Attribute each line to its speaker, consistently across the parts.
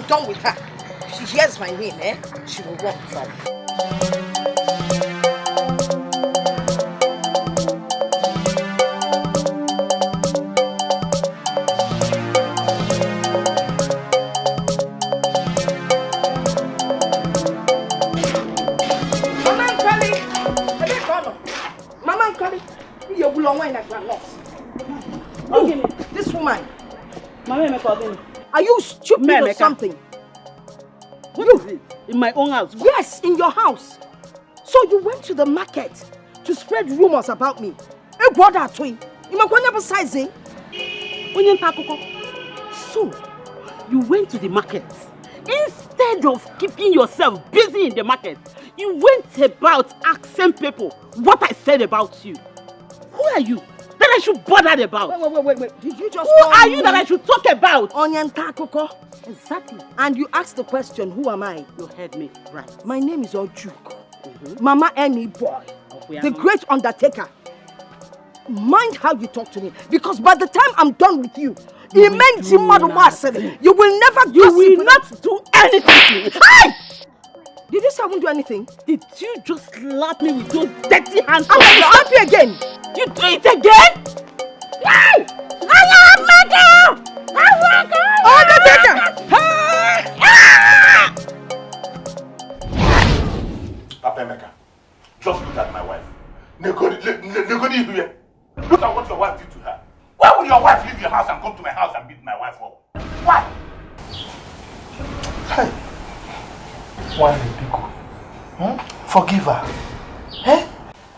Speaker 1: done with her. If she hears my name, she will walk from. This woman. Are you stupid or something?
Speaker 2: What is it? In my own house?
Speaker 1: Yes, in your house. So you went to the market to spread rumors about me. So,
Speaker 2: you went to the market. Instead of keeping yourself busy in the market, you went about asking people what I said about you. Who are you that I should bother about?
Speaker 1: Wait. Did you just
Speaker 2: Who are you that I should talk about?
Speaker 1: Exactly. And you asked the question, who am I?
Speaker 2: You heard me right.
Speaker 1: My name is Ojuko. Mama Any Boy. The great undertaker. Mind how you talk to me. Because by the time I'm done with you, you will never
Speaker 2: not do anything.
Speaker 1: Hey! Did you say I won't do anything?
Speaker 2: Did you just slap me with those dirty hands?
Speaker 1: I'm going to slap you again.
Speaker 2: You do it again? Hey!
Speaker 3: Papa, just look at my wife. Negodi here. Look at what your wife did to her. Why would your wife leave your house and come to my house and beat my wife up? Why?
Speaker 4: Hey. Why people? Forgive her. Eh?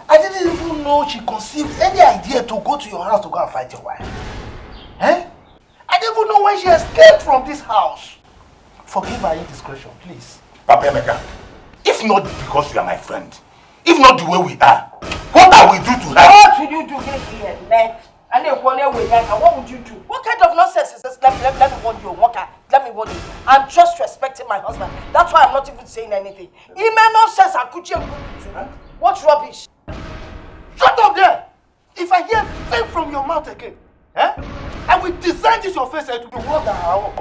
Speaker 4: I didn't even know she conceived any idea to go to your house to go and fight your wife. Eh? I didn't even know when she escaped from this house. Forgive her indiscretion, please.
Speaker 3: Papa Emeka, if not because you are my friend, if not the way we are, what I will do to her?
Speaker 1: What will you do here, man? And what would you do? What kind of nonsense is this? Let me warn you, Walker. Let me warn you. I'm just respecting my husband. That's why I'm not even saying anything. It may nonsense. What rubbish?
Speaker 4: Shut up there! If I hear thing from your mouth again, I will design this your face to be worse than her own.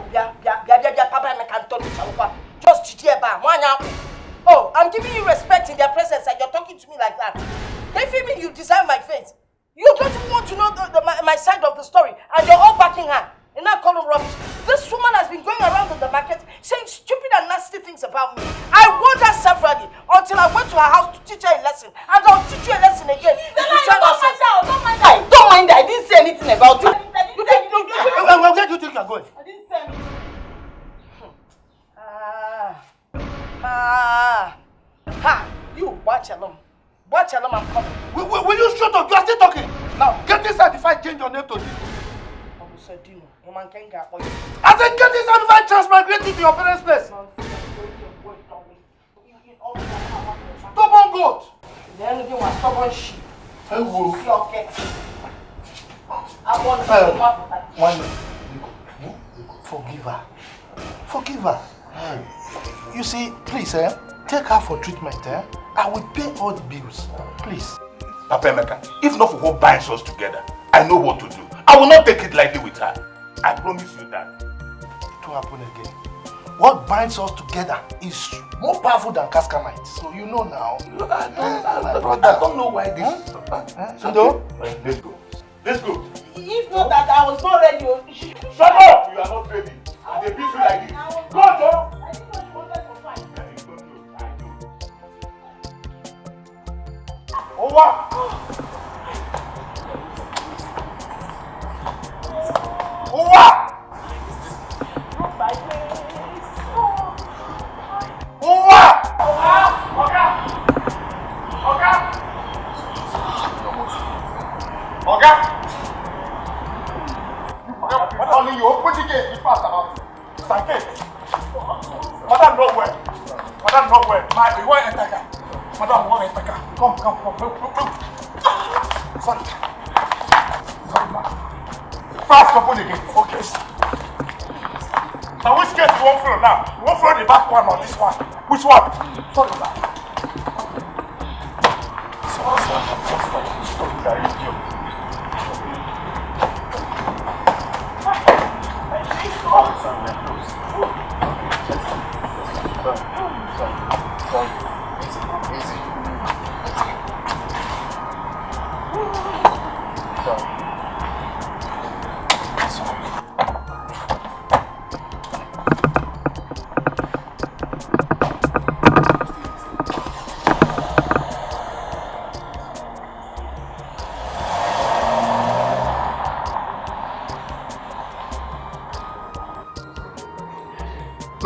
Speaker 1: Just oh, I'm giving you respect in their presence and you're talking to me like that. They feel me, you design my face. You don't even want to know my side of the story and you're all backing her. And not calling rubbish. This woman has been going around in the market saying stupid and nasty things about me. I warned her severally until I went to her house to teach her a lesson. And I'll teach you a lesson again.
Speaker 2: Don't mind her. I didn't say anything about it.
Speaker 4: Where do you think you're going?
Speaker 2: I didn't say anything.
Speaker 1: You watch along. Watch along, I'm coming.
Speaker 4: Will you shut up? You are still talking. Now, get inside if I change your name to Dino. I said get inside if I transmigrate you to your parents' place. Stubborn goat.
Speaker 1: The only thing was stubborn sheep.
Speaker 4: Forgive her. You see, please, take her for treatment. I will pay all the bills. Please.
Speaker 3: Papa Emeka, if not for what binds us together, I know what to do. I will not take it lightly with her. I promise you that.
Speaker 4: It will happen again. What binds us together is more powerful than Cascanite. So you know now.
Speaker 3: I don't know why this.
Speaker 4: So
Speaker 3: let's go. Let's go.
Speaker 2: If not that I was not ready.
Speaker 3: Shut up! You are not ready. They beat you like this. Go, Joe!
Speaker 2: I didn't know you wanted to fight.
Speaker 3: Oh, wow! Oh, wow! Oh, wow! Oga! Only you open the gate, be fast about it. Sanke! Madam, nowhere. Madam, nowhere. You want to enter car? Madam, you want to enter car? Come. Sorry. Fast, open the gate. Okay. Now, which gate you want through now? You want through the back one or this one? Which one? Sorry, sir. Sorry.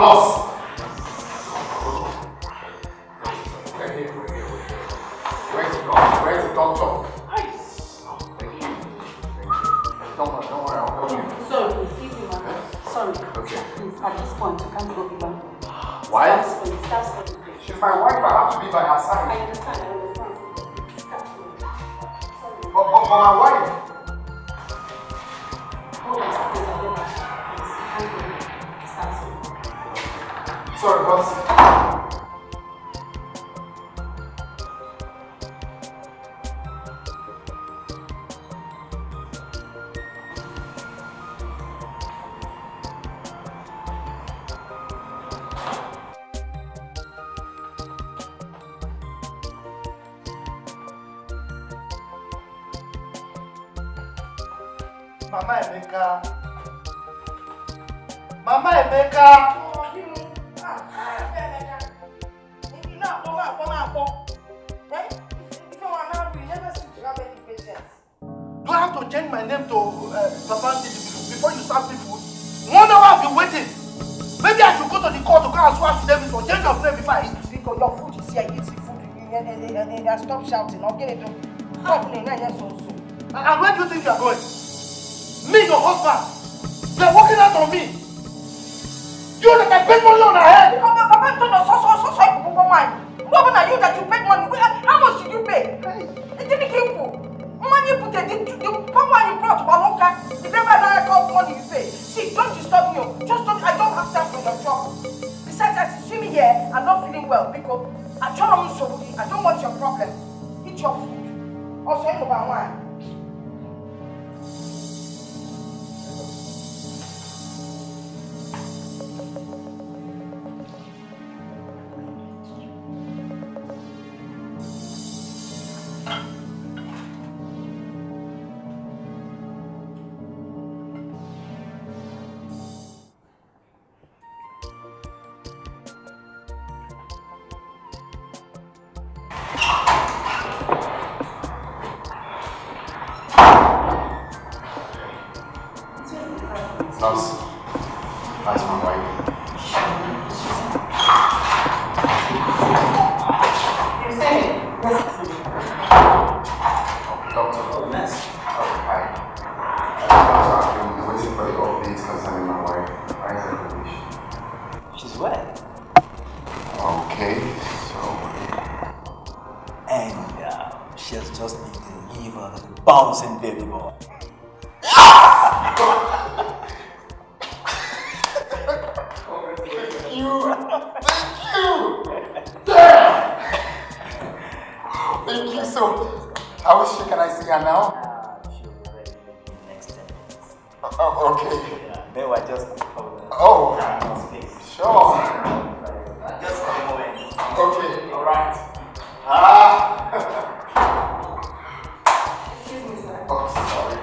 Speaker 5: Nurse! Where's the doctor? Thank you. Don't worry, I'll help you.
Speaker 6: Sorry, excuse me, ma'am. Sorry.
Speaker 5: Okay.
Speaker 6: Please, at this point, you can't go beyond.
Speaker 5: Why?
Speaker 6: Stop studying.
Speaker 5: She's my wife, I have to be by her
Speaker 6: I
Speaker 5: side.
Speaker 6: understand. Stop studying. Sorry.
Speaker 5: But my wife.
Speaker 6: Hold on, please, I'll get back. Please, can't go. Stop studying.
Speaker 5: Sorry, boss.
Speaker 4: Mama Emeka. Mama Emeka. Do I have to change my name to Papa before you start me food? 1 hour I've been waiting. Maybe I should go to the court to go and swear to them for change of name before I eat.
Speaker 1: Your food is here, eat the food. And stop shouting. I'll get it done.
Speaker 4: And where do you think you are going? Me, your husband. They are working out on me. You that I spend money on her head.
Speaker 1: Papa told us so what are you that you paid money? How much did you pay? It didn't came for. Money put the papa you brought Baloka. The never called money you pay. See, don't disturb me. Just don't. I don't have time for your trouble. Besides, as you see me here, I'm not feeling well because I don't want your problem. Eat your food. Also, you know about wine.
Speaker 5: Nurse, that's my wife.
Speaker 6: You're saying?
Speaker 5: Doctor. Hi. Doctor, I've been waiting for the updates concerning my wife. Why is her condition?
Speaker 7: She's well.
Speaker 5: Okay,
Speaker 7: And she has just been delivered a bouncing baby boy.
Speaker 5: Thank you! Damn! Thank you so. How is she? Can I see her now?
Speaker 7: She'll be ready in the next 10 minutes.
Speaker 5: Okay.
Speaker 7: Yeah, they were just hold on.
Speaker 5: Oh.
Speaker 7: Space.
Speaker 5: Sure.
Speaker 7: Just for a moment.
Speaker 5: Okay.
Speaker 7: Alright.
Speaker 6: Excuse me, sir.
Speaker 5: Oh, sorry.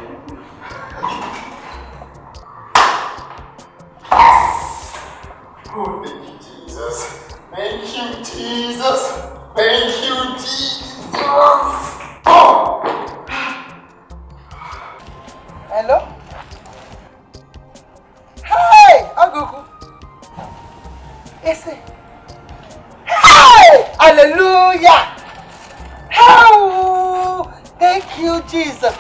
Speaker 5: Oh, thank you, Jesus. Thank you, Jesus. Thank you, Jesus. Oh!
Speaker 1: Hello? Hey, Aguku. Ese. Hey! Hallelujah! Oh, thank you, Jesus.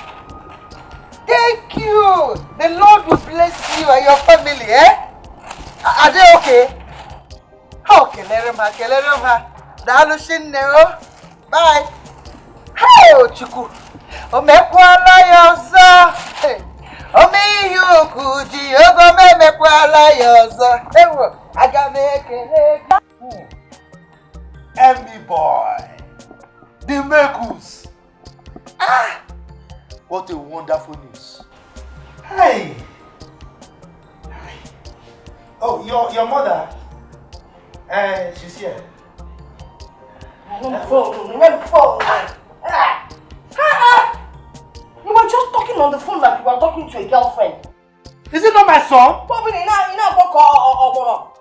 Speaker 1: Thank you. The Lord will bless you and your family, eh? Are they okay? Okay, let them have. Bye. Hey, Chuku. Omekwala yozo. Omi yuku ji ogo mekwala yozo. Ewo, aga mekele.
Speaker 4: Emmy boy. The Mekus. Ah! What a wonderful news. Hey! Oh, your mother? She's here.
Speaker 1: Phone. You were just talking on the phone like you were talking to a girlfriend.
Speaker 4: Is it not my son?
Speaker 1: Bobby, you know,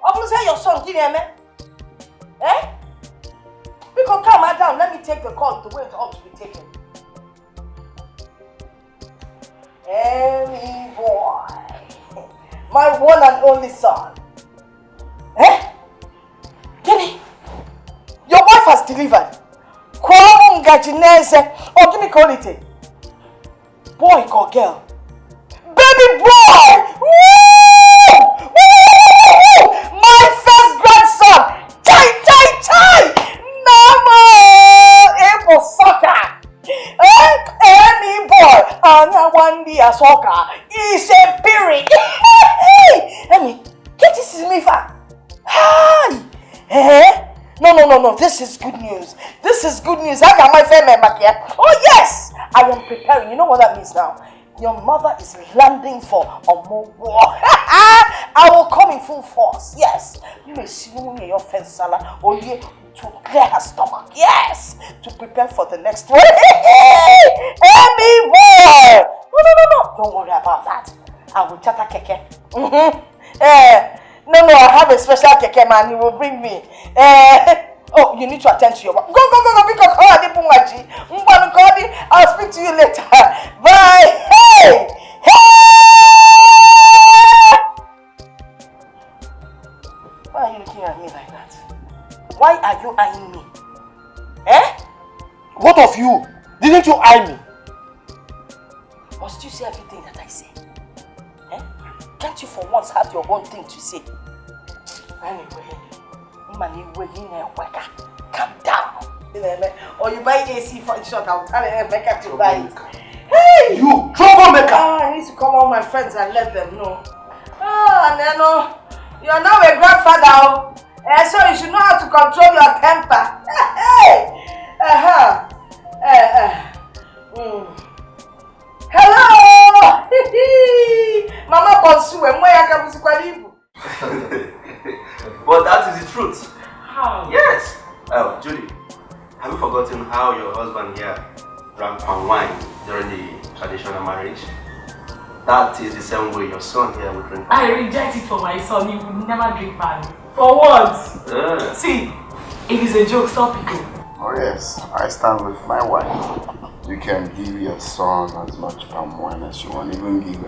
Speaker 1: I'm say your son, eh? We can calm her down. Let me take the call the way it ought to be taken. Emmy boy, my one and only son. Eh? Guinea, your wife has delivered. Or give me call it. Boy or girl? Baby boy! Woo! Woo! My first grandson! Chai! Mama! Able soccer! Any boy! And one day a soccer is a period. Emi, get this is me fa. Hi! No. This is good news. I got my family back here. Oh yes! I am preparing. You know what that means now? Your mother is landing for a more war. I will come in full force. Yes. You may see me your fence salad or you to clear her stomach. Yes. To prepare for the next one. Amy boy! No. Don't worry about that. I will chat a keke. No, I have a special keke man. He will bring me. Oh, you need to attend to your work. Go, because I'll speak to you later. Bye. Hey! Why are you looking at me like that? Why are you eyeing me? Eh?
Speaker 4: What of you? Didn't you eye me?
Speaker 1: Must you say everything that I say? Eh? Can't you for once have your own thing to say? Anyway. Calm down. Or you buy AC for short, I'll tell Rebecca to buy it. Hey!
Speaker 4: You troublemaker!
Speaker 1: I need to call all my friends and let them know. Neno, you're now a grandfather. So you should know how to control your temper. Hello! Mama Bonsu, and where I can see.
Speaker 7: But that is the truth.
Speaker 6: How?
Speaker 7: Yes. Oh, Judy, have you forgotten how your husband here drank palm wine during the traditional marriage? That is the same way your son here will drink.
Speaker 6: I reject it for my son. He would never drink wine. For what? See, it is a joke. Stop it.
Speaker 5: Oh yes, I stand with my wife. You can give your son as much palm wine as you want, even give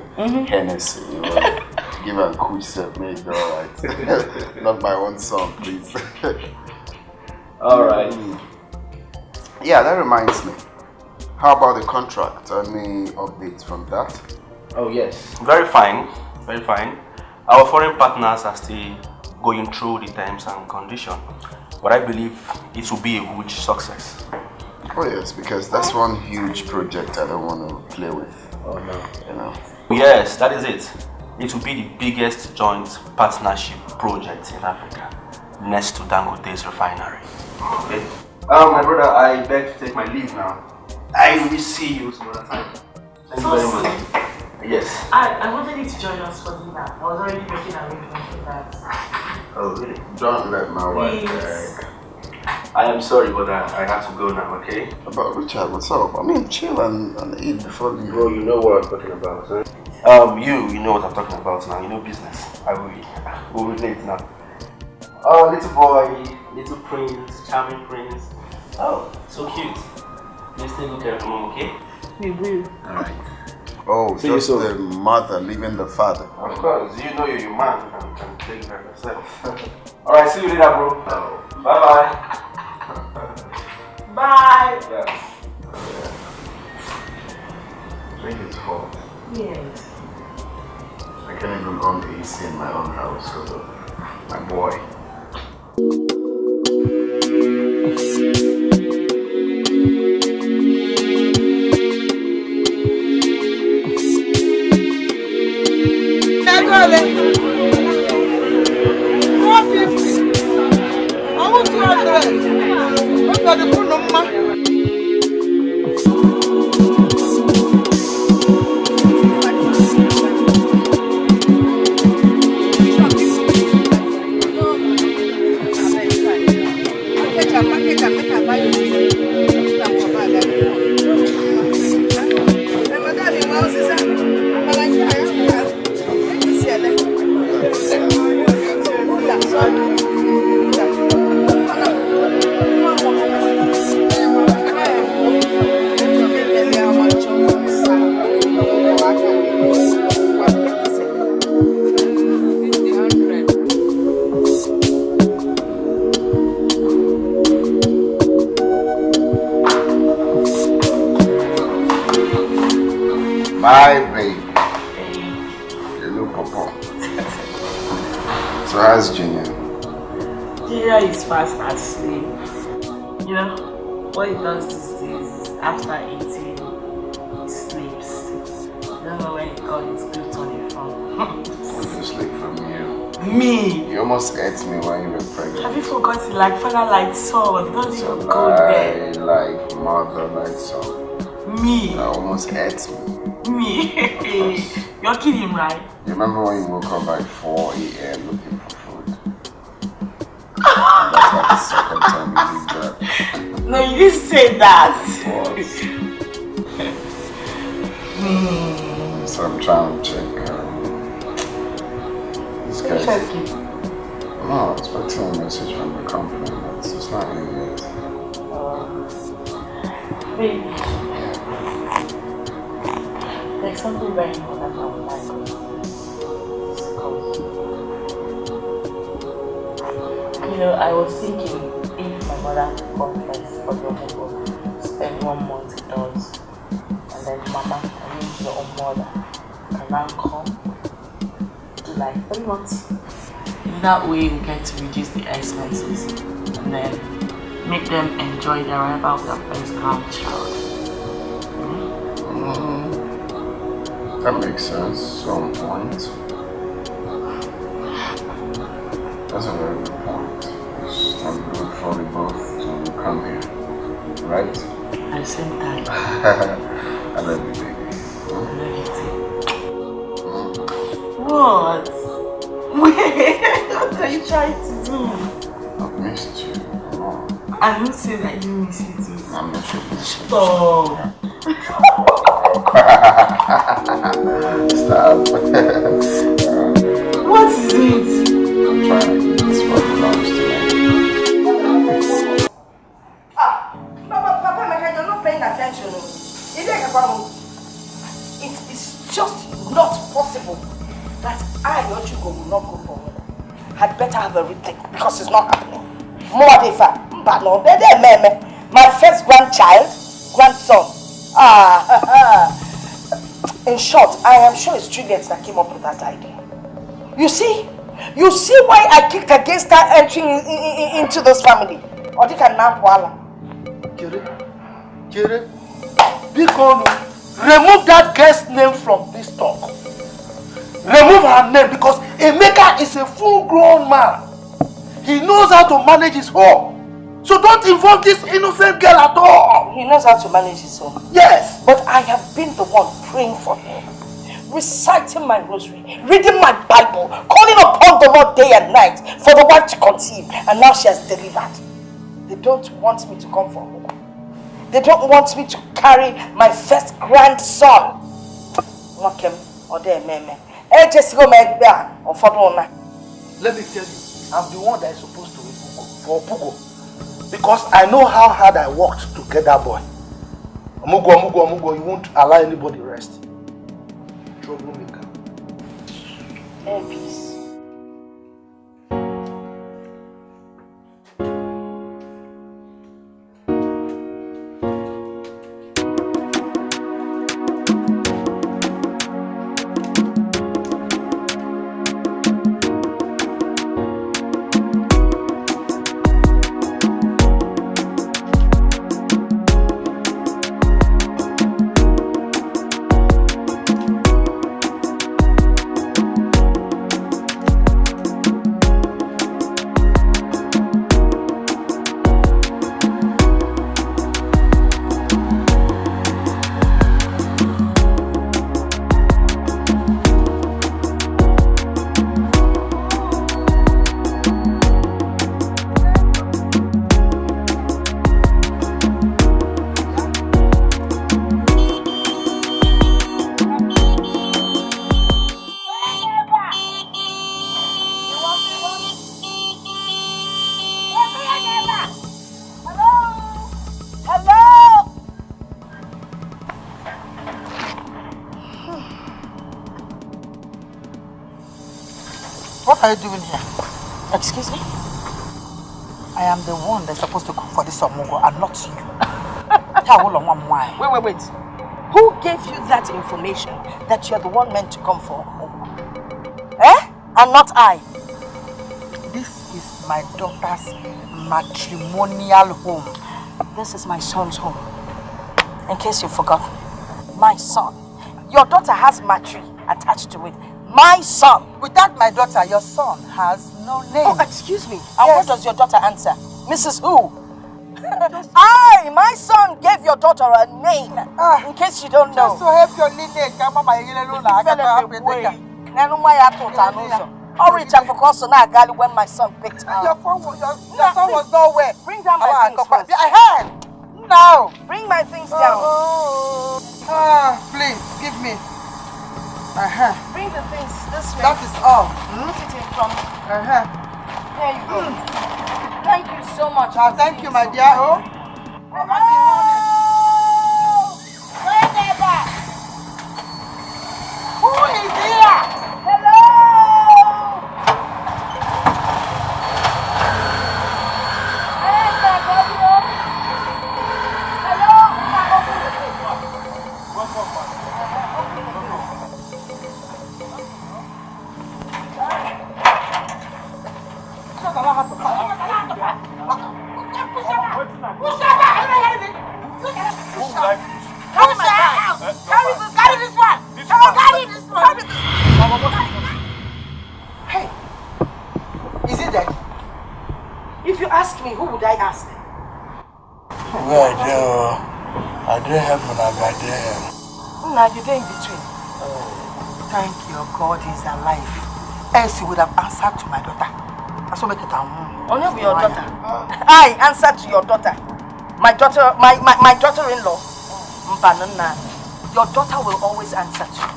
Speaker 5: Hennessy, you know. Give a cool set, make it alright. Not my own son, please.
Speaker 7: Alright.
Speaker 5: Yeah, that reminds me. How about the contract? Any updates from that?
Speaker 7: Oh yes. Very fine. Our foreign partners are still going through the terms and conditions. But I believe it will be a huge success.
Speaker 5: Oh yes, because that's one huge project I don't want to play with.
Speaker 7: Oh no.
Speaker 5: You know.
Speaker 7: Yes, that is it. It will be the biggest joint partnership project in Africa, next to Dangote's refinery. Okay. My brother, I beg to take my leave now. I will see you some other time. Thank you very much. Yes.
Speaker 6: I wanted you to join us for dinner. I was already making arrangements for that.
Speaker 7: Oh really?
Speaker 5: Don't let my wife
Speaker 6: Please.
Speaker 7: I am sorry, but I have to go now, okay?
Speaker 5: But Richard, what's up? I mean, chill and eat before you...
Speaker 7: Bro, you know what I'm talking about, huh? You know what I'm talking about now. You know business. We'll relate now. Oh, little boy, little prince, charming prince. Oh, so cute. Please take good care of mom, okay?
Speaker 6: We will.
Speaker 5: Alright. Oh,
Speaker 7: See
Speaker 5: just
Speaker 7: you
Speaker 5: the mother leaving the father.
Speaker 7: Of course, you know you're your man. You can take care of yourself. Alright, see you later, bro.
Speaker 5: Oh.
Speaker 7: Bye-bye.
Speaker 6: Bye.
Speaker 7: Yeah.
Speaker 5: I think it's hot.
Speaker 6: Yes.
Speaker 5: I can't even on the AC in my own house because of my boy. Hi, baby. Hello, Papa. So how's Junior?
Speaker 6: Junior is fast asleep. You know, what he does these days is after eating, he sleeps. I don't know when he got his gluttony from.
Speaker 5: What did you sleep from you?
Speaker 6: Me!
Speaker 5: You almost ate me when you were pregnant.
Speaker 6: Have you forgotten? Like father, like son. Don't
Speaker 5: So
Speaker 6: you go there?
Speaker 5: like mother, like son.
Speaker 6: Me!
Speaker 5: You almost ate me.
Speaker 6: Me! You're kidding, right?
Speaker 5: You remember when you woke up by 4 a.m. looking for food? That's like the second time you did that.
Speaker 6: No, you didn't say that.
Speaker 5: So I'm trying to check this guy. No, I'm expecting a message from the company. It's not in yet.
Speaker 6: Baby, there's something very important I would like to discuss. You know, I was thinking if my mother confessed for your mother, spend 1 month indoors, and then mama, I mean your own mother, can now come to like 3 months. In that way, we get to reduce the expenses and then make them enjoy the arrival of their first grandchild.
Speaker 5: That makes sense, some point. That's a very good point. It's not good for the both to come here, right?
Speaker 6: At the same time,
Speaker 5: I love you, baby.
Speaker 6: I love you too. What? Wait, what are you trying to do?
Speaker 5: I've missed you. Come on.
Speaker 6: I don't say that you miss it too.
Speaker 5: I'm not sure.
Speaker 6: Stop.
Speaker 5: Stop.
Speaker 6: What is it?
Speaker 5: I'm trying to eat this for lunch tonight.
Speaker 1: Papa, you're not paying attention. It is just not possible that I or Chugo will not go forward. Had better have a rethink because it's not happening. My first grandson. In short, I am sure it's Juliet that came up with that idea. You see why I kicked against her entering into this family.
Speaker 4: Jere, remove that girl's name from this talk. Remove her name because Emeka is a full-grown man. He knows how to manage his home. So don't involve this innocent girl at all.
Speaker 1: He knows how to manage his home.
Speaker 4: Yes.
Speaker 1: But I have been the one praying for him, reciting my rosary, reading my Bible, calling upon the Lord day and night for the wife to conceive. And now she has delivered. They don't want me to come for her. They don't want me to carry my first grandson. Let me
Speaker 4: tell you, I'm the one that is supposed to wait for Pugo. Because I know how hard I worked to get that boy. Amugo, you won't allow anybody rest. Troublemaker.
Speaker 1: Peace.
Speaker 8: What are you doing here? Excuse me? I am the one that's supposed to cook for this Omugo and not you. Wait.
Speaker 1: Who gave you that information that you're the one meant to come for? Eh? And not I.
Speaker 8: This is my daughter's matrimonial home.
Speaker 1: This is my son's home. In case you forgot. My son. Your daughter has matri attached to it. My son.
Speaker 8: Without my daughter, your son has no name.
Speaker 1: Oh, excuse me. And what does your daughter answer? Mrs. Who? My son gave your daughter a name. In case you don't know.
Speaker 8: Just to help your lineage.
Speaker 1: When my son picked her.
Speaker 8: Your son was nowhere.
Speaker 1: Bring down my things first.
Speaker 8: Now.
Speaker 1: Bring my things down.
Speaker 8: Please, give me.
Speaker 1: Bring the things this way.
Speaker 8: That is all.
Speaker 1: Put it in front. There you go. Thank you so much.
Speaker 8: Thank you, my dear. Oh.
Speaker 1: Hello? Wherever.
Speaker 8: Who is here?
Speaker 1: Hello?
Speaker 8: Hey, is it that?
Speaker 1: If you ask me, who would I ask?
Speaker 4: Well, I didn't have one, I didn't have.
Speaker 1: Now you're in between.
Speaker 8: Thank your God he's alive. Else he would have answered to my daughter. That's what make it
Speaker 1: Only with your daughter. I answered to your daughter. My daughter, my daughter-in-law. Your daughter will always answer to you.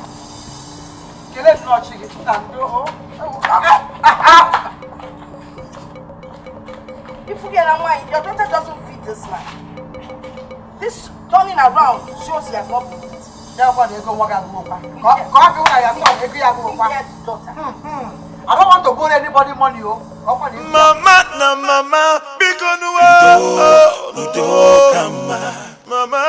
Speaker 1: If you get a mind, your daughter doesn't feed this man. This turning around shows he has not been it.
Speaker 8: I don't want to borrow anybody money.
Speaker 9: Mama, na mama, because mama,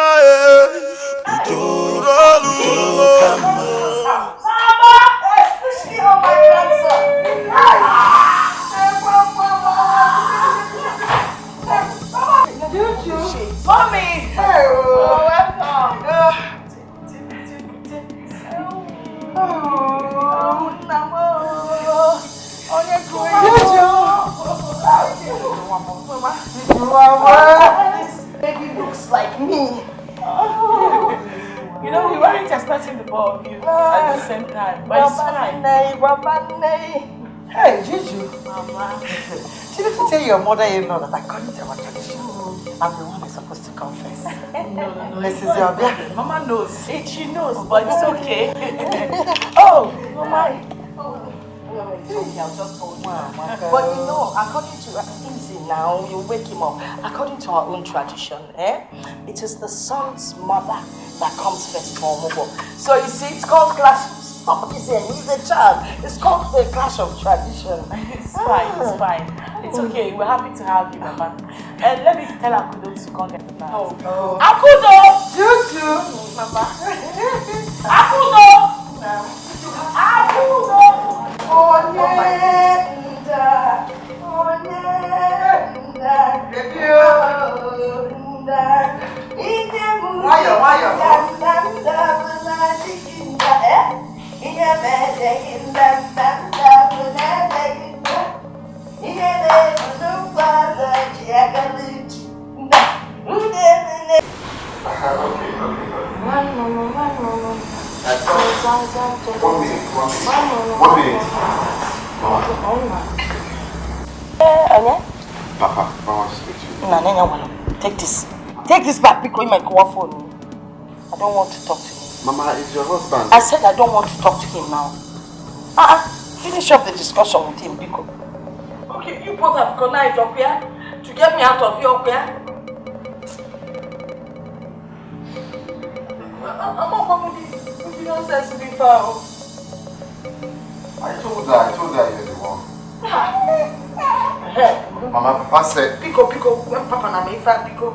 Speaker 1: Mommy! Baby looks like me.
Speaker 6: You know, we weren't expecting the ball of you at the same time, but it's fine.
Speaker 8: Hey, Juju. Mama. Didn't you tell your mother-in-law that according to our tradition, I'm the one who's supposed to confess?
Speaker 6: No.
Speaker 8: Mrs. Yobia.
Speaker 6: Mama knows. She knows, but it's okay.
Speaker 1: Oh, Mama. I'll just hold you. But you know, according to easy now, you wake him up. According to our own tradition, it is the son's mother that comes first for Mobo. So you see, it's called clash. Stop it, he's a child. It's called a clash of tradition.
Speaker 6: It's fine, it's fine. It's okay. We're happy to have you, Mama. And let me tell Akudo to come get now. Akudo!
Speaker 8: Juju!
Speaker 6: Mama. Akudo! Akudo!
Speaker 5: One minute. Papa, I want to speak to you.
Speaker 1: Take this. Take this back because my phone. I don't want to talk to him.
Speaker 5: Mama, it's your husband.
Speaker 1: I said I don't want to talk to him now. Finish up the discussion with him, Biko. Okay, you both have connived up here to get me out of here up here. I'm not coming with you nonsense before.
Speaker 5: I told her you're the one. Mama, Papa said.
Speaker 1: Biko, when Papa na me fan, Biko.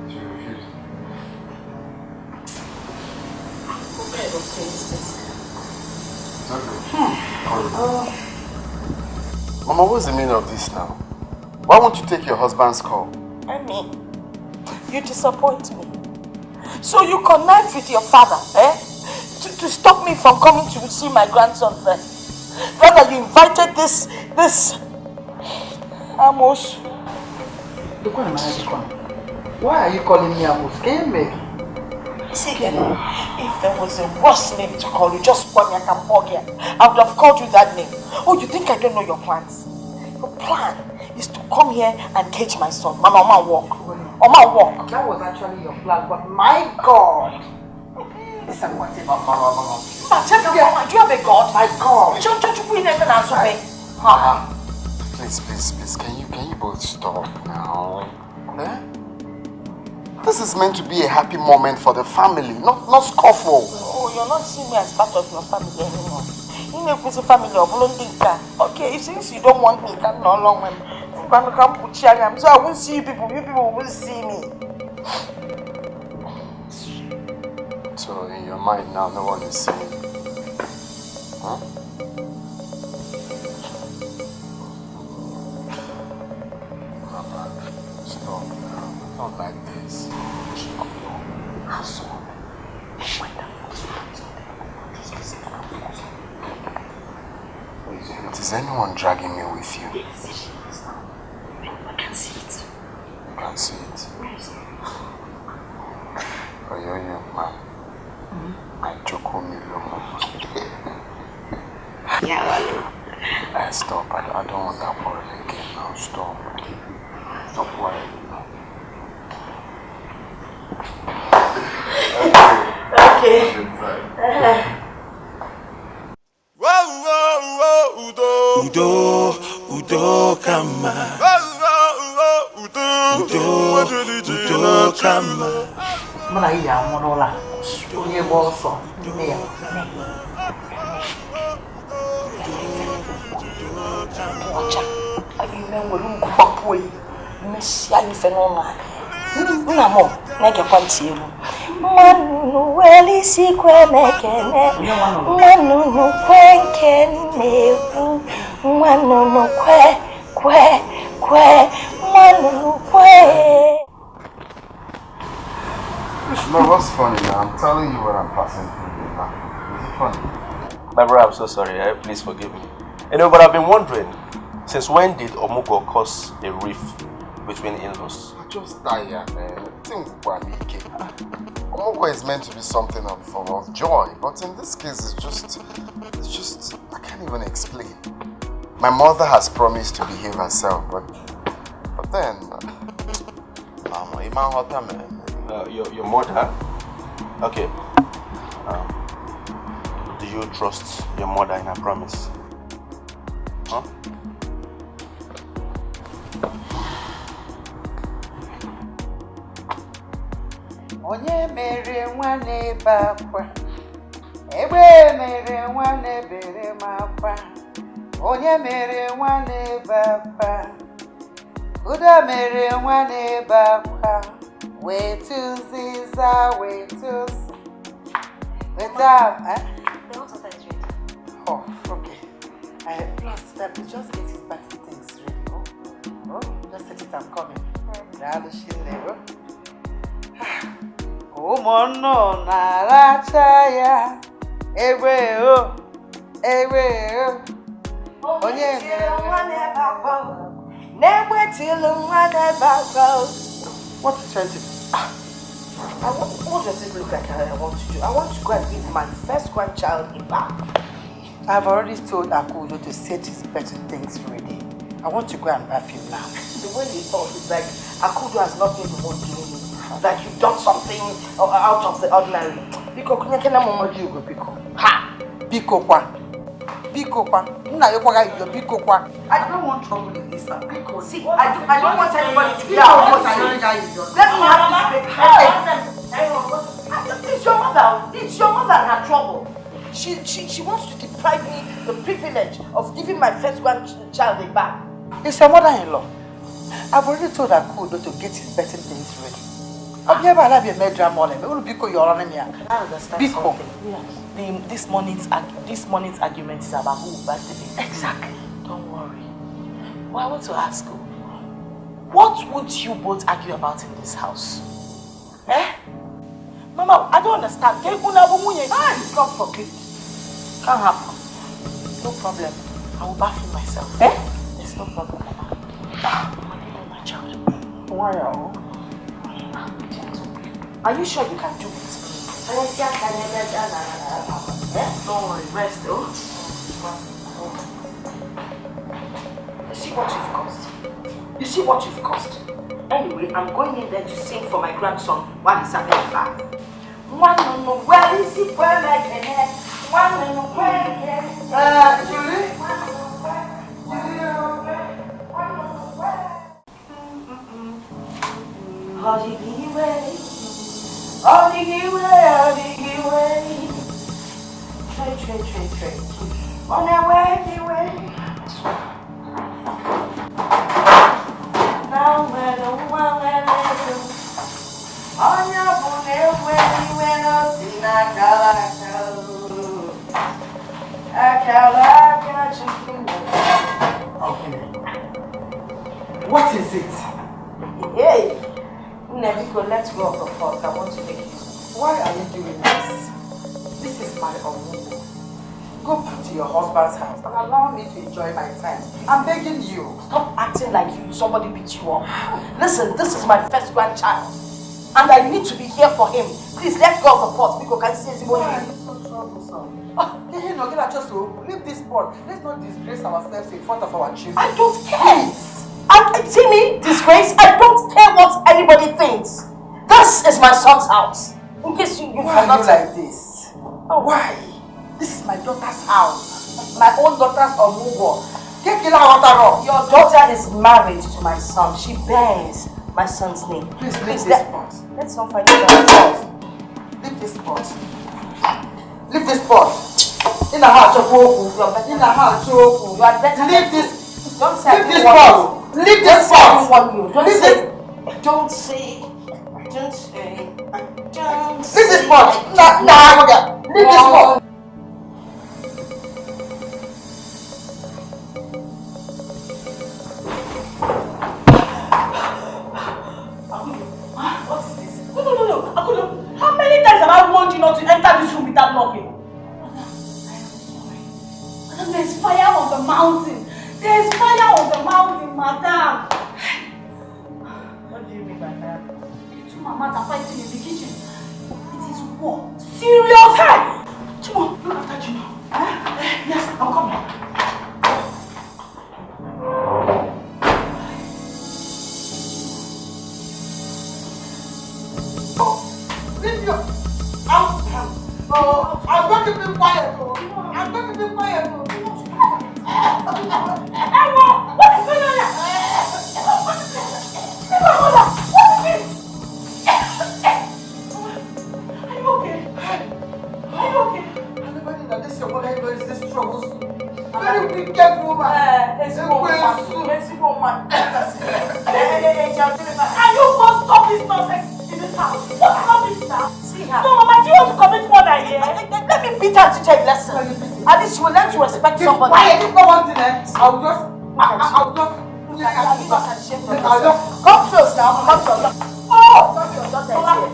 Speaker 5: She refused.
Speaker 6: taste this.
Speaker 5: Mama, what's the meaning of this now? Why won't you take your husband's call?
Speaker 6: I mean, you disappoint me. So you connive with your father, eh? To stop me from coming to see my grandson first. Rather, you invited this Amos.
Speaker 8: Why are you calling me Amos? Can you make?
Speaker 6: See, if there was a worse name to call you, just call me a Cambodia. I would have called you that name. Oh, you think I don't know your plans? Your plan is to come here and cage my son. Mama, walk. Walk.
Speaker 8: That was actually your plan, but my God! Listen, what is Mama?
Speaker 6: Do you have a God?
Speaker 8: My God!
Speaker 5: Please, can you both stop now? Eh? This is meant to be a happy moment for the family, not scuffle.
Speaker 6: Oh, you're not seeing me as part of your family anymore. You make me a family of Londinka. Okay, since you don't want me, come no long when so I won't see you people will see me.
Speaker 5: So in your mind now, no one is seeing you. Huh? Mama, stop now. Not like this. Is anyone dragging me with you?
Speaker 6: Yes. I can see it.
Speaker 5: You can see it? Oh, you're young man. I joke on you, stop. I don't want that worry again now. Stop. Stop worrying now.
Speaker 6: Okay.
Speaker 9: Udo kama. Udo kama.
Speaker 8: Mana iya monola. Onye boso. Ne ya.
Speaker 6: Ocha. Abi menwe lunkupapoi. Mesi ali fenona. Namo, nege kwanti elu. Manu weli si kwe mekene. Manu kwenkene. Manu kwe. Manu kwe.
Speaker 5: No, what's funny now? I'm telling you what I'm passing through now. Is it funny?
Speaker 7: My brother, I'm so sorry. Please forgive me. But I've been wondering, since when did Omugo cause a rift between in-laws?
Speaker 5: I just tired, man. Omugo is meant to be something of joy, but in this case, it's just, I can't even explain. My mother has promised to behave herself, but then, Mama,
Speaker 7: your mother? Okay. Do you trust your mother in her promise? Huh?
Speaker 8: Onye mere nwane bakwa. Ebere mere nwane bere makwa. Onye mere nwane bakwa. Uda mere nwane bakwa. Wait to Ziza, wait to wait up, eh?
Speaker 6: The hot water is ready.
Speaker 8: Oh, okay. Plus, just get his batty things ready. Oh, just set it, I'm coming. Oh, mono, narachaya. Ebere, Onye What is trying to do?
Speaker 1: What does it look like I want to do? I want to go and give my first grandchild a bath.
Speaker 8: I've already told Akudo to set his better things ready. I want to go and bath him now.
Speaker 1: The way you talk is like Akudo has not been the one doing it. Like you've done something out of the ordinary. Biko,
Speaker 8: Biko kwa. I don't want trouble in this time. Biko.
Speaker 1: See, I don't want anybody to be down. Let me have this. It's your mother. It's your mother and her trouble. She wants to deprive me the privilege of giving my first grandchild a bath.
Speaker 8: It's your mother-in-law. I've already told Akudo to get his better things ready. I'll be able to have your medra morning. Biko, you're on me.
Speaker 6: I understand something. Yes. this morning's argument is about who back the day.
Speaker 8: Exactly.
Speaker 6: Don't worry. Well, I want to ask you, what would you both argue about in this house? Eh? Mama, I don't understand. God forbid. Can't happen. No problem. I will bath you myself.
Speaker 8: Eh?
Speaker 6: There's no problem, Mama. Mama, you know my child.
Speaker 8: Why?
Speaker 6: Are you sure you can do it? Don't worry, rest, oh.
Speaker 1: You see what you've caused? You see what you've caused? Anyway, I'm going in there to sing for my grandson while he's having a bath. Where is he? Where
Speaker 8: Julie?
Speaker 1: Trade. On their way. Now when on your bonnet when I see
Speaker 8: What is it?
Speaker 1: Hey, Nebiko, let's go of the fork. I want to make it.
Speaker 8: Why are you doing this? This is my own. Go back to your husband's house and allow me to enjoy my time. I'm begging you.
Speaker 1: Stop acting like somebody beat you up. Listen, this is my first grandchild. And I need to be here for him. Please, let's go of the pot. Because I see
Speaker 8: Why are you so troublesome? Just leave this pot. Let's not disgrace ourselves in front of our children.
Speaker 1: I don't care. See me disgrace? I don't care what anybody thinks. This is my son's house. In case you
Speaker 8: Why are you like this?
Speaker 1: Oh.
Speaker 8: Why? This is my daughter's house. My own daughter's Omugo.
Speaker 1: Your daughter is married to my son. She bears my son's name.
Speaker 8: Please leave this pot.
Speaker 1: Let's not fight about
Speaker 8: Leave this pot. Leave this pot. In the heart of Oku. In the heart of Oku. Leave this.
Speaker 1: Don't say
Speaker 8: leave this pot. Leave this pot.
Speaker 1: Don't say. Leave
Speaker 8: this pot. Leave this pot.
Speaker 2: How many times have I warned you not to enter this room without knocking? Madam, there's fire on the mountain. There's fire on the mountain, madam.
Speaker 6: What do you mean by that?
Speaker 2: The two mamas are fighting in the kitchen. It is war. Serious! Hey! Chimo, look after Chimo. Yes, I'm coming.
Speaker 8: I'm going to be quiet. I'm going to be quiet.
Speaker 2: Emma, what is going on here? What is this? Are you okay? Are you okay?
Speaker 8: Everybody that this your mother is this troubles. Very wicked woman.
Speaker 2: Can you both stop this nonsense in this house? What is all this now?
Speaker 1: See her.
Speaker 2: No, Mama, do you want to commit murder here?
Speaker 1: Let me beat her teacher a lesson. At least she will learn to respect somebody.
Speaker 8: Quiet, if no one thing, I'll just.
Speaker 1: Come close now. Come close. Oh!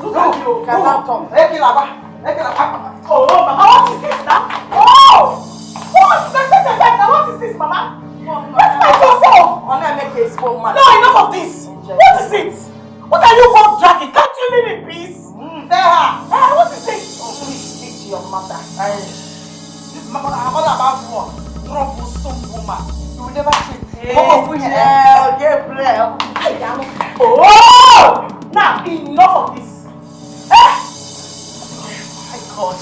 Speaker 1: Look at you. Can now talk.
Speaker 2: Oh, Mama, what is this now? Oh! What is this, Mama? Respect yourself! No, enough of this! What is it? What are you both dragging? Can't you leave in peace? What is this?
Speaker 1: Oh, please speak to your mother.
Speaker 8: All about what? Troublesome woman. You will never treat.
Speaker 2: Oh! Now, enough of this.
Speaker 1: My God.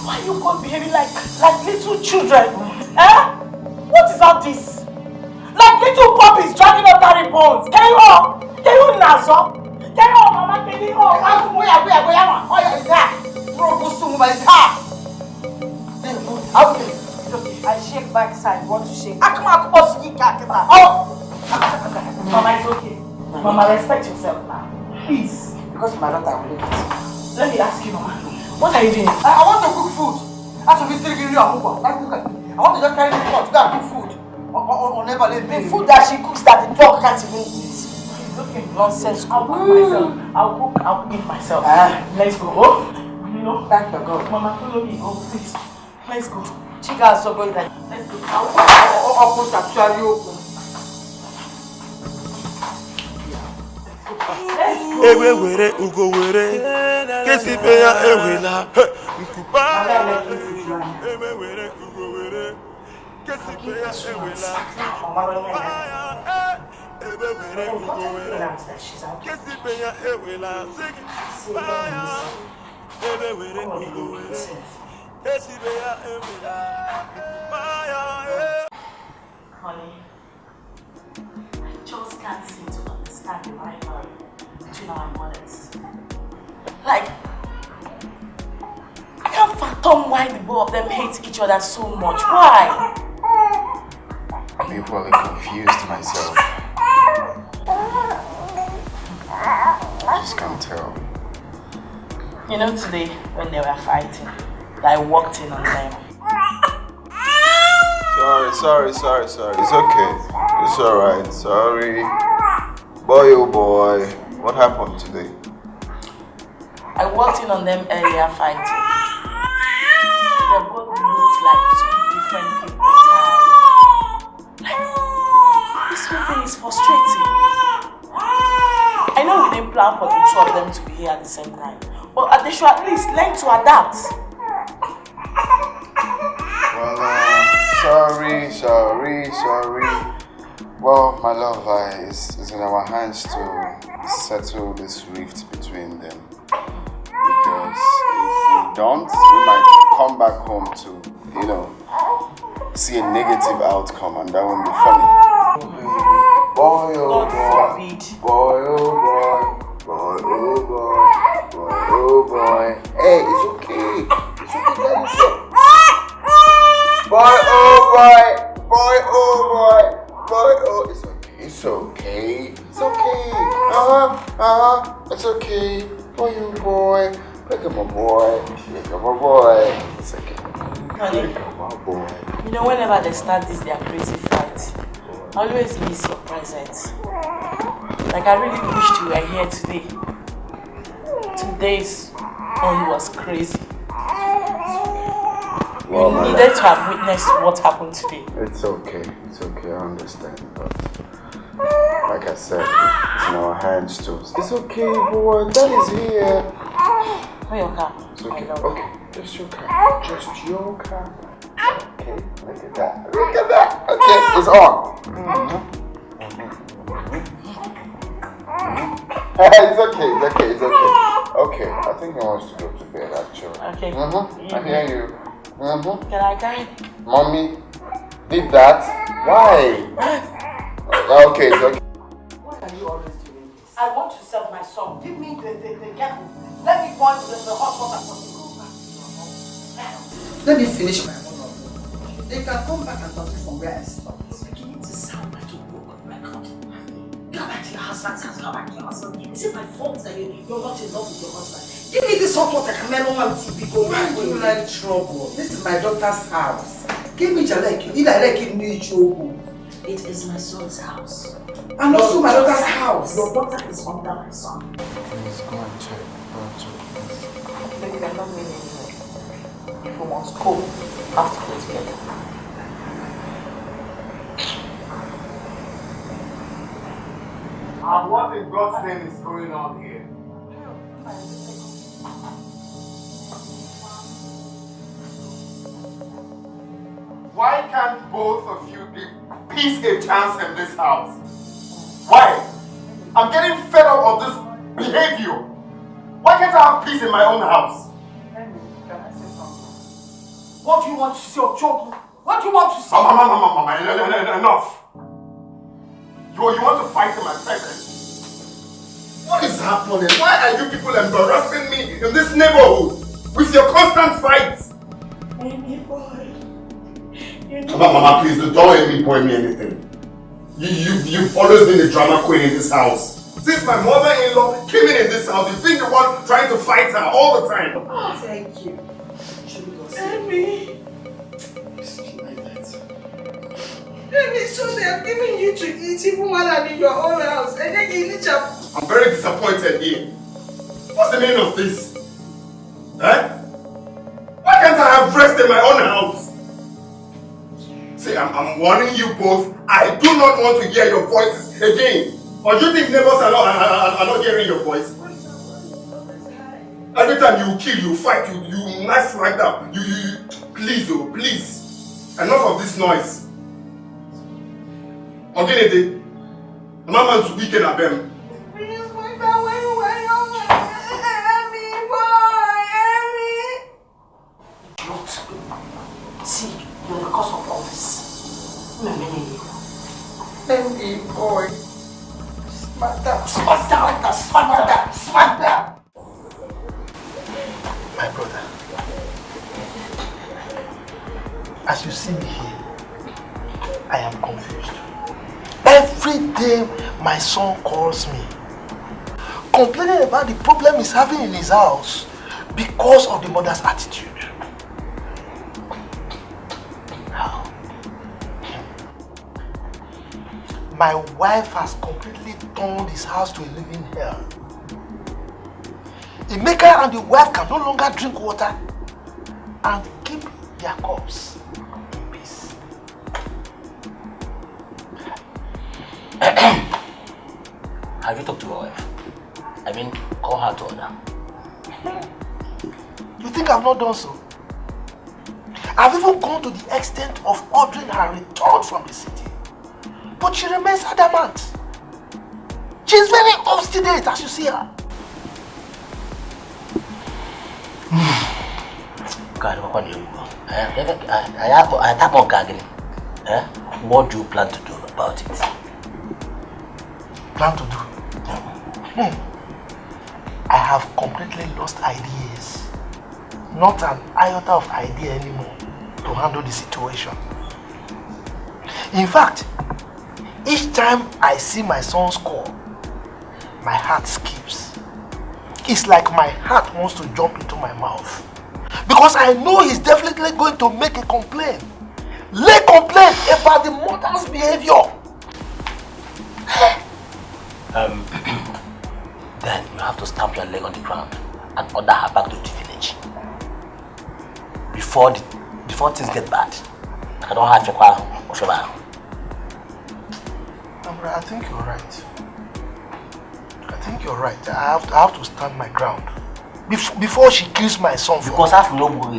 Speaker 2: Why are you both behaving like little children? What is all this? Like little puppies dragging up carry bones. Can you nazo? Can you Mama? Can you
Speaker 8: Troublesome woman is her.
Speaker 1: Okay. I shake backside. Want to shake?
Speaker 2: Mama, it's okay. Mama, respect yourself now. Please.
Speaker 8: Because my daughter will leave it.
Speaker 2: Let me ask you, Mama.
Speaker 6: What are you doing?
Speaker 8: I want to cook food. After we still give you a move. I want to just carry this pot to go and cook food. Or never let me.
Speaker 1: The food that she cooks that the dog can't even eat.
Speaker 6: Okay,
Speaker 1: Nonsense.
Speaker 6: I'll cook myself. I'll eat myself. Let's go. Oh, you know,
Speaker 8: Thank God.
Speaker 6: Mama, follow me. Oh, please. Let's go.
Speaker 1: Chica is so going that.
Speaker 6: Let's go.
Speaker 8: I'll put actually open.
Speaker 9: Ewe were ugo were kesi pe ya ewela nkupa ewe were ugo were kesi pe ya ewela ewe were ugo were kesi pe ya ewela ewe were ugo were kesi pe ya ewela
Speaker 6: Honey, I just can't seem to understand the rivalry between our mothers. Like, I can't fathom why the both of them hate each other so much. Why?
Speaker 5: I'm equally confused myself. I just can't tell.
Speaker 6: You know, today when they were fighting, I walked in on them.
Speaker 5: Sorry. It's okay. It's alright. Sorry. Boy, oh boy. What happened today?
Speaker 6: I walked in on them earlier fighting. They both looked like two different people entirely. Like, this whole thing is frustrating. I know we didn't plan for the two of them to be here at the same time, but they should at least learn to adapt.
Speaker 5: Well, sorry. Well, my love, it's in our hands to settle this rift between them. Because if we don't, we might come back home to, see a negative outcome, and that won't be funny. Boy, oh boy. Boy, oh boy. Boy, oh boy. Boy, oh boy. Hey, it's okay. It's okay, Daddy said. Boy, oh boy. Boy, oh boy. Boy, oh, it's okay. It's okay. It's okay. Boy, oh boy. Look at my boy. It's okay.
Speaker 6: Honey,
Speaker 5: look at my boy.
Speaker 6: You know, whenever they start their crazy fights, I always miss your presence. Like, I really wished you were here today. Today's one was crazy. You needed to have witnessed what happened today.
Speaker 5: It's okay, I understand, but like I said, it's in our hands too. It's okay, boy, Dad is here.
Speaker 6: Where your car?
Speaker 5: It's okay, just your car. Okay, look at that. Okay, it's on. It's okay. Okay, I think he wants to go to bed actually.
Speaker 6: Okay.
Speaker 5: I hear you.
Speaker 6: Can I carry?
Speaker 5: Mommy did that? Why? Okay, it's okay.
Speaker 8: Why are you always doing this?
Speaker 1: I want to serve my son. Give me the kettle. Let me go into the hot water for me.
Speaker 8: Let me finish my monologue. They can come back and continue from where I stopped.
Speaker 1: It's beginning to sound like a broken record. Go back to your husband's house. Go back to your husband. Is it my fault that you're not in love with your husband? Give me this hot water. Can I want TV go back?
Speaker 8: Why do you like trouble? This is my daughter's house. Give me your leg. If I like it, me trouble.
Speaker 1: It is my son's house.
Speaker 8: And also my daughter's house.
Speaker 1: Your daughter is under my son.
Speaker 5: Please go and check.
Speaker 6: Baby, I'm not meaning anymore. If we must go, we have to go together.
Speaker 3: And what in God's name is going on here? Why can't both of you give peace a chance in this house? Why? I'm getting fed up of this behavior. Why can't I have peace in my own house?
Speaker 1: What do you want to say, Ochogi? What do you want to say?
Speaker 3: Mama, enough. You want to fight in my presence? What is happening? Why are you people embarrassing me in this neighborhood with your constant fights?
Speaker 1: Baby boy.
Speaker 3: Mama, please don't let me boy me anything. You've always been a drama queen in this house. Since my mother-in-law came in this house, you've been the one trying to fight her all the time.
Speaker 8: Oh, thank you.
Speaker 6: Amy.
Speaker 8: Amy, so they have given you to eat even while I'm in your own house. And then you need to...
Speaker 3: I'm very disappointed here. What's the meaning of this? Eh? Why can't I have rest in my own house? See, I'm warning you both. I do not want to hear your voices again. Or do you think neighbors are not hearing your voice? Every time you kill, you fight, you knife like that. You please, oh, please. Enough of this noise. Okay, I'm not going to weaken at them.
Speaker 1: See, you're the cause of all this.
Speaker 8: Amy, boy. Smarter.
Speaker 4: My brother, as you see me here, I am confused. Every day my son calls me, complaining about the problem he's having in his house because of the mother's attitude. How? My wife has completely turned his house to a living hell. Emeka and the wife can no longer drink water and keep their cups in peace.
Speaker 10: Have you talked to your wife? I mean, call her to order.
Speaker 4: You think I've not done so? I've even gone to the extent of ordering her return from the city. But she remains adamant. She's very obstinate as you see her.
Speaker 10: What do you plan to do about it?
Speaker 4: Plan to do? I have completely lost ideas. Not an iota of idea anymore to handle the situation. In fact, each time I see my son's call, my heart skips. It's like my heart wants to jump into my mouth. Because I know he's definitely going to make a complaint. Lay complaint about the mother's behavior.
Speaker 10: Then you have to stamp your leg on the ground and order her back to the village. Before things get bad. I don't have to call her.
Speaker 4: I think you're right. I think you're right. I have to stand my ground. Before she kills my son.
Speaker 10: Because I have no go.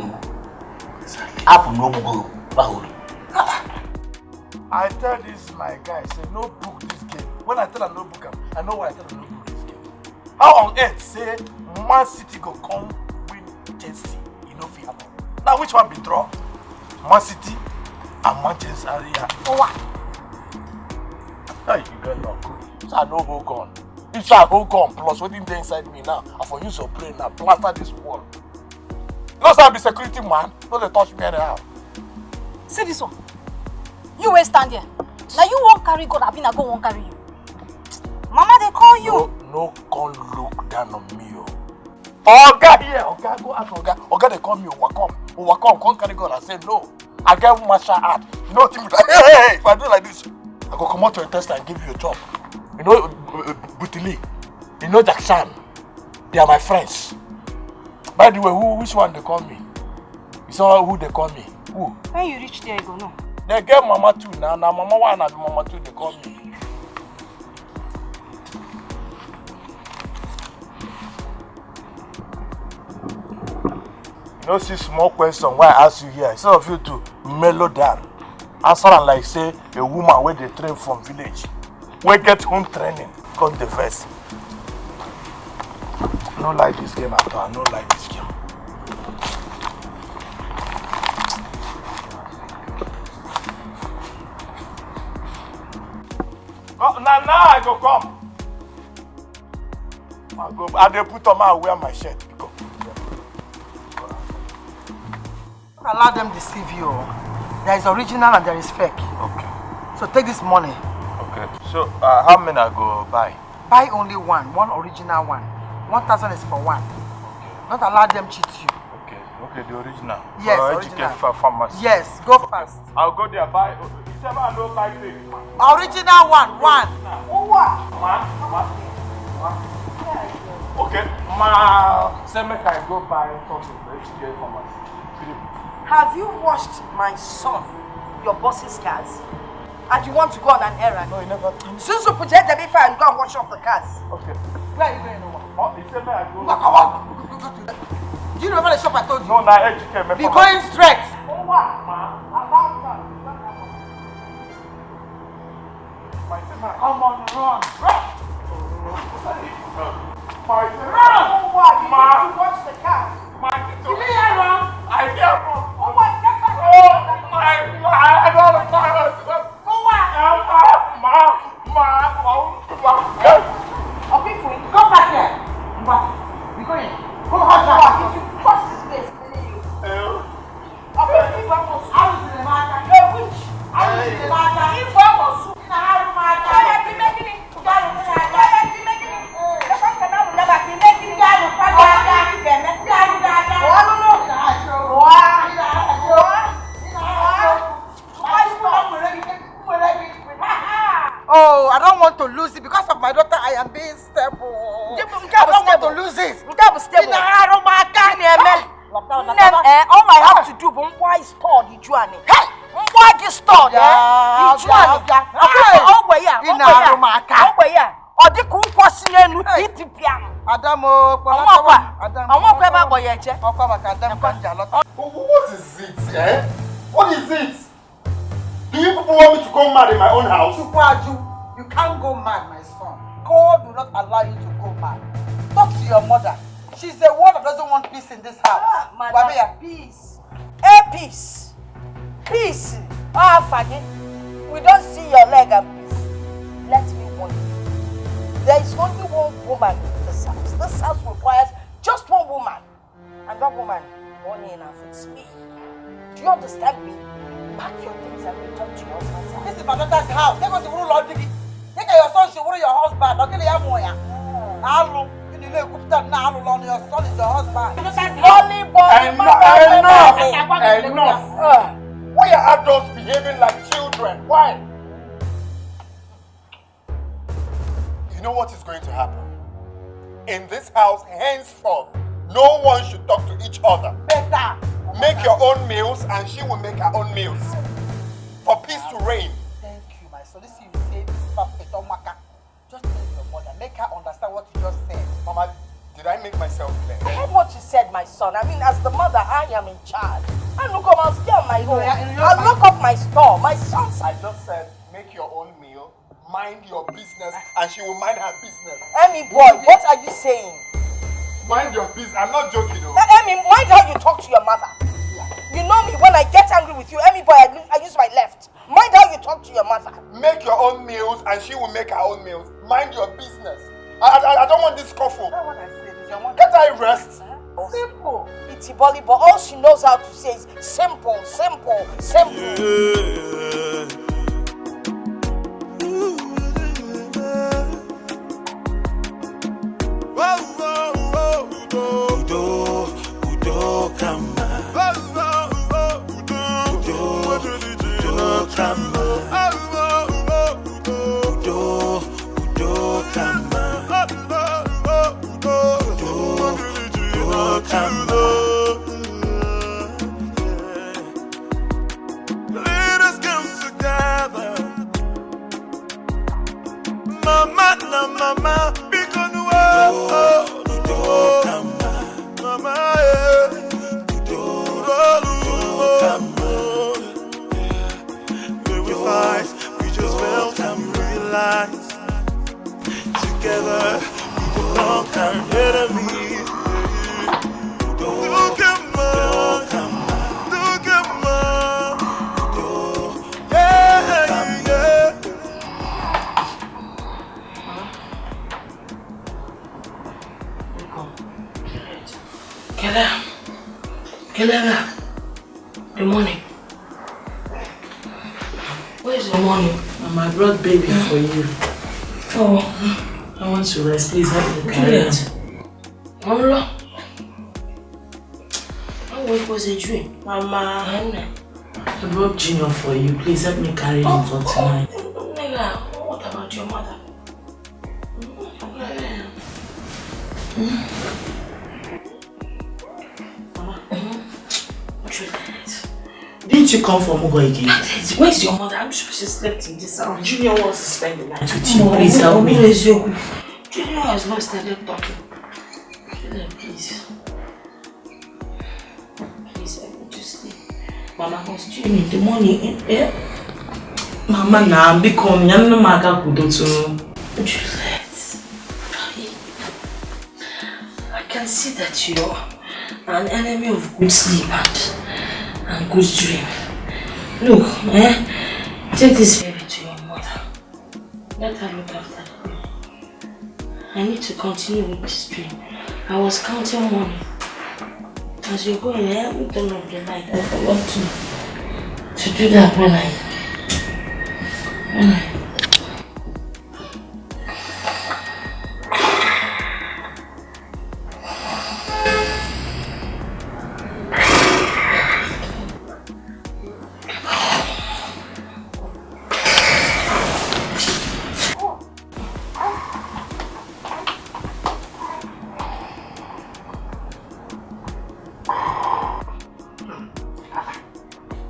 Speaker 4: Exactly.
Speaker 10: I have no go.
Speaker 4: I tell this my guy, say no book this game. When I tell her no book, I know why I tell her no book this game. How on earth say Man City go come win Chelsea? You know fit happen. Now which one be draw? Man City and Manchester area. Oh what? Hey, you get no good. So I no hold on. If I hold on plus what in there inside me now, I for use your brain now, plaster this wall. You know, so I be security man. No they touch me anyhow.
Speaker 11: See this one. You will stand here. Now you won't carry God, I go won't carry you. Mama, they call you.
Speaker 4: No, can't look down on me. Oga here, Oga, go ask Oga. Oga, they call me Overcome, can't carry God. I say no. I get martial art. You know, hey, if I do like this, I go come out to a test and give you a job. You know, Butili, you know Jackson. They are my friends. By the way, which one they call me? You saw who they call me? Who?
Speaker 11: When you reach there, you go no.
Speaker 4: They get Mama 2 now. Now Mama 1 and Mama 2 they call me. You know, see small question why I ask you here. Instead of you to mellow down, answer and like say a woman where they train from village. We get home training, got the verse. I don't like this game at all. I don't like this game. Oh, now I go come. I dey put on my wear my shirt. Go.
Speaker 8: Don't allow them deceive you. There is original and there is fake.
Speaker 4: Okay.
Speaker 8: So take this money.
Speaker 4: Okay. So how many I go buy?
Speaker 8: Buy only one original one. 1,000 is for one. Not allow them cheat you.
Speaker 4: Okay, the original.
Speaker 8: Yes,
Speaker 4: original. Pharmacy.
Speaker 8: Yes, go fast.
Speaker 4: I'll go there, buy.
Speaker 8: Original one. Oh, what?
Speaker 4: Okay. Say make I go buy tonto. Let's get pharmacy.
Speaker 1: Have you washed my son, your boss's cars? And you want to go on an errand?
Speaker 4: No, you never.
Speaker 1: Since you put it and go and wash off the cars.
Speaker 4: Okay.
Speaker 8: Where are you going?
Speaker 4: He said may I go.
Speaker 8: Do you remember the shop I told you?
Speaker 4: No, now educate me.
Speaker 8: Be going straight.
Speaker 1: Oh, what?
Speaker 8: Come on, run.
Speaker 1: Run! Oh, what? You need to watch the cars. You need to run.
Speaker 4: I can't run.
Speaker 1: Oh, what? Get back.
Speaker 4: I don't know.
Speaker 1: Oh, what? Okay, Queen.
Speaker 8: Go back here. Be going. Go hard.
Speaker 1: If you cross this place, I'm telling you. Okay, if I was you're a witch. If I was
Speaker 8: Oh, I don't want to lose it because of my daughter. I am being stable. I don't want to lose it.
Speaker 1: All I have to do is store the Juani. Why you store there?
Speaker 3: What is it, eh? What is it? Do you people want me to go mad in my own house?
Speaker 8: You can't go mad, my son. God will not allow you to go mad. Talk to your mother. She's the one that doesn't want peace in this house.
Speaker 1: Peace. Peace. Peace. Faggy. We don't see your leg and peace. Let me warn you. There is only one woman in this house. This house requires just one woman. And that woman, only enough, it's me. Do you understand me? Pack your things and return to your husband's house.
Speaker 8: This is my daughter's house. Take us to Uru Lord Digi. Take your son, she will your husband. Okay, your son is your husband.
Speaker 3: Enough. Why are adults behaving like children? Why? You know what is going to happen? In this house, henceforth, no one should talk to each other.
Speaker 8: Better.
Speaker 3: Make your own meals and she will make her own meals. For peace to reign.
Speaker 8: Thank you, my son. This you say is perfect. Just tell your mother. Make her understand what you just said.
Speaker 3: Mama, did I make myself clear?
Speaker 1: I heard what you said, my son. I mean, as the mother, I am in charge. I look up, I'll stay on my home. I'll look up my store. My son's.
Speaker 3: I just said, make your own meal, mind your business, and she will mind her business.
Speaker 1: Emmy boy, what are you saying?
Speaker 3: Mind your business. I'm not joking, though.
Speaker 1: Emmy, mind how you talk to your mother. You know me, when I get angry with you, Emmy boy, I use my left. Mind how you talk to your mother.
Speaker 3: Make your own meals, and she will make her own meals. Mind your business. I don't want this scuffle.
Speaker 8: That's what I said.
Speaker 3: Can't I rest?
Speaker 8: Simple.
Speaker 1: It's Iboli, but all she knows how to say is simple, simple, simple.
Speaker 9: Let us come together, mama, na mama, because mama, we fight, we just felt and we realized together we belong our enemy.
Speaker 6: Kelera, the money. Where's the money?
Speaker 12: I brought baby for you.
Speaker 6: Oh, I I want to rest. Please help me carry it.
Speaker 10: Mama, what was a dream?
Speaker 6: Mama, I brought Junior for you. Please help me carry him for tonight.
Speaker 10: Nigga, what about your mother?
Speaker 6: Mama, didn't you come from Mugo again?
Speaker 10: Where's your mother? I'm sure she slept in this house.
Speaker 6: Junior wants to spend the night with you. Please help me.
Speaker 10: Junior has not started talking. Please. Please help me to sleep. Mama was dreaming in the morning.
Speaker 6: Mama, now become young Maga Kudoto.
Speaker 10: Juliet, I can see that you're an enemy of good sleep and good dream. Look, take this baby to your mother. Let her look after you. I need to continue with this dream. I was counting money. As you're going every turn of the night, I forgot to do that when I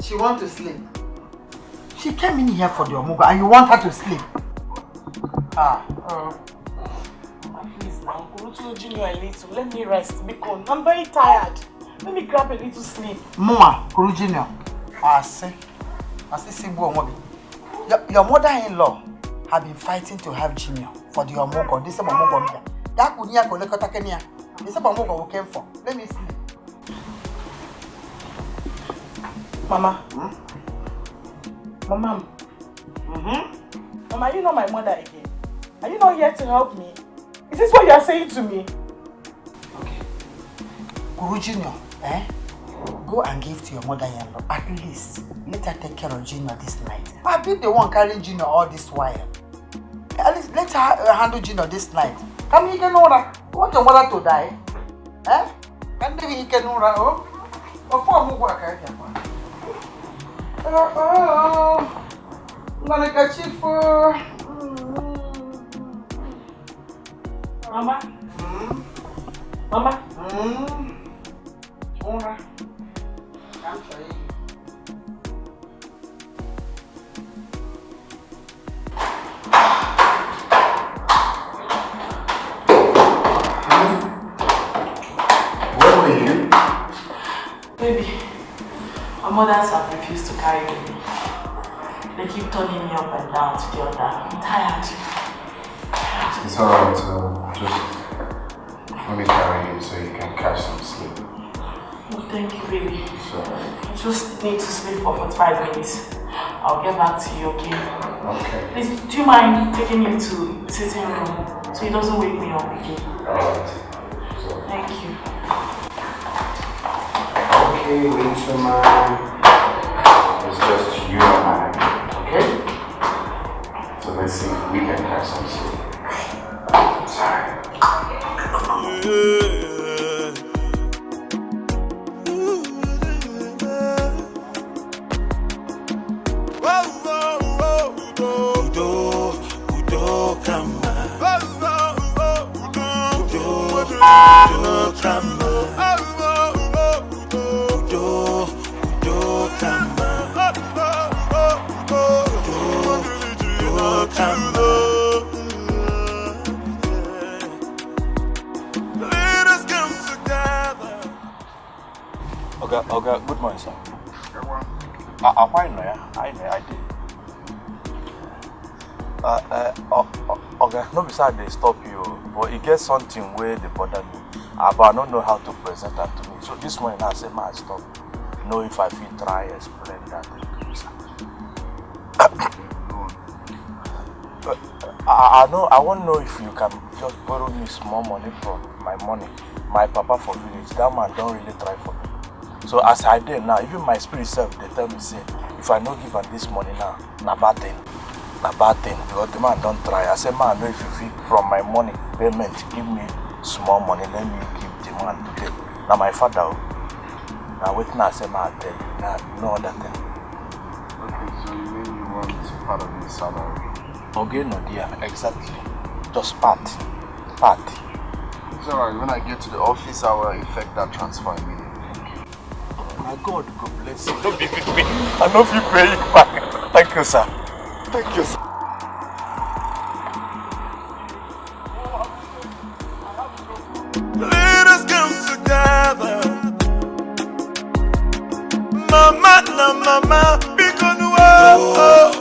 Speaker 4: She wants to sleep. She came in here for the omugo and you want her to sleep.
Speaker 6: Please now, go to Junior a little. Let me rest because I'm very tired. Let me grab a little sleep.
Speaker 4: Mama, Kuru Junior. Your mother-in-law have been fighting to have Junior for the omugo. This is omugo. That could near Kolekota Kenya. This is omugo we came for. Let me sleep.
Speaker 6: Mama. Mama. Mama, are you not my mother again? Are you not here to help me? Is this what you are saying to me?
Speaker 4: Okay. Guru Junior, go and give to your mother-in-law. At least, let her take care of Junior this night. I've been the one carrying Junior all this while. At least let her handle Junior this night. Can you get Nora? You want your mother to die? Can you get Nora? Oh? Before I work, I can. I'm gonna catch you for
Speaker 6: Mama. Mama.
Speaker 4: Nora. I'm trying.
Speaker 5: Where were you?
Speaker 6: Baby, my mothers have refused to carry me. They keep turning me up and down to the other. I'm tired.
Speaker 5: It's alright, just let me carry you so you can catch some sleep.
Speaker 6: Oh, thank you, baby.
Speaker 5: Sure.
Speaker 6: I just need to sleep for 45 minutes. I'll get back to you, okay?
Speaker 5: Okay.
Speaker 6: Please, do you mind taking me to the sitting room so he doesn't wake me up again?
Speaker 5: Alright.
Speaker 6: Thank you.
Speaker 5: Okay, winter man. It's just you and I. Okay? So let's see if we can catch some sleep. Sorry.
Speaker 7: Okay, good morning, sir. I'm fine, I did. Okay, no beside they stop you, but it gets something where they bother me. But I don't know how to present that to me. So this morning I said, man, stop. Know if I feel try explain that to you, sir. I know. I want to know if you can just borrow me small money from my money. My papa for village. That man don't really try for me. So as I did now, even my spirit self, they tell me say, if I don't give her this money now, na bad thing.
Speaker 4: a bad thing because the man don't try. I said, man, no, if you feel from my money payment, give me small money, let me keep the man today. Now my father, now wait now, I said, man, I tell you, now no other thing.
Speaker 5: Okay, so you mean you want part of his salary?
Speaker 4: Okay, no dear, exactly. Just part.
Speaker 5: It's alright, when I get to the office, I will effect that transfer immediately.
Speaker 4: My God, God bless you. Don't be with me. I know if you pay you back. Thank you, sir. Thank you, sir.
Speaker 9: Let us come together. Mama, na mama, because mama,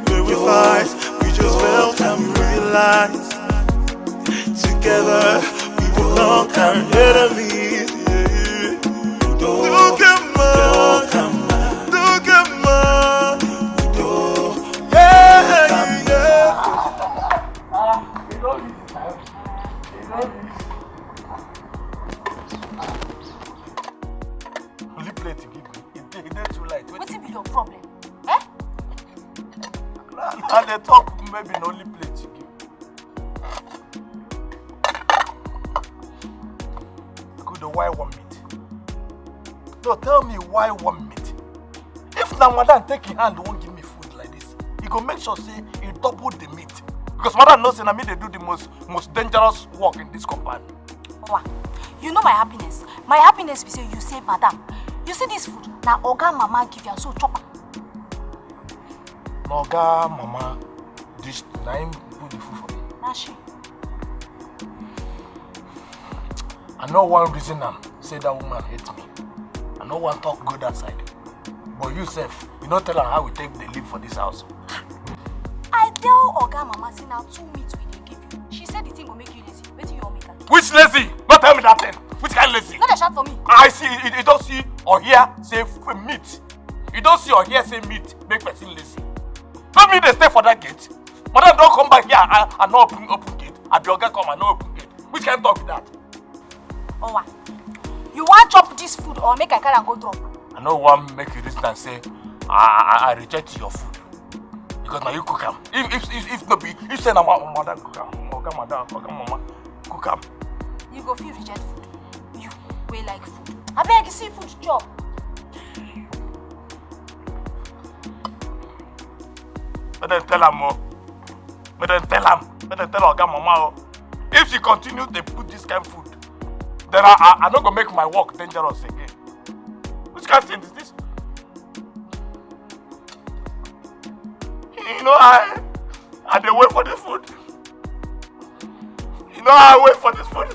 Speaker 9: when we fight, we just felt and we realized together we will conquer enemies.
Speaker 4: Only plate you give me. It's too light.
Speaker 11: What will be your problem? Eh?
Speaker 4: And they talk maybe the only plate you give. Good, why one meat? No, tell me why one meat? If now madam take your hand won't give me food like this, you go make sure say you double the meat. Because madam knows that me they do the most dangerous work in this compound.
Speaker 11: Owa, you know my happiness. My happiness is you say, madam, you see this food, now Oga Mama give you so chopper.
Speaker 4: Oga Mama, this name put the food for me.
Speaker 11: Now she.
Speaker 4: I know one reason say that woman hates me. I know one talk good outside. But you self, you not tell her how we take the leave for this house.
Speaker 11: I tell Oga Mama say now 2 meats we dey give you. She said the thing will make you lazy. Wait till you all make her.
Speaker 4: Which lazy? Not tell me that thing. Which kind of lazy?
Speaker 11: Not a shout for me.
Speaker 4: I see, you don't see or hear say meat. You don't see or hear say meat make person lazy. Don't mean they stay for that gate. Madam don't come back here and not open gate. And the Oga come and not open gate. Which kind of talk is that?
Speaker 11: Owa, you want chop this food or make I carry and go drop?
Speaker 4: I know one make you listen and say, I reject your food. Because now you cook them. If not be, if say na mother cook them, Oga Mama cook them.
Speaker 11: You go feel reject food. You way like food. I beg you see food chop.
Speaker 4: Let them tell her more. Let them tell Oga Mama. If she continue to put this kind of food, then I'm not gonna make my work dangerous again. Which kind of thing is this? You know I dey wait for this food. You know I wait for this food.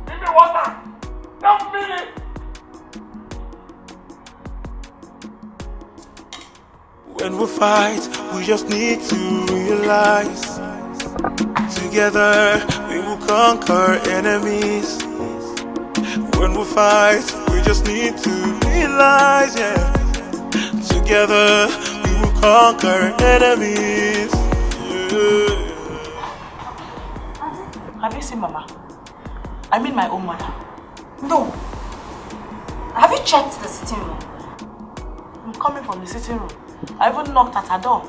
Speaker 4: Give me water. Don't feel it.
Speaker 9: When we fight, we just need to realize together we will conquer enemies. When we fight, we just need to realize, yeah, together we will conquer enemies. Yeah.
Speaker 6: Have you seen Mama? I mean my own mother.
Speaker 11: No. Have you checked the sitting room?
Speaker 6: I'm coming from the sitting room. I even knocked at her door.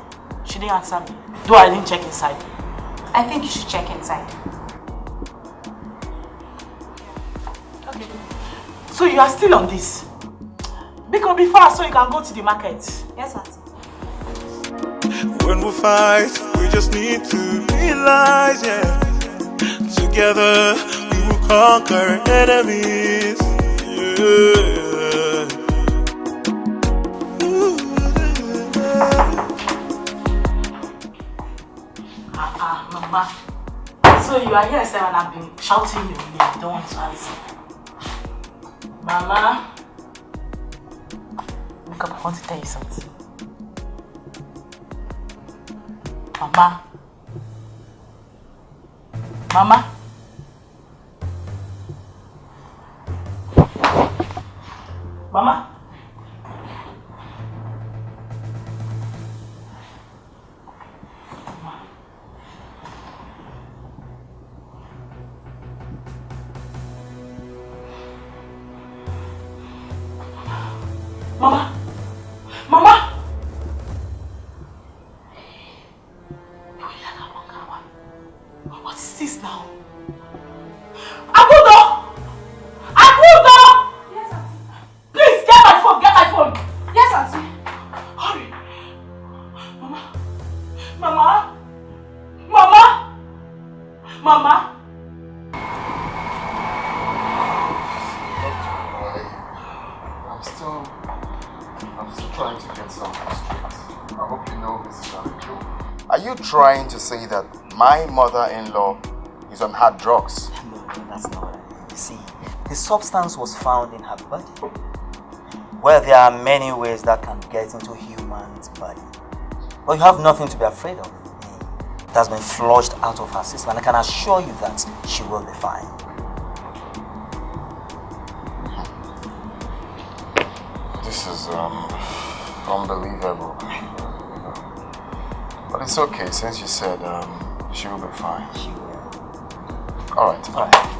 Speaker 6: She didn't answer me. Though I didn't check inside.
Speaker 11: I think you should check inside.
Speaker 6: Okay. So you are still on this? Because be fast so you can go to the market.
Speaker 11: Yes, Auntie.
Speaker 9: When we fight, we just need to realize, yeah, together we will conquer enemies. Yeah.
Speaker 6: Mama. So you are here, sir, and I've been shouting your name. You don't want to answer. Mama. Look up, I want to tell you something. Mama. Mama. Mama.
Speaker 8: Mama! Mama! What is this now? Abudo! Abudo! Yes, Auntie. Please, get my phone, get my phone. Yes, Auntie. Hurry. Mama. Mama. Mama. Mama.
Speaker 5: I'm still trying to get something straight. I hope you know this is not a joke. Are you trying to say that my mother-in-law is on hard drugs?
Speaker 12: No, that's not right. You see, the substance was found in her body. Well, there are many ways that can get into a human's body. But you have nothing to be afraid of. It has been flushed out of her system, and I can assure you that she will be fine.
Speaker 5: This is unbelievable. But it's okay, since you said she will be fine.
Speaker 12: She will.
Speaker 5: Alright.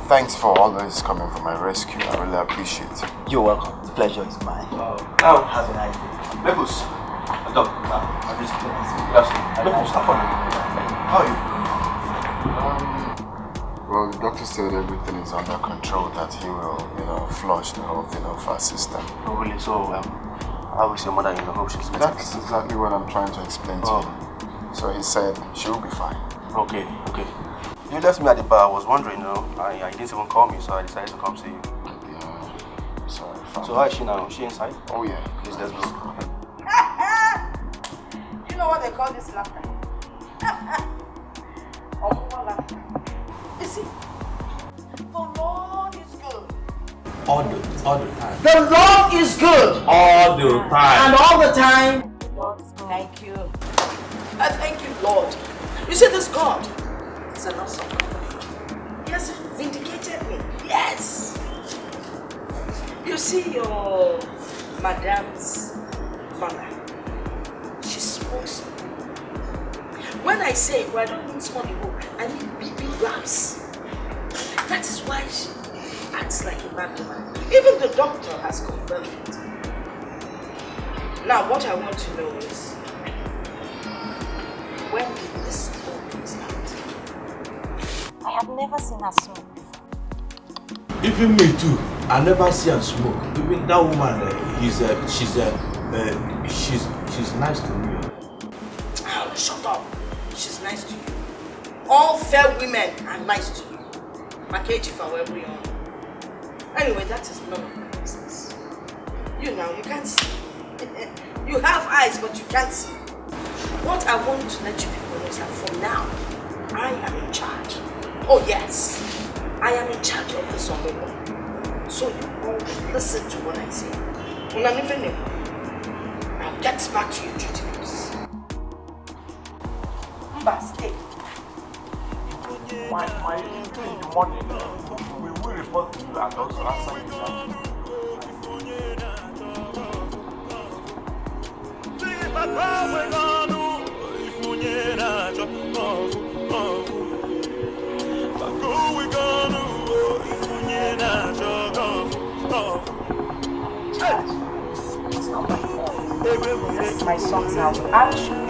Speaker 5: Thanks for always coming for my rescue. I really appreciate it.
Speaker 12: You're welcome. The pleasure is mine.
Speaker 7: Now,
Speaker 12: have a nice day.
Speaker 7: Maples. Doc, I'm just kidding. Maples, how are you?
Speaker 5: Well, the doctor said everything is under control, that he will, flush the whole thing off our system.
Speaker 7: Oh, really? So, how is your mother-in-law? Hope she's better?
Speaker 5: That's exactly what I'm trying to explain to you. So he said she will be fine.
Speaker 7: Okay. You left me at the bar. I was wondering, I didn't even call me, so I decided to come see you.
Speaker 5: Yeah, sorry.
Speaker 7: So how is she now? Is she inside?
Speaker 5: Oh yeah.
Speaker 7: Please, let's go.
Speaker 1: You know what they call this laughter? You see, the Lord is good.
Speaker 4: All the time.
Speaker 1: The Lord is good.
Speaker 4: All the time.
Speaker 1: And all the time. Lord, thank you. I thank you, Lord. You see, this God is an awesome God. He has vindicated me. Yes. You see your madam's mother. She smokes. When I say, well, I don't need small people, I need big grabs. That is why she acts like a bad woman. Even the doctor has confirmed it. Now, what I want to know is, when did this smoke start? I have never seen her smoke.
Speaker 4: Even me too. I never see her smoke. Even that woman, she's nice to me.
Speaker 1: Oh, shut up. She's nice to you. All fair women are nice to you. Package if I were on. Anyway, that is none of my business. You can't see. You have eyes, but you can't see. What I want to let you people know is that from now, I am in charge. Oh yes, I am in charge of this one. So you all listen to what I say. Now get back to your duties. Mba, stay.
Speaker 4: My in the morning, we will report to you and also answer you.
Speaker 8: This is my son's house. I'll show you.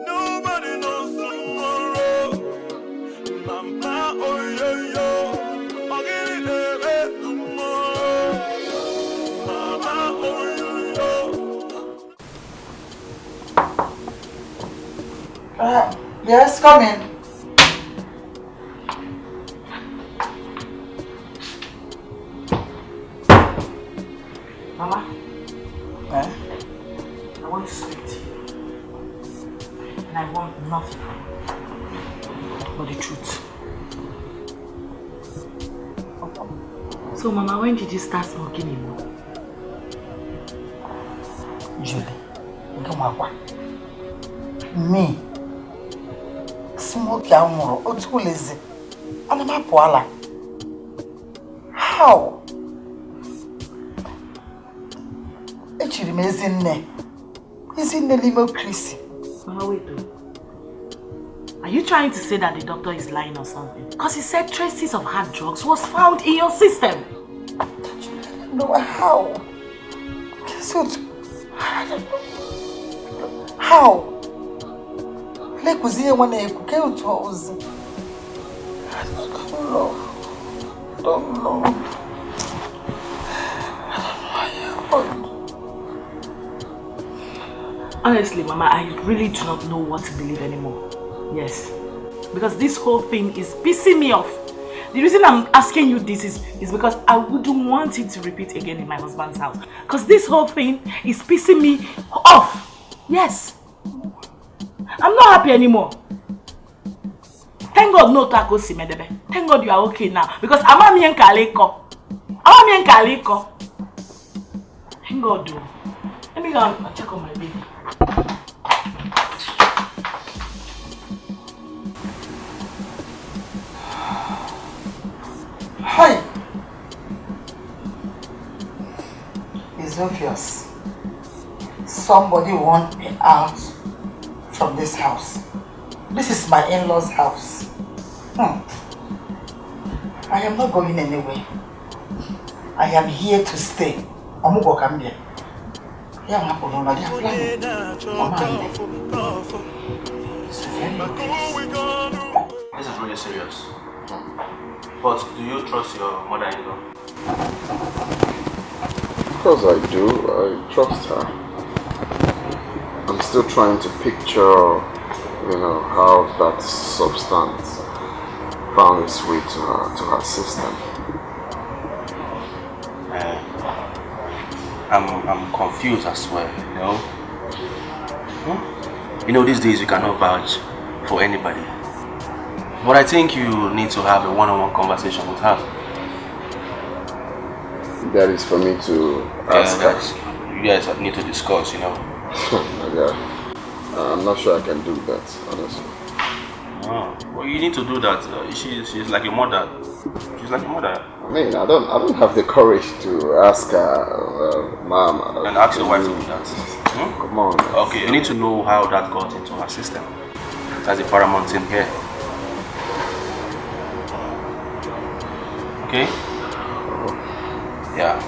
Speaker 9: Nobody knows tomorrow. Mama, oh yo yo, I'll get it tomorrow. Mama, oh yo yo.
Speaker 8: Yes, come in. Mama, I want to speak to you. And I want nothing but the truth. So, Mama, when did you start smoking anymore?
Speaker 4: Julie, me, small Okay, I'm too lazy. And I'm a how? It's amazing. Is in the limo Chrissy.
Speaker 6: Are you trying to say that the doctor is lying or something? Because he said traces of hard drugs was found in your system.
Speaker 4: No, how? So, how? Like was here when I could go to us. I don't know.
Speaker 6: Honestly, Mama, I really do not know what to believe anymore. Yes. Because this whole thing is pissing me off. The reason I'm asking you this is because I wouldn't want it to repeat again in my husband's house. Because this whole thing is pissing me off. Yes. I'm not happy anymore. Thank God no taco si medebe. Thank God you are okay now. Because Amami and Kaliko. Thank God though. Let me go and check on my baby.
Speaker 4: Hi. It's obvious. Somebody wants me out from this house. This is my in-laws' house. I am not going anywhere. I am here to stay. I'm going to come here.
Speaker 7: This is really serious. But do you trust your mother-in-law?
Speaker 5: Of course I do. I trust her. I'm still trying to picture, how that substance found its way to her system.
Speaker 7: I'm confused as well, these days you cannot vouch for anybody. But I think you need to have a one-on-one conversation with her.
Speaker 5: That is for me to ask her.
Speaker 7: You guys need to discuss,
Speaker 5: Yeah. I'm not sure I can do that, honestly.
Speaker 7: Oh, well, you need to do that. She's like a mother. She's like a mother.
Speaker 5: I mean, I don't have the courage to ask her, Mom.
Speaker 7: And ask your wife to do that.
Speaker 5: Come on.
Speaker 7: Okay, you need to know how that got into her system. That's the paramount thing here. Okay? Yeah.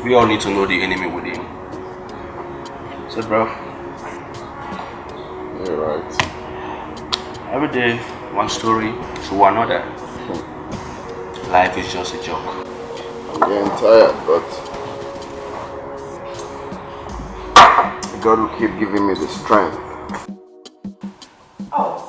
Speaker 7: We all need to know the enemy within. So, bro.
Speaker 5: You're right.
Speaker 7: Every day, one story to another. Life is just a joke.
Speaker 5: I'm getting tired, but God will keep giving me the strength.
Speaker 4: Oh.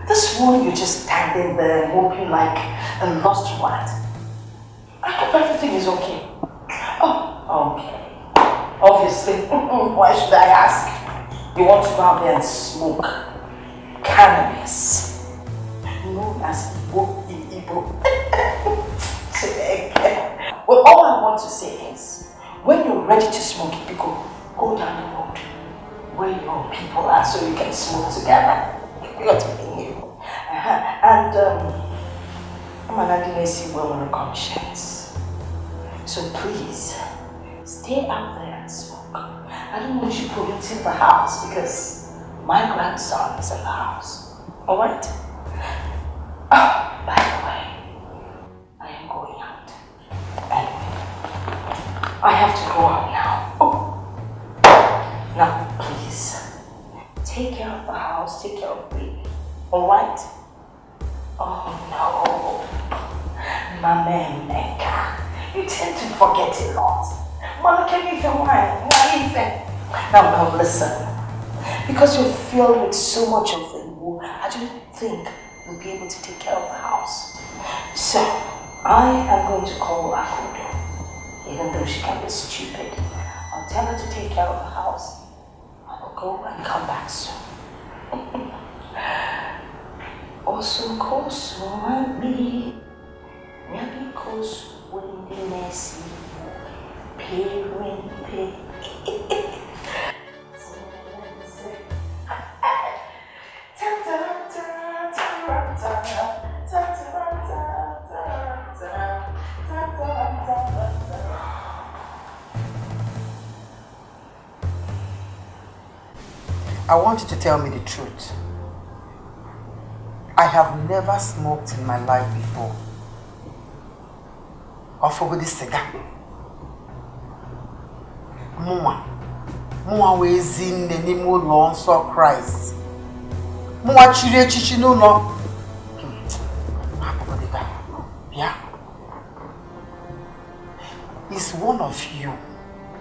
Speaker 4: This one, you're just standing there moping like a lost rat. I hope everything is okay. Oh, okay. Obviously, why should I ask? You want to go out there and smoke cannabis, known as Igbo. Well, all I want to say is, when you're ready to smoke it, go down the road where your people are so you can smoke together. You're telling you. And I'm an Adinesi woman of conscience. So please, stay out there and smoke. I don't want you polluting the house because my grandson is in the house. Alright? By the way, I am going out. Anyway, I have to go out now. Now, please, take care of the house, take care of me. Alright? Oh no. Mama Mecca. You tend to forget a lot. Mama, can you feel why? Now listen. Because you're filled with so much of it, I don't think you'll be able to take care of the house. So, I am going to call Akudo. Even though she can be stupid, I'll tell her to take care of the house. I'll go and come back soon. Also, koso abi, nyabi koso wende nesi
Speaker 8: I want you to tell me the truth. I have never smoked in my life before. Or for this cigar. Mwa wezin the name of Lord so Christ. Mwa chire chichi no no. Yeah. It's one of you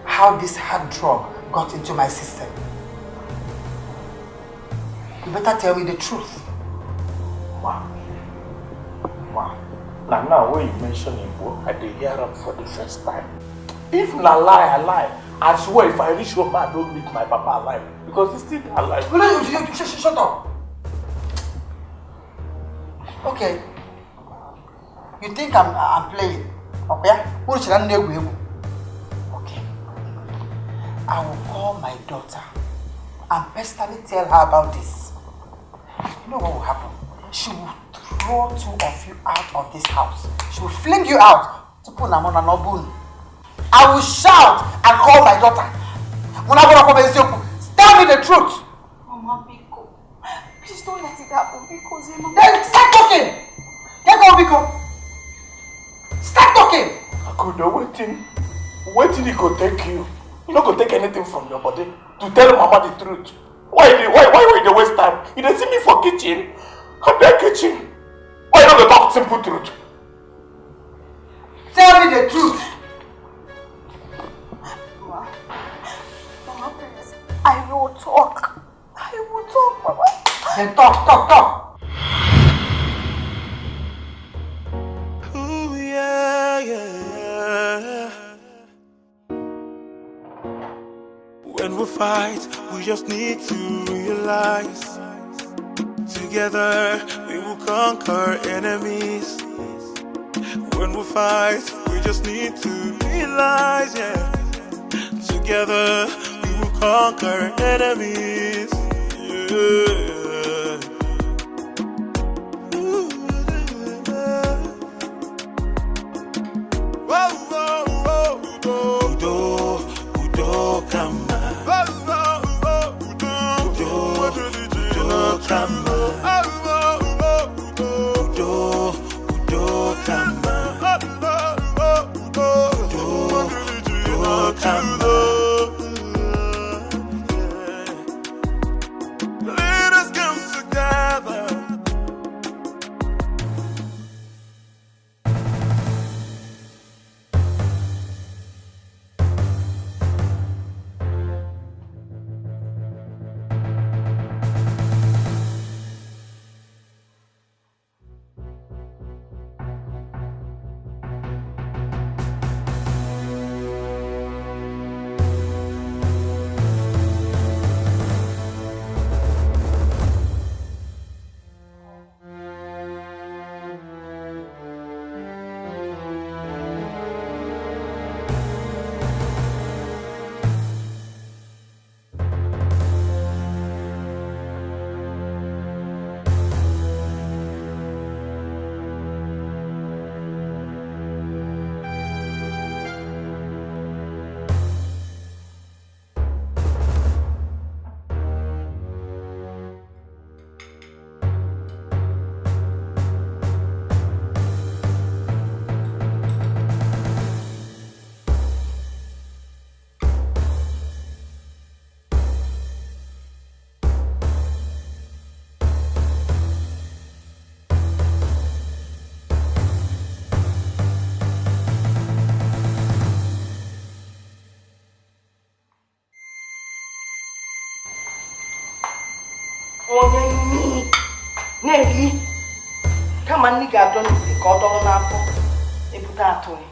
Speaker 8: how this hard drug got into my system. You better tell me the truth.
Speaker 4: Wow. Now when you mention Igbo, I did hear him for the first time. If na lie, I lie. I swear if I reach home, I don't meet my papa alive. Because he's still alive.
Speaker 8: Shut up. Okay. You think I'm playing? Okay? Okay. I will call my daughter and personally tell her about this. You know what will happen? She will throw two of you out of this house. She will fling you out to put Namona Nobun. I will shout and call my daughter. Tell me the truth.
Speaker 11: Mama, Biko. Please don't let it happen because Mama.
Speaker 8: Then start talking. Get go, Biko. Start talking.
Speaker 4: Akudo, waiting he go take you. You not go take anything from your body to tell Mama the truth. Why you dey waste time? You dey see me for kitchen? I'm there kitchen. Why you not go talk simple truth?
Speaker 8: Tell me the truth.
Speaker 11: Mama, please. I will talk, Mama.
Speaker 8: Then talk.
Speaker 9: Ooh, yeah. When we fight, we just need to realize together we will conquer enemies. When we fight, we just need to realize, yeah, together we will conquer enemies. Yeah. Udo, kama. Udo, kama. Let us come together.
Speaker 1: Nelly, come on, nigga, don't be caught on our phone. They put that way.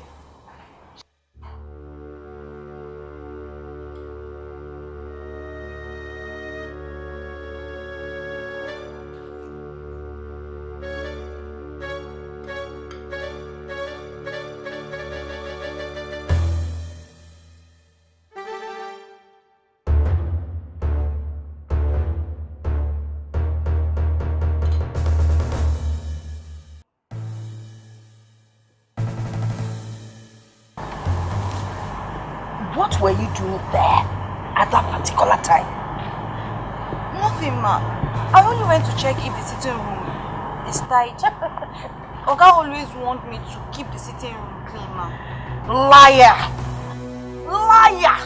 Speaker 1: What were you doing there at that particular time?
Speaker 11: Nothing, ma. I only went to check if the sitting room is tight. Oga always wants me to keep the sitting room clean, ma.
Speaker 1: Liar! Liar!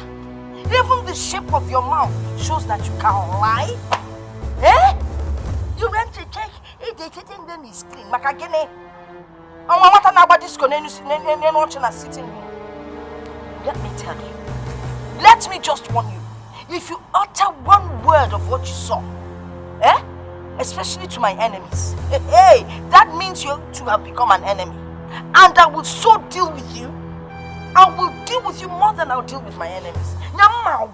Speaker 1: Even the shape of your mouth shows that you can lie. Eh? You went to check if the sitting room is clean. Makagene. Let me tell you. Let me just warn you. If you utter one word of what you saw, especially to my enemies, hey, that means you two have become an enemy. And I will so deal with you. I will deal with you more than I'll deal with my enemies. No, I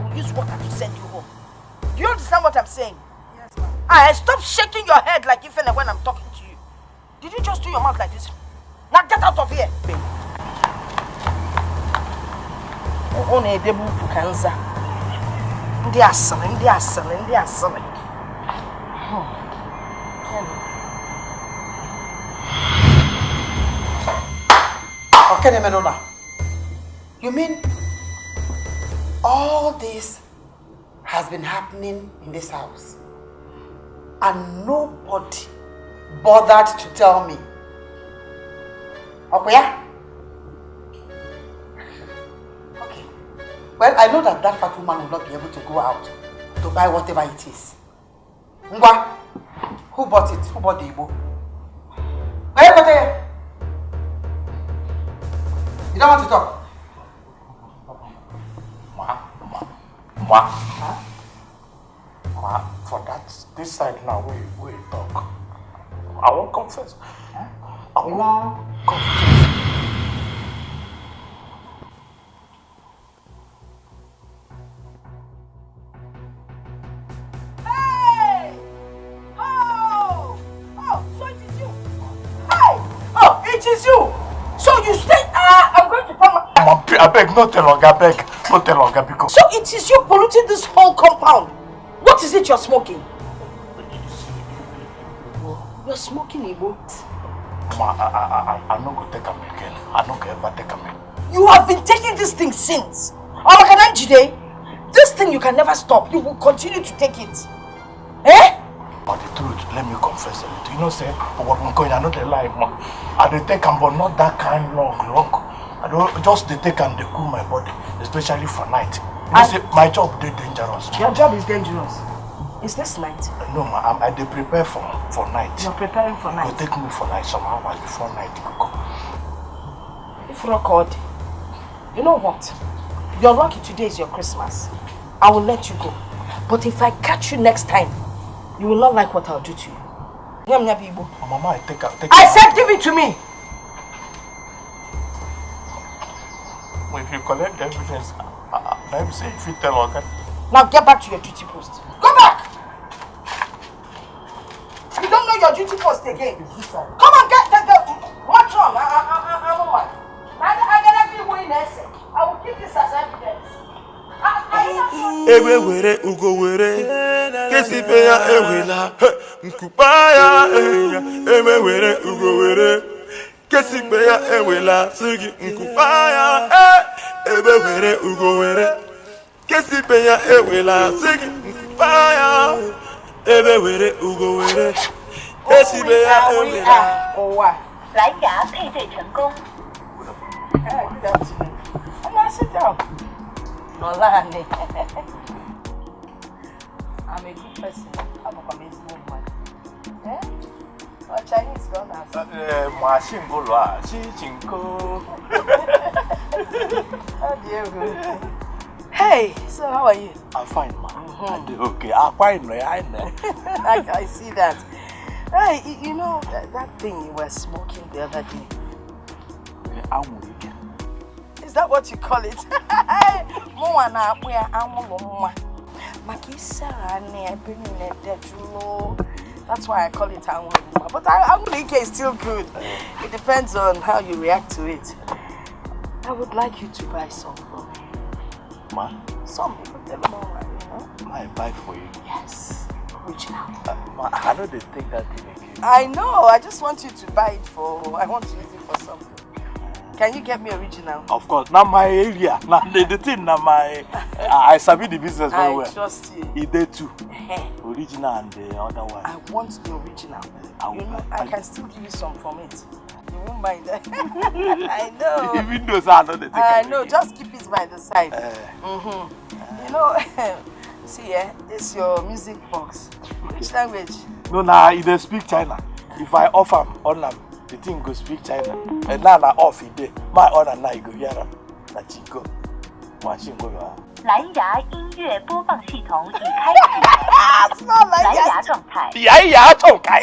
Speaker 1: will use water to send you home. Do you understand what I'm saying? Yes, ma'am. Stop shaking your head like if and when I'm talking to you. Did you just do your mouth like this? Now get out of here.
Speaker 8: Okay, Menona. You mean all this has been happening in this house and nobody bothered to tell me? Okay, yeah? Okay. Well, I know that fat woman will not be able to go out to buy whatever it is. Ngwa, who bought it? Who bought the Igbo? Where got it? You don't want to talk?
Speaker 4: Ma, for this side now, we talk. I won't confess. I won't confess.
Speaker 1: Hey! Oh, so it is you. Hey! Oh, it is you. So you stay. I'm going to come.
Speaker 4: I beg, not tell Oga, beg. Not tell Oga because.
Speaker 1: So it is you polluting this whole compound. What is it you're smoking? You're smoking Igbo.
Speaker 4: Ma, I'm not going to take him again. I'm not going to ever take him again.
Speaker 1: You have been taking this thing since. This thing you can never stop. You will continue to take it. Eh?
Speaker 4: But the truth, let me confess a little. You know, say, what I'm going, I know the lie, ma. I take him, but not that kind long. I don't just take and they cool my body, especially for night. You know, say, my job is dangerous.
Speaker 1: Your job is dangerous. Is this night?
Speaker 4: No, ma, I prepare for night.
Speaker 1: You're preparing for night?
Speaker 4: You take me for night, some hours before night you go.
Speaker 1: If record, you know what? You're lucky today is your Christmas. I will let you go. But if I catch you next time, you will not like what I'll do to you.
Speaker 4: Mama,
Speaker 1: I said give it to me!
Speaker 4: Well, if you collect the evidence, let me say if you tell Oga.
Speaker 1: Now get back to your duty post. Go back! You don't know your duty post again. Come on, get march on. I'm on. I gotta be winning essay. I will keep this as evidence.
Speaker 9: Ebere ugo were kesipe ya ewela nkupaya eme were ugo were kesipe ya ewela sigi nkupaya ebere ugo were kesipe ya ewela sigi nkupaya ebere ugo were kesipe ya ewela
Speaker 1: owa
Speaker 13: 蓝牙配对成功。
Speaker 1: Sit down. Nolani. I'm a good person. I'm a amazing woman. Eh? Or Chinese gone as
Speaker 4: Machine go la, chinko.
Speaker 1: Oh dear. Hey, so how are you?
Speaker 4: I'm fine, ma. Okay, I'm fine.
Speaker 1: I see that. Hey, you know that thing you were smoking the other day? Is that what you call it? That's why I call it Anwulike. But Anwulike is still good. It depends on how you react to it. I would like you to buy some for me.
Speaker 4: Ma?
Speaker 1: Some people tell me,
Speaker 4: I buy for you.
Speaker 1: Yes, original.
Speaker 4: I know they take that thing again.
Speaker 1: I know, I just want you to buy it for, I want to use it for something. Can you get me original?
Speaker 4: Of course, not my area. Now the thing, now my, I sabi the business very well.
Speaker 1: I trust you.
Speaker 4: He did too. Original and the other one.
Speaker 1: I want the original. You know, I can still give you some from it. You won't mind. I know.
Speaker 4: Even though I know the thing.
Speaker 1: I know, just keep it by the side. You know, see, it's your music box. Which language?
Speaker 4: No, they speak China. If I offer on them, the thing go speak China. And now I off it there. My honor now you go hear them. That you go. Watching go.
Speaker 13: 蓝牙音乐播放系统已开启，蓝牙状态。
Speaker 4: 蓝牙状态。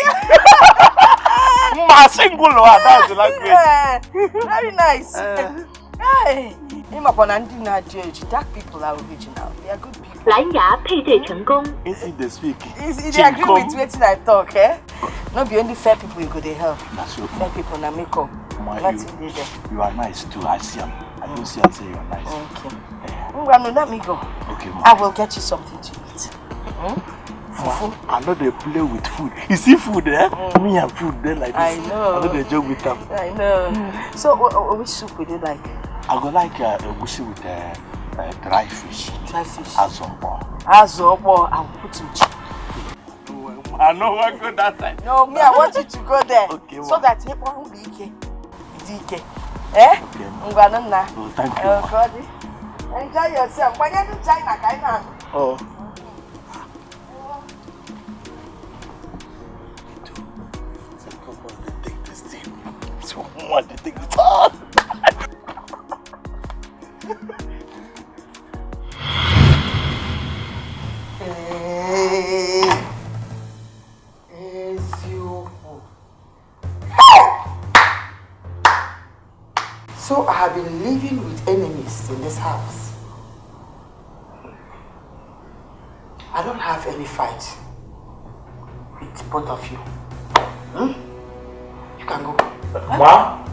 Speaker 4: 马上过来，that's the language.
Speaker 1: Very nice. Hey, dark people are original. They are good people.
Speaker 13: 蓝牙配对成功。
Speaker 4: Is it the speak?
Speaker 1: They agree with what I talk, eh? Not be only fair people you go they help. Fair people na make up.
Speaker 4: You are nice too. I see them. I don't see and say you are nice.
Speaker 1: Okay. Let me go.
Speaker 4: Okay, ma.
Speaker 1: I will get you something to eat.
Speaker 4: I know they play with food. You see food there? Me and food there like this.
Speaker 1: I know.
Speaker 4: I know they joke with them.
Speaker 1: I know. So, which soup would you like?
Speaker 4: I go like a wushi with dry fish.
Speaker 1: Dry fish.
Speaker 4: Azobo.
Speaker 1: Azobo. I'll put some chicken.
Speaker 4: I know I go that side.
Speaker 1: No, me, I want you to go there.
Speaker 4: Okay,
Speaker 1: so that it won't be Dikeh. Eh?
Speaker 4: Okay,
Speaker 1: oh,
Speaker 4: thank you.
Speaker 1: God. Enjoy yourself. When you're in China, China.
Speaker 4: Oh. Take this thing. So what they take this on?
Speaker 8: So I have been living with enemies in this house. I don't have any fight with both of you. You can go.
Speaker 4: What?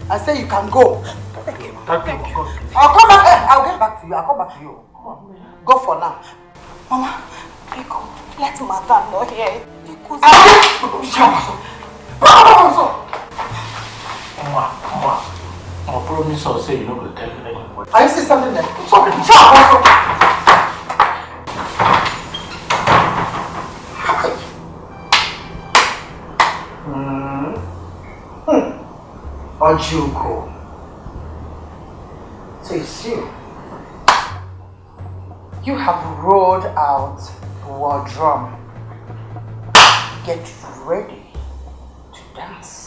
Speaker 8: I say you can go.
Speaker 4: Thank you.
Speaker 8: I'll come back. I'll get back to you. I'll come back to you. Come on. Go for now. Mama, Pico, let Madame know here.
Speaker 4: Mama. I promise I'll say you know the technique.
Speaker 8: Are you saying something there? Ojuko. So it's you. You have rolled out war drum. Get ready to dance.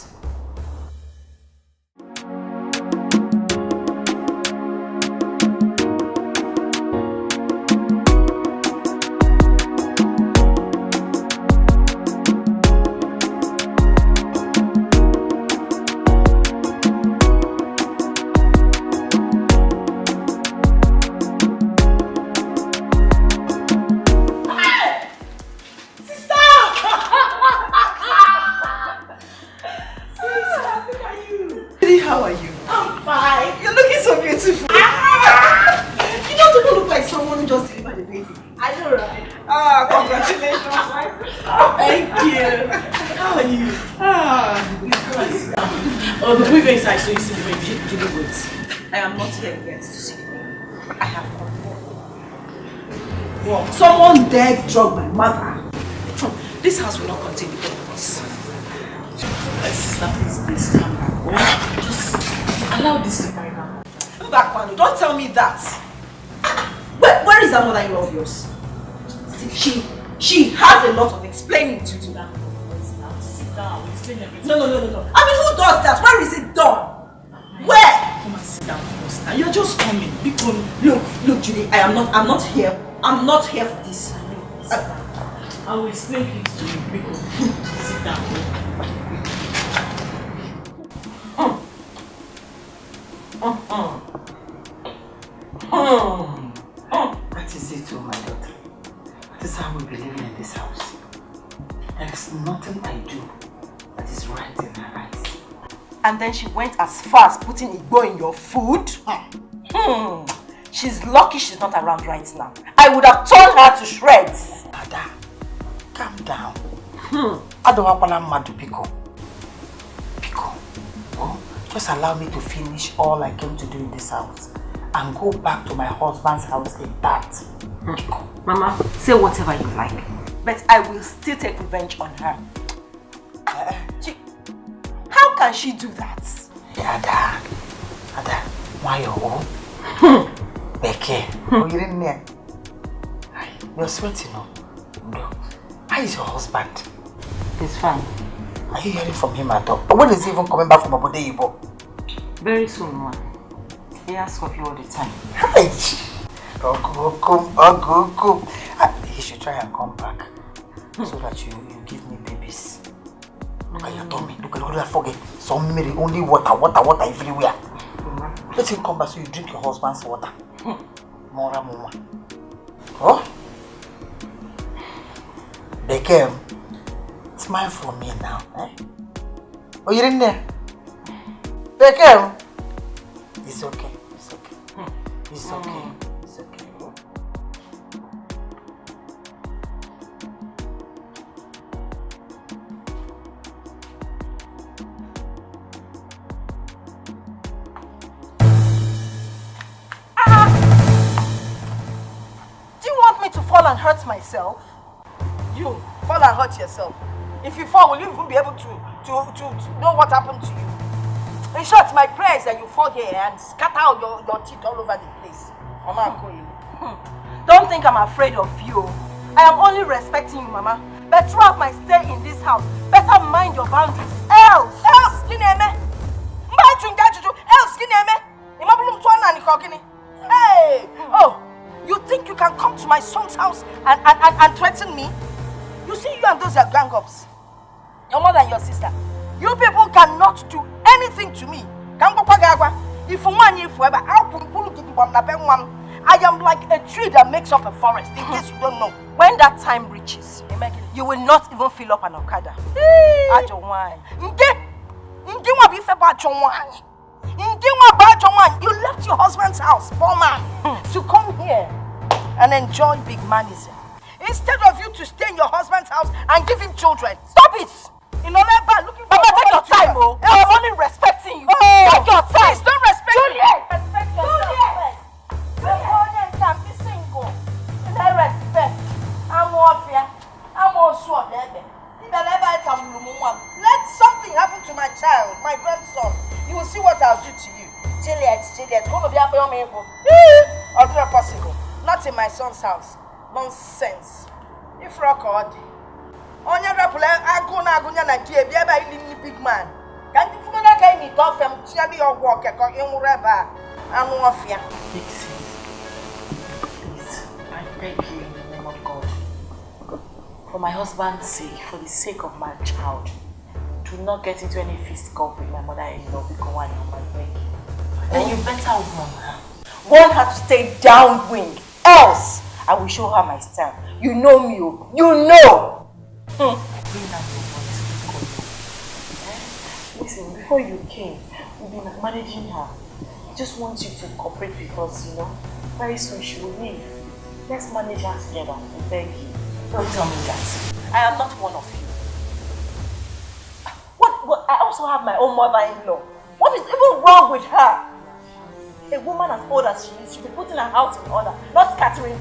Speaker 8: Someone dared drug my mother. This house will not contain the both of us. Please calm down. Just allow this to carry on. Back, Manu, don't tell me that. Where is that mother-in-law of yours? She has a lot of explaining to do. Sit down. Explain everything. No. I mean, who does that? Where is it done? Where? Come and sit down first. Now you're just coming. Look, Judy. I'm not here. I'm not here for this.
Speaker 2: I will explain things to you because sit down.
Speaker 8: That is it, my daughter. That is how we be living in this house. There is nothing I do that is right in her eyes.
Speaker 1: And then she went as far as putting Igbo in your food? She's lucky she's not around right now. I
Speaker 8: would have torn her to shreds. Ada, calm down. I don't want to Pico. Oh, just allow me to finish all I came to do in this house and go back to my husband's house in that. Pico.
Speaker 11: Mama, say whatever you like, but I will still take revenge on her. How can she do that?
Speaker 8: Ada, why you? Becky, you didn't hear? You're sweating, no? How is your husband?
Speaker 11: He's fine.
Speaker 8: Are you hearing from him at all? When is he even coming back from Abuja Ibo?
Speaker 11: Very soon, ma. He asks of you all the time.
Speaker 8: Hi! He should try and come back so that you give me babies. Look at your tummy. Look at all that forget. Some Mary, only water everywhere. Let him come back so you drink your husband's water. Mora mama. Oh? Dikeh, smile for me now, eh? Oh, you're in there? Dikeh! It's okay. It's okay. It's okay. It's okay.
Speaker 1: Do you want me to fall and hurt myself? You fall and hurt yourself. If you fall, will you even be able to know what happened to you? In short, my prayer is that you fall here and scatter out your teeth all over the place. Mama, don't think I'm afraid of you. I am only respecting you, Mama. But throughout my stay in this house, better mind your boundaries. Else, hey! Oh, you think you can come to my son's house and threaten me? You see, you and those are gang-ups. Your mother and your sister. You people cannot do anything to me. If one year forever, I am like a tree that makes up a forest, in case you don't know. When that time reaches, you will not even fill up an Okada. You left your husband's house, poor man, to come here and enjoy big manism. Instead of you to stay in your husband's house and give him children. Stop it! In Oleba, looking for take your time, oh. I'm only respecting you. Take your time. Please don't respect me. Respect yourself. Juliet can be single. And I respect. I'm warfare. I'm also a baby. Let something happen to my child, my grandson. You will see what I'll do to you. Juliet, go to the apple maple. Or do possible. Not in my son's house. Nonsense. If record. On your rapper, I go now, Nigeria, be big man. Can you feel like I need off and tell me your work? I'm off here.
Speaker 6: Please, I beg you in the name of God, for my husband's sake, for the sake of my child, do not get into any physical with my mother-in-law because I beg you. Then you better warn her.
Speaker 1: Warn her to stay downwind, else I will show her my style. You know me, you know.
Speaker 6: Bring down your voice. Listen, before you came, we've been managing her. I just want you to cooperate with us, very soon she will leave. Let's manage her together, I beg you. Don't tell me that. I am not one of you. What? I also have my own mother-in-law. What is even wrong with her? A woman as old as she is should be putting her house in order, not scattering it.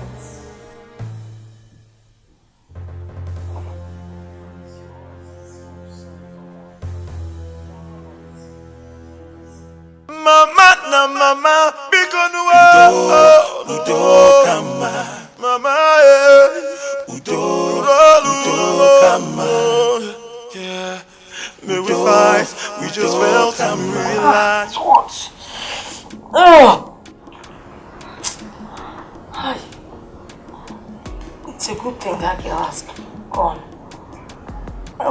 Speaker 9: Mama na mama bikonuwa udo kama mama udo kama yeah may we fight we just felt and we realized
Speaker 1: It's a good thing that girl has gone. I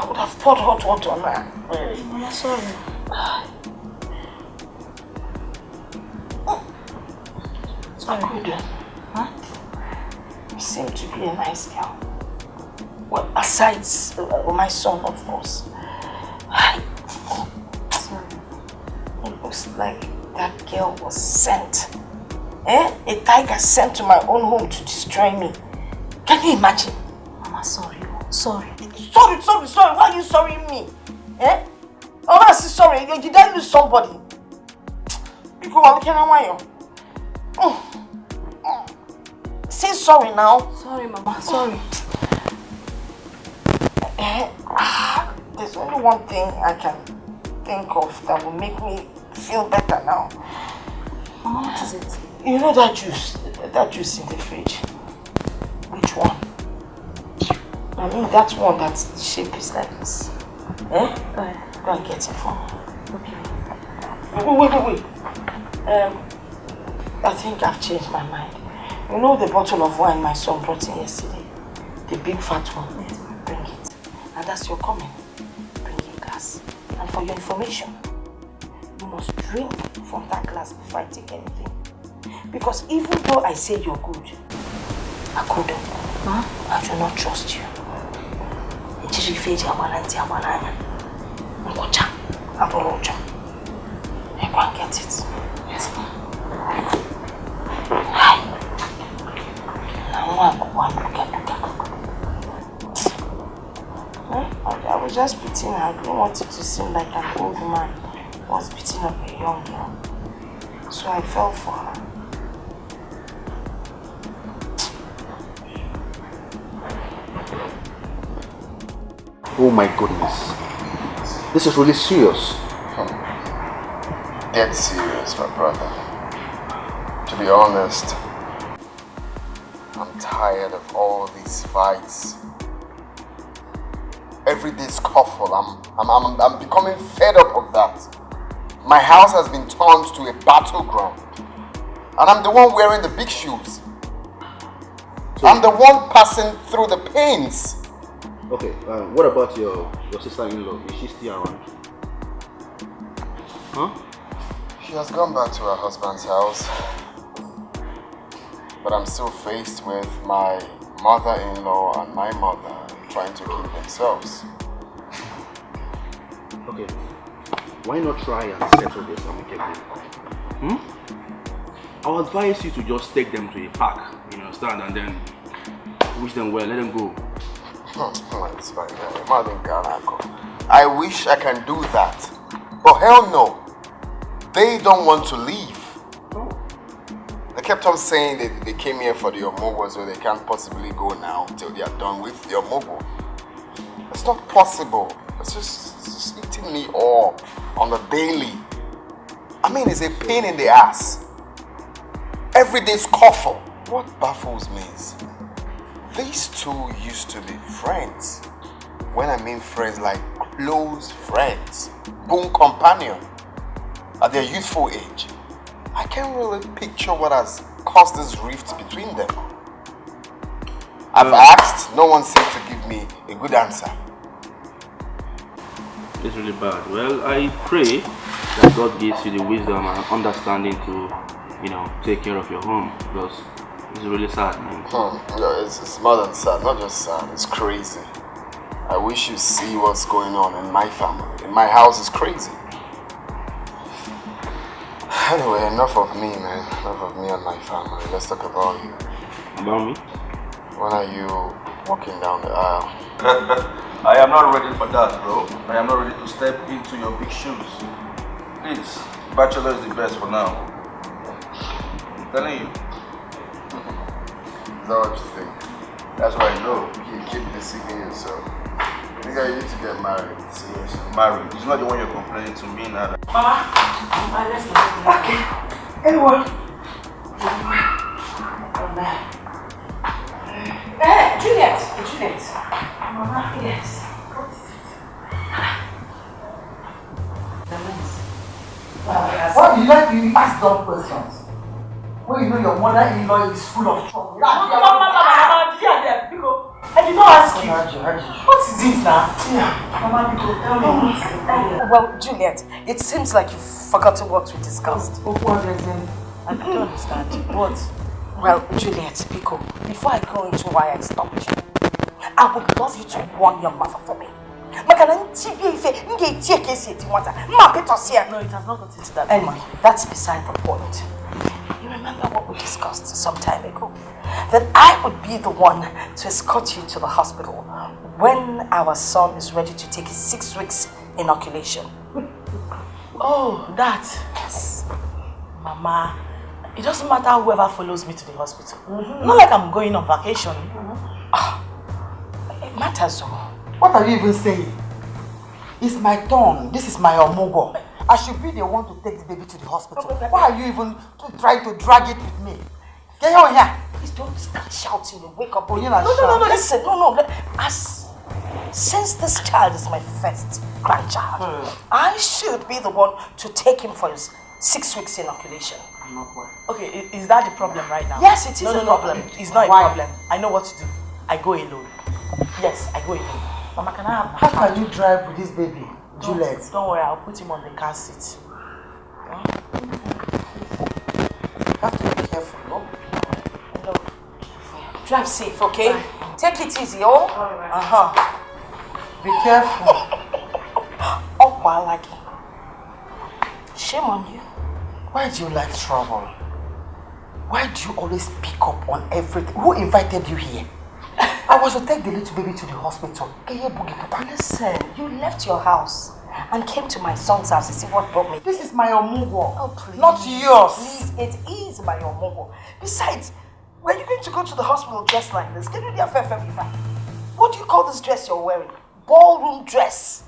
Speaker 1: would have poured hot water on her.
Speaker 6: I'm sorry.
Speaker 1: Sorry. Huh? You seem to be a nice girl. Well, aside my son, of course. Sorry. It looks like that girl was sent A tiger sent to my own home to destroy me. Can you imagine?
Speaker 10: Mama, sorry. Sorry.
Speaker 1: Sorry. Why are you sorrying me? Oh, that's sorry. Did I lose somebody? Say sorry now.
Speaker 10: Sorry, Mama. Sorry.
Speaker 1: There's only one thing I can think of that will make me feel better now.
Speaker 10: Mama, what is it?
Speaker 1: You know that juice in the fridge? Which one? I mean that one that's shape is like this. Go and get it for me.
Speaker 10: Okay.
Speaker 1: Wait. I think I've changed my mind. You know the bottle of wine my son brought in yesterday? The big fat one? Yes. Bring it. And that's your comment. Bring a glass. And for your information, you must drink from that glass before I take anything. Because even though I say you're good, I couldn't. Huh? I do not trust you. I can't get it. Yes, ma'am. Hi. I was just beating her. I didn't want it to seem like an old man was beating up a young girl. So I fell for her.
Speaker 7: Oh my goodness. This is really serious.
Speaker 5: Dead serious, my brother. To be honest, I'm tired of all these fights. Every day scuffle. I'm becoming fed up of that. My house has been turned to a battleground. And I'm the one wearing the big shoes. I'm the one passing through the pains.
Speaker 7: Okay, what about your sister-in-law? Is she still around? Huh?
Speaker 5: She has gone back to her husband's house. But I'm still faced with my mother-in-law and my mother trying to keep themselves.
Speaker 7: Okay, why not try and settle this amicably? I'll advise you to just take them to a park, you understand, and then wish them well, let them go.
Speaker 5: I wish I can do that, but hell no. They don't want to leave. They kept on saying that they came here for the Omogo, so they can't possibly go now until they are done with the Omogo. It's not possible. It's just eating me up on the daily. I mean, it's a pain in the ass. Everyday scuffle. What baffles me is these two used to be friends. When I mean friends, like close friends, boon companion at their youthful age. I can't really picture what has caused this rift between them. I've asked, no one seemed to give me a good answer.
Speaker 7: It's really bad. Well, I pray that God gives you the wisdom and understanding to, take care of your home, because it's really sad, man.
Speaker 5: Yeah, it's more than sad, not just sad, it's crazy. I wish you see what's going on in my family. In my house, it's crazy. Anyway, enough of me, man. Enough of me and my family. Let's talk about you.
Speaker 7: About me?
Speaker 5: When are you walking down the aisle?
Speaker 7: I am not ready for that, bro. I am not ready to step into your big shoes. Please, bachelor is the best for now. I'm telling you.
Speaker 5: Is that what you think? That's what I know. You keep deceiving yourself. I think I need to get married. Seriously.
Speaker 7: Married? It's not the one you're complaining to me now.
Speaker 1: Mama, let's go. Okay. Anyone? Juliet. Mama, yes.
Speaker 8: Why do you like to ask dumb questions? When you know your mother-in-law is full of trouble.
Speaker 1: Mama, I did not ask you. What is it now? Mama, tell me. Well, Juliet, it seems like you've forgotten what we discussed.
Speaker 8: I
Speaker 1: don't understand. What? Well, Juliet, before I go into why I stopped you, I would love you to warn your mother for me. No, it has not gotten to that. Anyway, that's beside the point. You remember what we discussed some time ago? That I would be the one to escort you to the hospital when our son is ready to take his 6 weeks inoculation.
Speaker 6: Oh, that.
Speaker 1: Yes.
Speaker 6: Mama, it doesn't matter whoever follows me to the hospital. Not like I'm going on vacation.
Speaker 1: It matters, though.
Speaker 8: What are you even saying? It's my turn. This is my omugo. I should be the one to take the baby to the hospital. Why are you even trying to drag it with me? Get on here.
Speaker 1: Please don't start shouting and wake up.
Speaker 8: No,
Speaker 1: Listen, no. Since this child is my first grandchild, I should be the one to take him for his 6 weeks inoculation.
Speaker 6: Okay, is that the problem right now?
Speaker 1: Yes, it is a problem.
Speaker 6: It's not a problem. I know what to do. I go alone. Yes, I go alone. Mama, can I have my
Speaker 8: How can you drive with this baby, Juliet?
Speaker 6: Don't worry, I'll put him on the car seat.
Speaker 8: You have to be careful, no?
Speaker 1: No. Drive safe, okay? Take it easy, oh?
Speaker 8: Alright. Be careful.
Speaker 1: Oh, Malaki. Shame on you.
Speaker 8: Why do you like trouble? Why do you always pick up on everything? Who invited you here? I was to take the little baby to the hospital.
Speaker 1: Listen, you left your house and came to my son's house to see what brought me.
Speaker 8: This is my omugo.
Speaker 1: Oh, please.
Speaker 8: Not yours.
Speaker 1: Please, it is my omugo. Besides, were you going to go to the hospital dressed like this? Can you be a fair family? What do you call this dress you're wearing? Ballroom dress.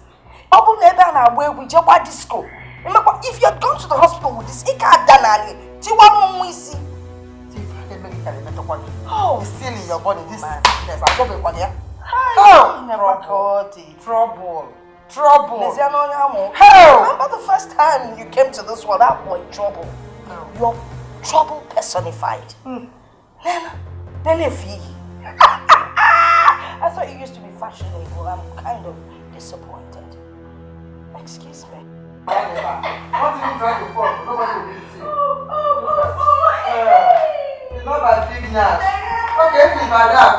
Speaker 1: Disco. If you had gone to the hospital with this,
Speaker 8: oh, it's still in your body. This
Speaker 1: man.
Speaker 8: Trouble.
Speaker 1: Remember the first time you came to this world, that boy trouble. You're trouble personified. I thought you used to be fashionable. I'm kind of disappointed. Excuse me.
Speaker 8: What did you try to fall? Nobody will visit you. It's not that big now. Okay, it's like that.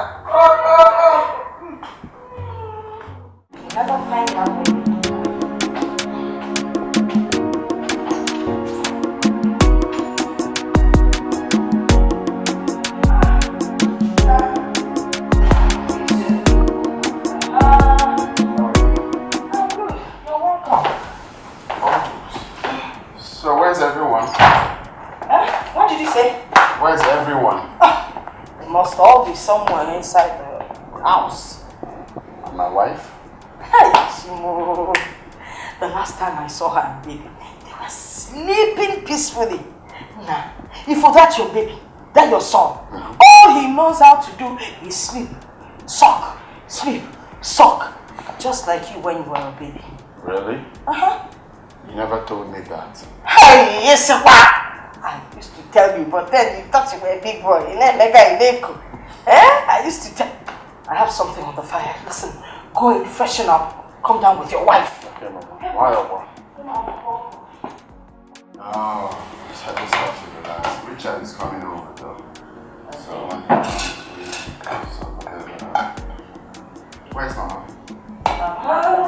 Speaker 1: Never find out.
Speaker 5: So where's everyone?
Speaker 1: What did you say?
Speaker 5: Where's everyone?
Speaker 1: They must all be somewhere inside the house.
Speaker 5: And my wife?
Speaker 1: Hey, Shimo. The last time I saw her and baby, they were sleeping peacefully. Nah, if for that your baby, that your son, all he knows how to do is sleep, suck, sleep, suck. Just like you when you were a baby.
Speaker 5: Really? You never told me that.
Speaker 1: Hey, yes, I used to tell you, but then you thought you were a big boy. I used to tell. I have something on the fire. Listen, go and freshen up. Come down with your wife.
Speaker 5: Okay, Mama. Why, Oba? Oh, I just have to relax. Richard is coming over, though. So, where's Mama?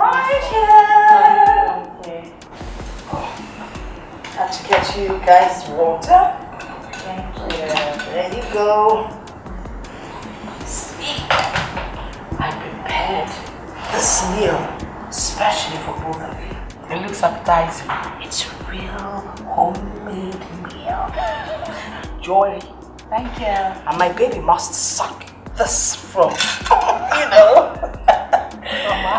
Speaker 1: Right here. Okay. Had to get you guys water. Thank you. There you go. Sleep. I prepared this meal especially for both of you.
Speaker 6: It looks appetizing.
Speaker 1: It's a real homemade meal. Joy.
Speaker 6: Thank you.
Speaker 1: And my baby must suck this from, you know. Mama.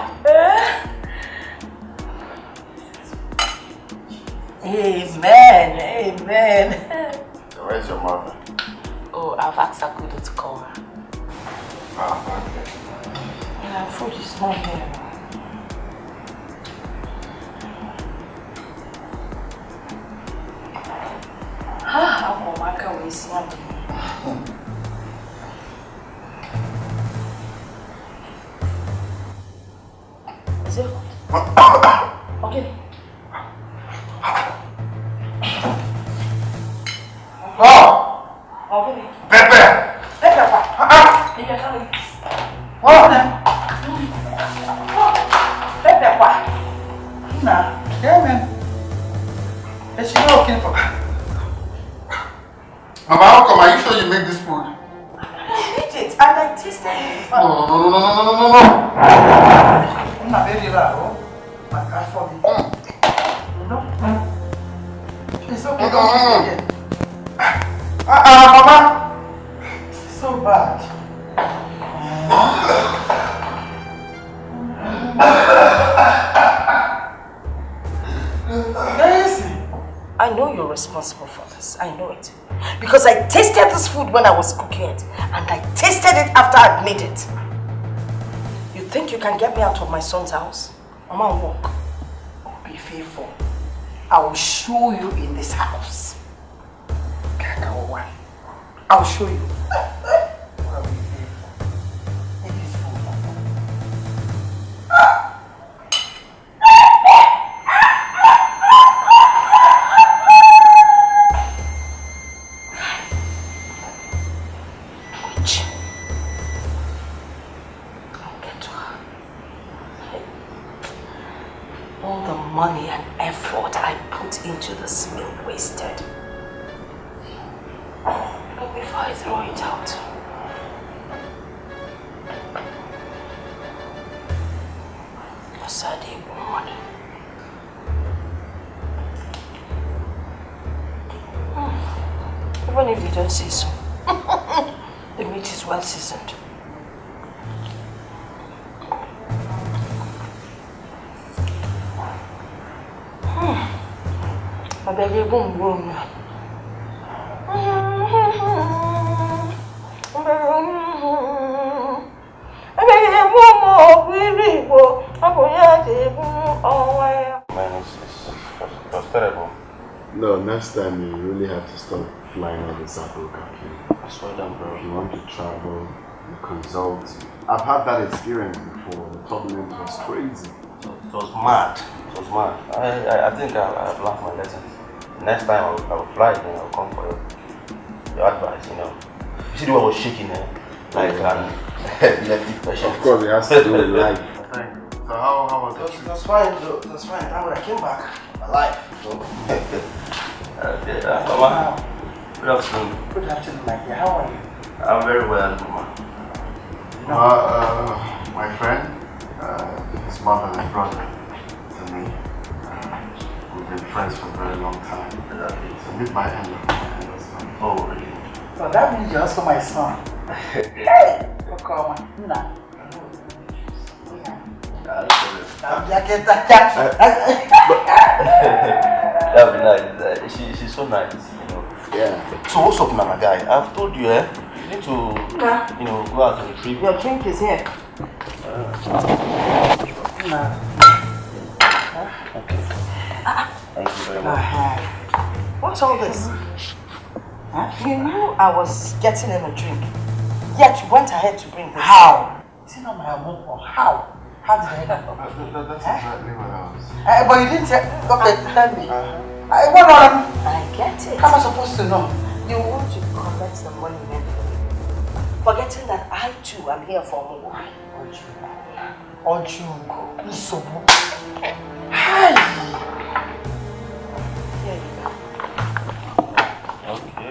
Speaker 1: Amen. Amen.
Speaker 5: So where's your mother?
Speaker 6: Oh, I've asked Kalu to call her.
Speaker 5: Ah, okay.
Speaker 1: Yeah, food is not here. How can we see him? Is it hot? Okay.
Speaker 3: Oh!
Speaker 1: Okay.
Speaker 3: Pepe!
Speaker 1: Pepe, what?
Speaker 3: What?
Speaker 1: Pepe, what?
Speaker 8: Nah, yeah, man. It's not okay for
Speaker 3: Mama, how come? Are you sure you made this food?
Speaker 8: I made it and I tasted it.
Speaker 3: No.
Speaker 8: I'm not very loud. My God, for me. It's okay. Mama. It's so bad.
Speaker 1: I know you're responsible for this. I know it. Because I tasted this food when I was cooking it. And I tasted it after I'd made it. You think you can get me out of my son's house? Mama, walk.
Speaker 8: Be faithful. I will show you in this house. I will show you.
Speaker 1: All the money and effort I put into this meal wasted. But before I throw it out, Asadi woman. Even if you don't say so, the meat is well seasoned. I beg you, boom, boom.
Speaker 7: Man, it's terrible.
Speaker 5: No, next time you really have to stop flying on the Sapo Kaki.
Speaker 7: I swear down, bro.
Speaker 5: If you want to travel, you consult. I've had that experience before. The turbulence was crazy.
Speaker 7: It was mad. It was mad. I think I've learned my lesson. Next time I will fly then I'll come for your advice, you know. You see the way I was shaking there? Like electric pressure.
Speaker 5: Of course, it has to do with life.
Speaker 7: So how was it?
Speaker 8: That's fine, though. That's fine. Now I came back alive. So.
Speaker 7: Mama, good afternoon.
Speaker 8: Good afternoon, my dear. How are you?
Speaker 7: I'm very well, Mama.
Speaker 5: My friend, his mother and brother to me. We've been friends for a very long time. So meet my in-laws.
Speaker 7: Oh, really?
Speaker 8: So that means you're also my son. Hey! Okaro. Nah.
Speaker 7: That'd be nice. She's so nice, you know.
Speaker 5: Yeah.
Speaker 7: So what's up, Nana guy? I've told you, you need to, you know, go out and retrieve.
Speaker 1: Your drink is here.
Speaker 7: Okay. Thank you very much.
Speaker 1: What's all this? You knew I was getting him a drink, yet you went ahead to bring this.
Speaker 8: How? Is it not my home or how? How did I know?
Speaker 5: That's exactly what I was.
Speaker 8: But you didn't tell. Okay, tell me. What on?
Speaker 1: I get it.
Speaker 8: How am I supposed to know?
Speaker 1: You want to collect the money in everything, forgetting that I too am here for more.
Speaker 8: Ojungo. Isobu. Hi.
Speaker 1: Here you go.
Speaker 7: Okay.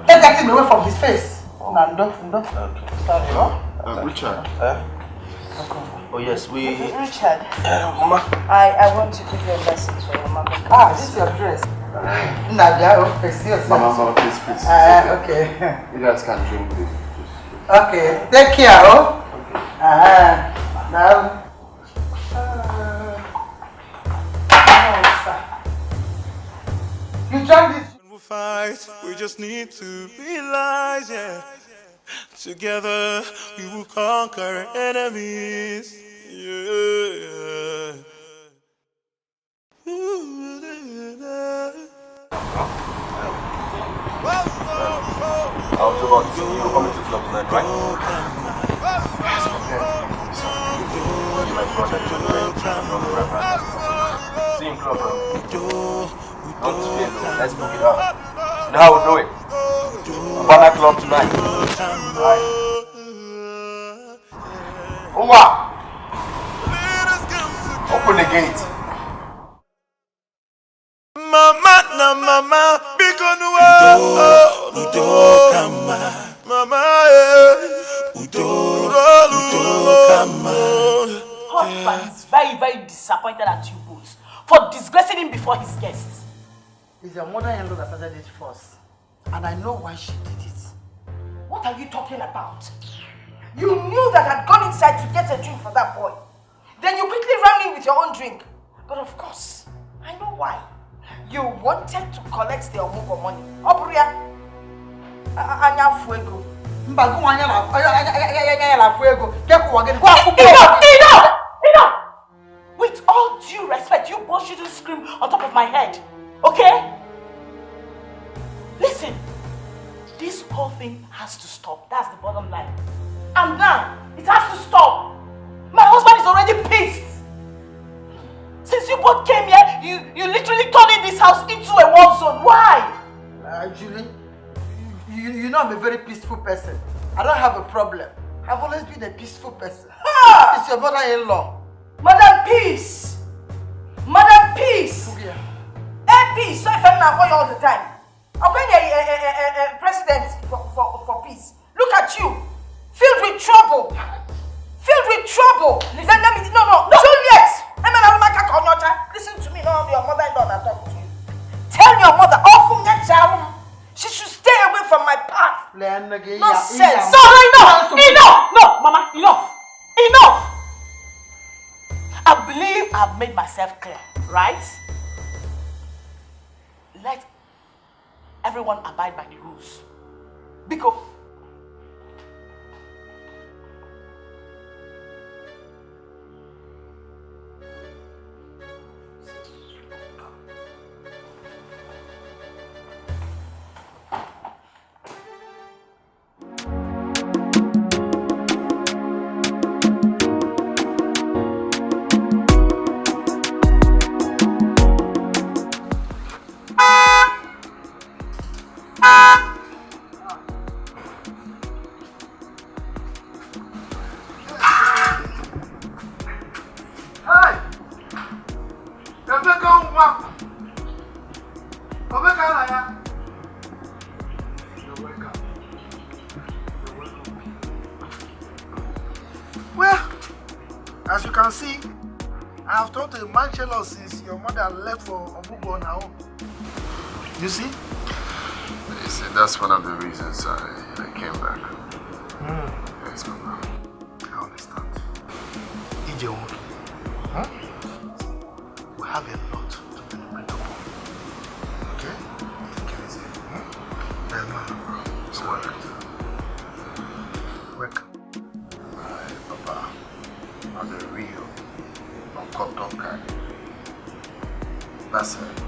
Speaker 8: Take that thing away from his face. Sorry.
Speaker 5: Richard.
Speaker 7: Oh yes,
Speaker 1: Richard.
Speaker 7: Mama.
Speaker 1: I want to give you a message for your mother.
Speaker 8: This is your dress.
Speaker 5: Mama, please.
Speaker 8: Okay.
Speaker 5: You guys can drink this.
Speaker 8: Okay. Take care, oh. Now. You drank this.
Speaker 9: We'll fight. We just need to realize, yeah. Together we will conquer enemies. Yeah.
Speaker 7: I was about to see you coming to club tonight, right?
Speaker 5: Yes,
Speaker 7: My brother is see him club, bro. Don't fear, though. Let's book it up. You know how we'll do it? 1 o'clock tonight. Alright.
Speaker 3: Owa! Open the gate.
Speaker 9: Mama na mama, because Udo kama. Mama Udo kama.
Speaker 2: Husband is very, very disappointed at you both for disgracing him before his guests.
Speaker 4: It's your mother-in-law that started it first. And I know why she did it.
Speaker 1: What are you talking about? You knew that I'd gone inside to get a drink for that boy. Then you quickly ran in with your own drink. But of course, I know why. You wanted to collect the Omugo money. Oburia, Anya Fuego.
Speaker 2: Enough! With all due respect, you both shouldn't scream on top of my head. Okay? Listen, this whole thing has to stop. That's the bottom line. And now, it has to stop. My husband is already pissed. Since you both came here, you literally turned this house into a war zone. Why?
Speaker 4: Julie, you know I'm a very peaceful person. I don't have a problem. I've always been a peaceful person.
Speaker 1: Ah!
Speaker 4: It's your mother-in-law.
Speaker 1: Madam Peace! Madam Peace!
Speaker 4: Yeah.
Speaker 1: Hey, peace! So if I'm not for you all the time. I'm going a president for peace. Look at you! Filled with trouble! Filled with trouble! No, Juliet! Listen to me, no, your mother-in-law that talk to you. Tell your mother, she should stay away from my path. Nonsense!
Speaker 2: No, enough! No, Mama, enough! I believe I've made myself clear, right? Let everyone abide by the rules. Because
Speaker 4: since your mother left for Obugo now. You see?
Speaker 5: You see, that's one of the reasons I came back. Yes, Mama.
Speaker 4: I understand. Ije, huh? We have a lot to deliberate upon. Okay? Take it easy.
Speaker 5: It's work.
Speaker 4: Work.
Speaker 5: Papa, on the real, on that's it.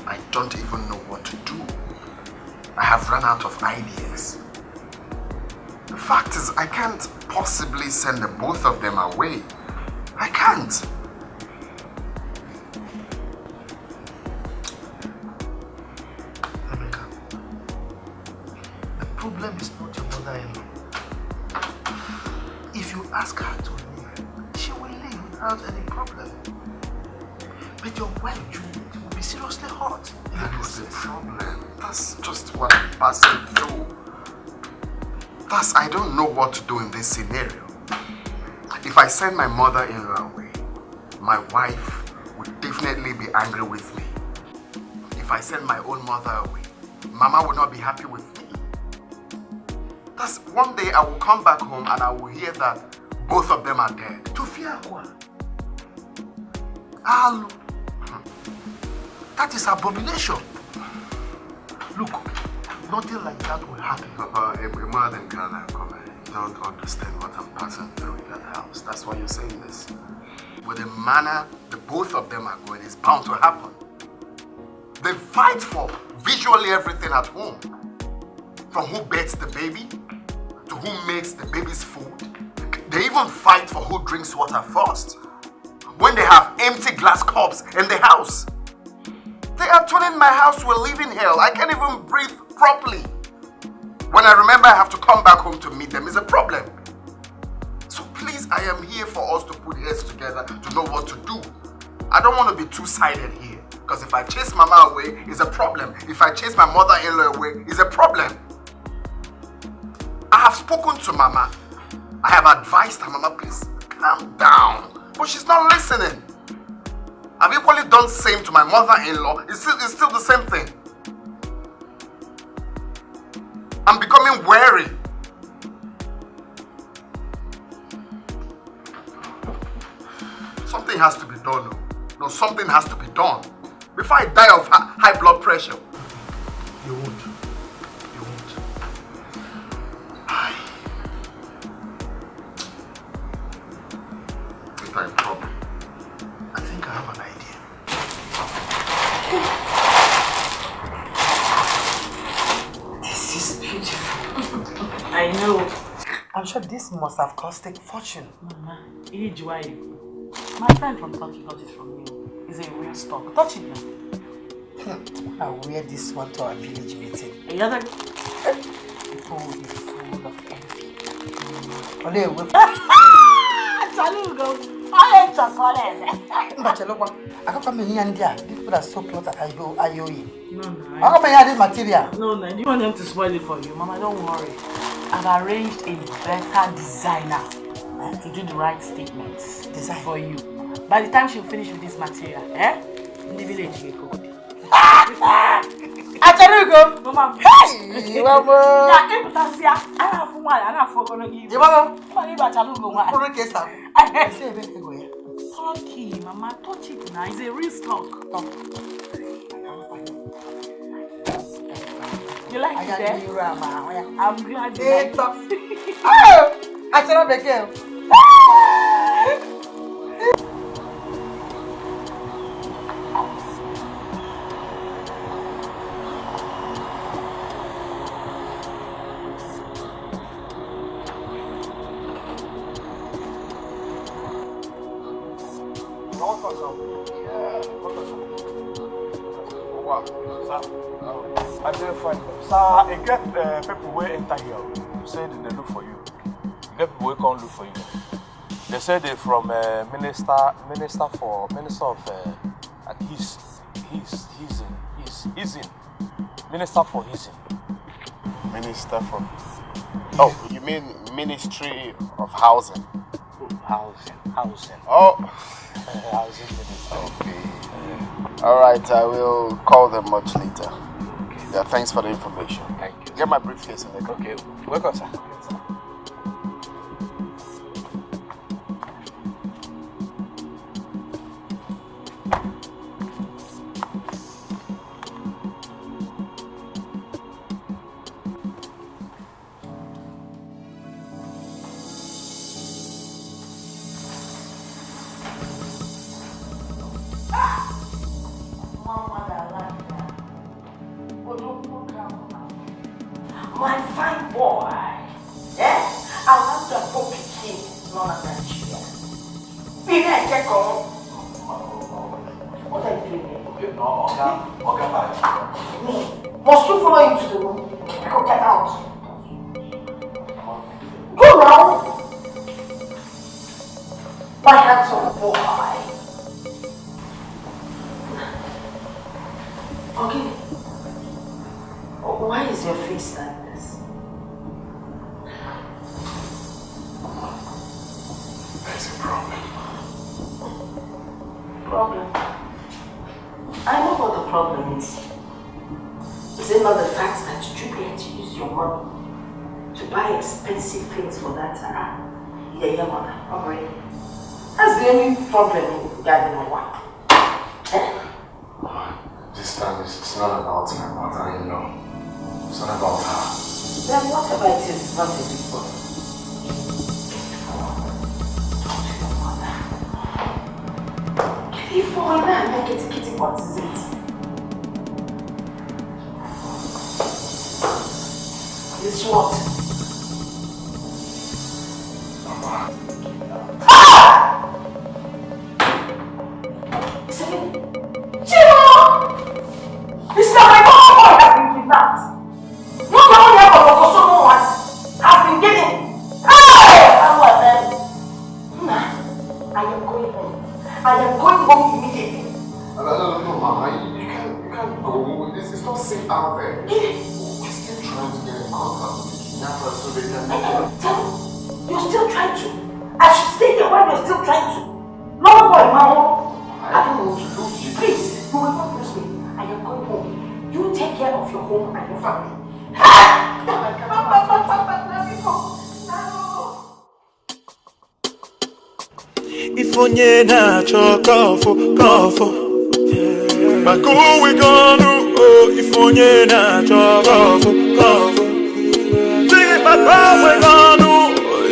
Speaker 5: I don't even know what to do. I have run out of ideas. The fact is, I can't possibly send the both of them away. I can't.
Speaker 4: Rebecca, the problem is not your mother-in-law. If you ask her to leave, she will leave without any problem. But your wife, Julie, will be seriously hurt.
Speaker 5: That is the problem. That's just what I'm passing through. I don't know what to do in this scenario. If I send my mother-in-law away, my wife would definitely be angry with me. If I send my own mother away, Mama will not be happy with me. That's one day I will come back home and I will hear that both of them are dead.
Speaker 4: Tufiakwa. Alu. That is abomination. Look, nothing like that will happen.
Speaker 5: Papa, a mother than Kalu, come on. You don't understand what I'm passing through in that house. That's why you're saying this. With the manner the both of them are going, it's bound to happen. They fight for visually everything at home. From who bathes the baby, to who makes the baby's food. They even fight for who drinks water first. When they have empty glass cups in the house. They are turning my house to a living hell. I can't even breathe properly. When I remember I have to come back home to meet them, it's a problem. So please,
Speaker 3: I am here for us to put heads together to know what to do. I don't want to be two-sided here. Because if I chase Mama away, it's a problem. If I chase my mother-in-law away, it's a problem. I have spoken to Mama. I have advised her, Mama, please calm down. But she's not listening. I've equally done the same to my mother-in-law. It's still the same thing. I'm becoming wary. Something has to be done. No, something has to be done. Before I die of high blood pressure.
Speaker 4: You won't. You won't.
Speaker 3: It's not a problem.
Speaker 4: I think I have an idea.
Speaker 8: This is beautiful.
Speaker 6: I know.
Speaker 8: I'm sure this must have cost a fortune.
Speaker 6: Mama, my friend from Turkey got it from you. It's a real stock. Touch it now.
Speaker 8: I'll wear this one to our village meeting.
Speaker 6: People will
Speaker 8: be full of envy.
Speaker 6: Charlie go. I ain't chocolate.
Speaker 8: I can't come in here and there. These people are so close at IOE.
Speaker 6: No.
Speaker 8: How come I have this material?
Speaker 6: No. Do you want them to spoil it for you? Mama, don't worry. I've arranged a better designer to do the right statements for you. By the time she'll finish with this material, in the village you go.
Speaker 8: Acharugo!
Speaker 6: Mama,
Speaker 8: hey! Mama!
Speaker 6: Turkey, Mama, touch it now. It's a real stock. You like it, eh? I'm glad you like it.
Speaker 8: Oh! Acharugo!
Speaker 14: I didn't find them. Sir, you get people who enter here. You say they look for you. You get people who can't look for you. They say they're from minister of Minister for Hissing.
Speaker 5: Minister for... Oh, you mean Ministry of Housing?
Speaker 14: Housing.
Speaker 5: Oh.
Speaker 14: Housing Minister.
Speaker 5: Okay. Alright, I will call them much later. Okay. Yeah, thanks for the information.
Speaker 14: Thank you.
Speaker 5: Get my briefcase in there.
Speaker 14: Okay, welcome, sir.
Speaker 1: My fine boy, I want to book a king, not a Nigeria. Be there, get on. What are you doing here?
Speaker 14: Okay, fine.
Speaker 1: Me, must you follow into the room? Go get out. Go now. My handsome boy. Okay. Why is your face like this?
Speaker 3: There's a problem.
Speaker 1: Problem? I know what the problem is. Is it not the fact that you had to use your money to buy expensive things for that your mother? Alright. That's the only problem in Garden of Work.
Speaker 3: This time it's not about my mother-in-law. It's not about her.
Speaker 1: Then whatever it is, it's not a big problem. Talk to your mother. Can you fall in and make it kitty? What is it? It's what?
Speaker 3: Mama.
Speaker 1: This is not my boy has been kidnapped. Not the only one of Kosovo has been getting. Hey! And what then?
Speaker 5: out there. We're still trying to get in contact with the kidnappers so they can make it.
Speaker 8: You're still trying to? I should stay there while you're still trying to. No boy, Mama.
Speaker 5: I don't want to lose you.
Speaker 8: Please, you will not lose me. I am going home. You take care of your home and your family.
Speaker 9: If onye na-achọ kọfụ ma go we gonna if onye na-achọ kọfụ Sing ma go we gonna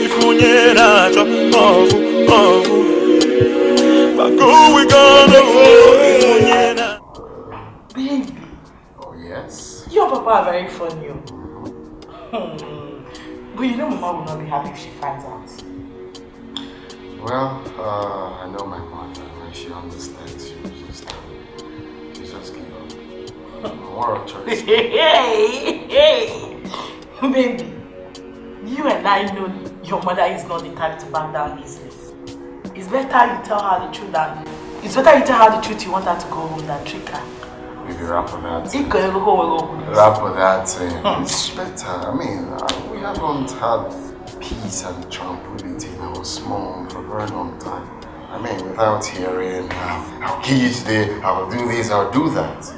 Speaker 9: if onye na-achọ kọfụ ma go we gonna if onye na
Speaker 8: Baby.
Speaker 5: Oh yes?
Speaker 8: Your papa are very funny. But you know Mama will not be happy if she finds out.
Speaker 5: Well, I know my mother, when she understands, she just give up. More of choice.
Speaker 8: Hey! Baby, you and I know your mother is not the type to back down easily. It's better you tell her the truth you want her to go home than trick her.
Speaker 5: Maybe rap on that.
Speaker 8: It's
Speaker 5: better. I mean, we haven't had peace and tranquility in our small home for a very long time. I mean, without hearing, I'll kill you today, I will do this, I'll do that.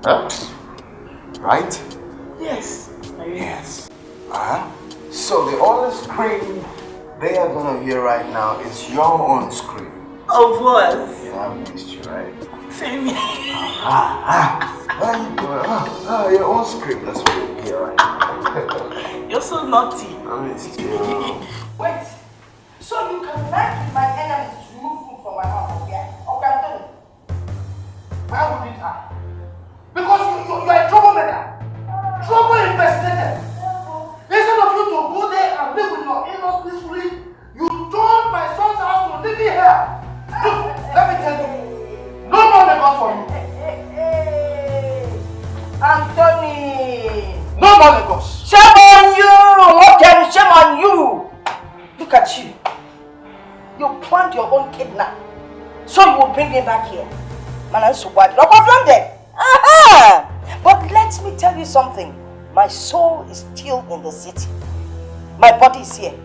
Speaker 5: Huh? Right?
Speaker 8: Yes.
Speaker 5: Yes. So the only scream they are gonna hear right now is your own scream.
Speaker 8: Of what?
Speaker 5: Yeah, I missed you, right?
Speaker 8: Same here.
Speaker 5: Your own scream, that's what you hear right now.
Speaker 8: You're so naughty.
Speaker 5: I missed you.
Speaker 1: Wait. So you can lie with my enemies to remove food from my house, yeah? Okay, I'm telling you.
Speaker 4: Why wouldn't I? Because you are a troublemaker. Trouble impersonated. Instead of you to go there and live with your in-laws peacefully, you turned my son's house to live here. Look, let me tell you, no more Lagos for you.
Speaker 1: Anthony!
Speaker 4: No more Lagos.
Speaker 1: Shame on you! Okay, shame on you! Look at you. You planned your own kidnap. So you will bring him back here. Man, I'm so bad. Look at London. But let me tell you something. My soul is still in the city. My body is here.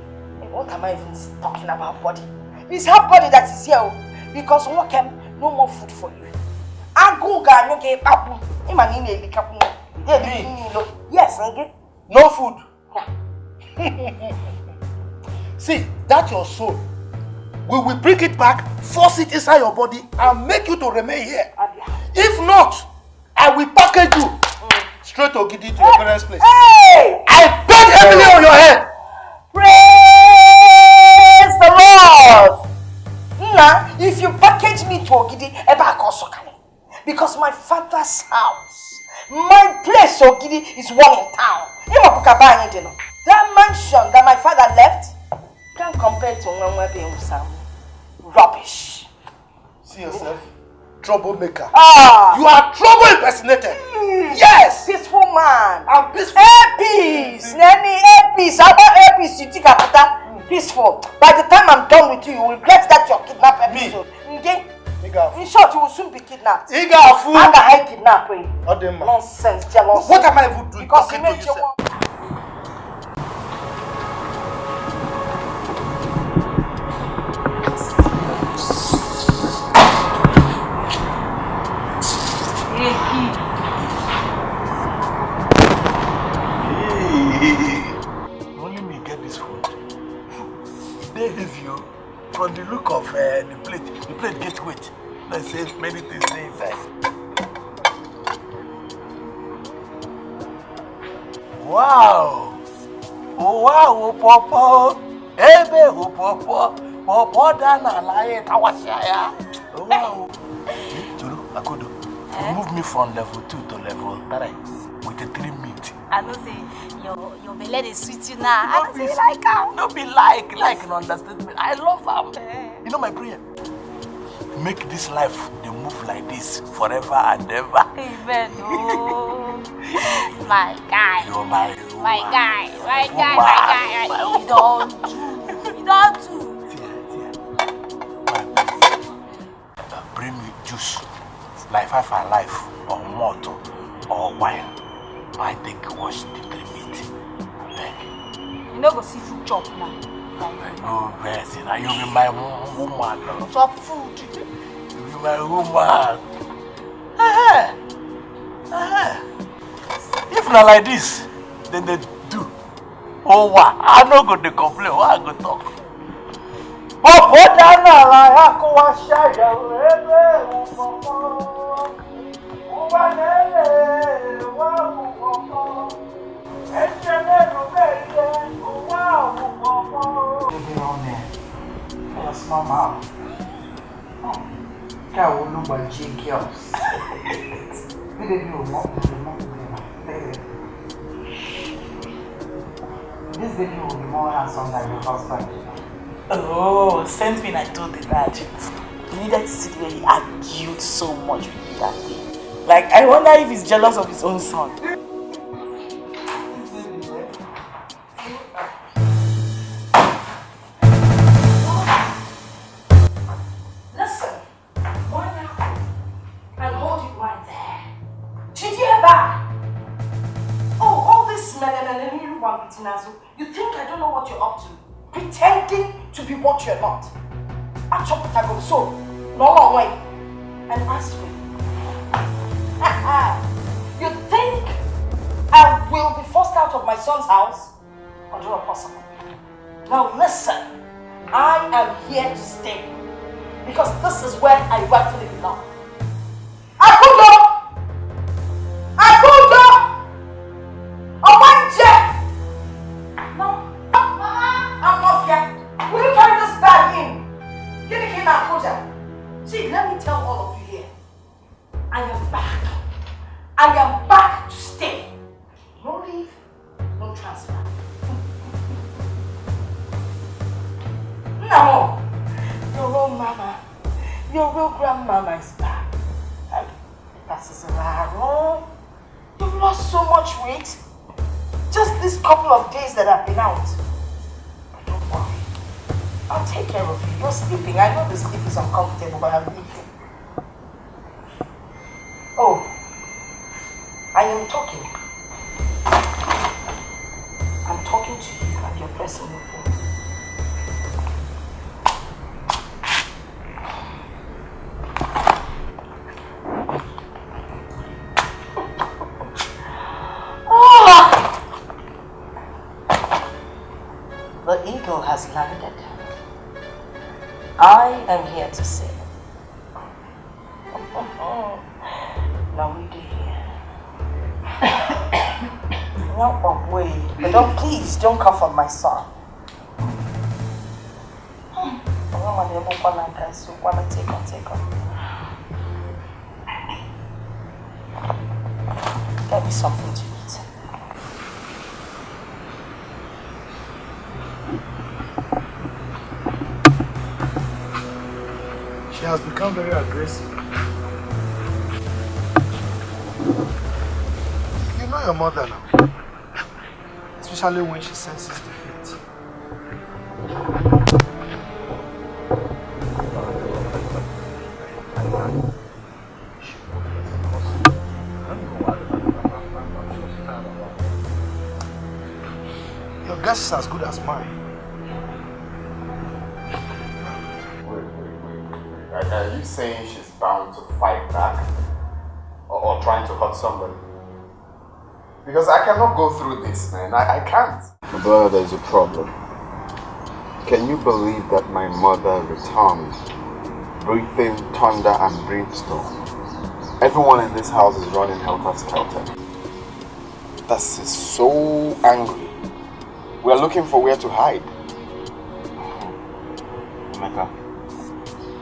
Speaker 1: What am I even talking about body? It's her body that is here. Because no more food for you. Yes,
Speaker 4: no food. See, that's your soul. We will bring it back, force it inside your body, and make you to remain here. If not, I will package you straight to Ogidi to your parents' place.
Speaker 1: Hey!
Speaker 4: I bet heavily on your head.
Speaker 1: Praise the Lord! Nah, if you package me to Ogidi, because my father's house, my place Ogidi is one in town. That mansion that my father left can't compare to Sam. Rubbish.
Speaker 4: See yourself, troublemaker. You are trouble impersonated. Yes.
Speaker 1: Peaceful man.
Speaker 4: I'm peaceful.
Speaker 1: Peace. Peace. How about peace? You think I'm peaceful. By the time I'm done with you, you will regret that your kidnap episode. Okay? In short, you will soon be kidnapped. And I kidnap you. Nonsense, jealous.
Speaker 4: What am I even doing?
Speaker 1: Because you made your one.
Speaker 4: Only me get this food. They have you from the look of the plate. The plate gets wet. Let's say many things inside. Wow! Oh wow, Papa! Ebere, Papa! Papa, Dana, Lion, Tawashaya! Oh wow! Juru, Akodo, move me from level 2 to level 3 with a 3 meat.
Speaker 11: I know say your belly is sweet you now. I don't say like her.
Speaker 4: No be like an understatement. I love her. You know my prayer? Make this life they move like this forever and ever.
Speaker 11: Amen. Oh, my guy.
Speaker 4: You're my
Speaker 11: guy. You don't do.
Speaker 4: Bring me juice, like 5 alive, or malt, or wine. I think wash the meat.
Speaker 11: You no go see food chop now.
Speaker 4: No, Bessie, now you be my woman.
Speaker 11: Chop food.
Speaker 4: You be my woman. If not like this, then they do. Oh, wow. I no go to complain. Why I go talk? Oh, down I go wash
Speaker 8: Small mouth. That will look like J girls. This baby will be more handsome than your husband.
Speaker 6: Oh, sent me and I told the dad. He needed to sit where he argued so much with me that day. Like, I wonder if he's jealous of his own son.
Speaker 1: You think I don't know what you're up to? Pretending to be what you're not. I chop it, I go so. No long way. And ask me. You think I will be forced out of my son's house? Or not possible? Now listen. I am here to stay. Because this is where I rightfully belong. Akudo! Will you carry this bag in? Give me here now, Koja. See, let me tell all of you here. I am back. I am back to stay. No leave, no transfer. No. Your real mama, your real grandmama is back. And that is raro. You've lost so much weight. Just this couple of days that I've been out. I'll take care of you. You're sleeping. I know the sleep is uncomfortable, but I'm leaving. Oh, I am talking. I'm talking to you and you're pressing your phone. Oh! The eagle has landed. I am here to say, now we do here. No way, but please don't cough on my son. Take on. Get me something to eat.
Speaker 4: She has become very aggressive. You know your mother now. Especially when she senses defeat. Your guess is as good as mine.
Speaker 5: Are you saying she's bound to fight back? Or trying to hurt somebody? Because I cannot go through this, man. I can't.
Speaker 15: Brother, there's a problem. Can you believe that my mother returned, breathing thunder and brimstone? Everyone in this house is running helter-skelter. This is so angry. We are looking for where to hide.
Speaker 7: Omega,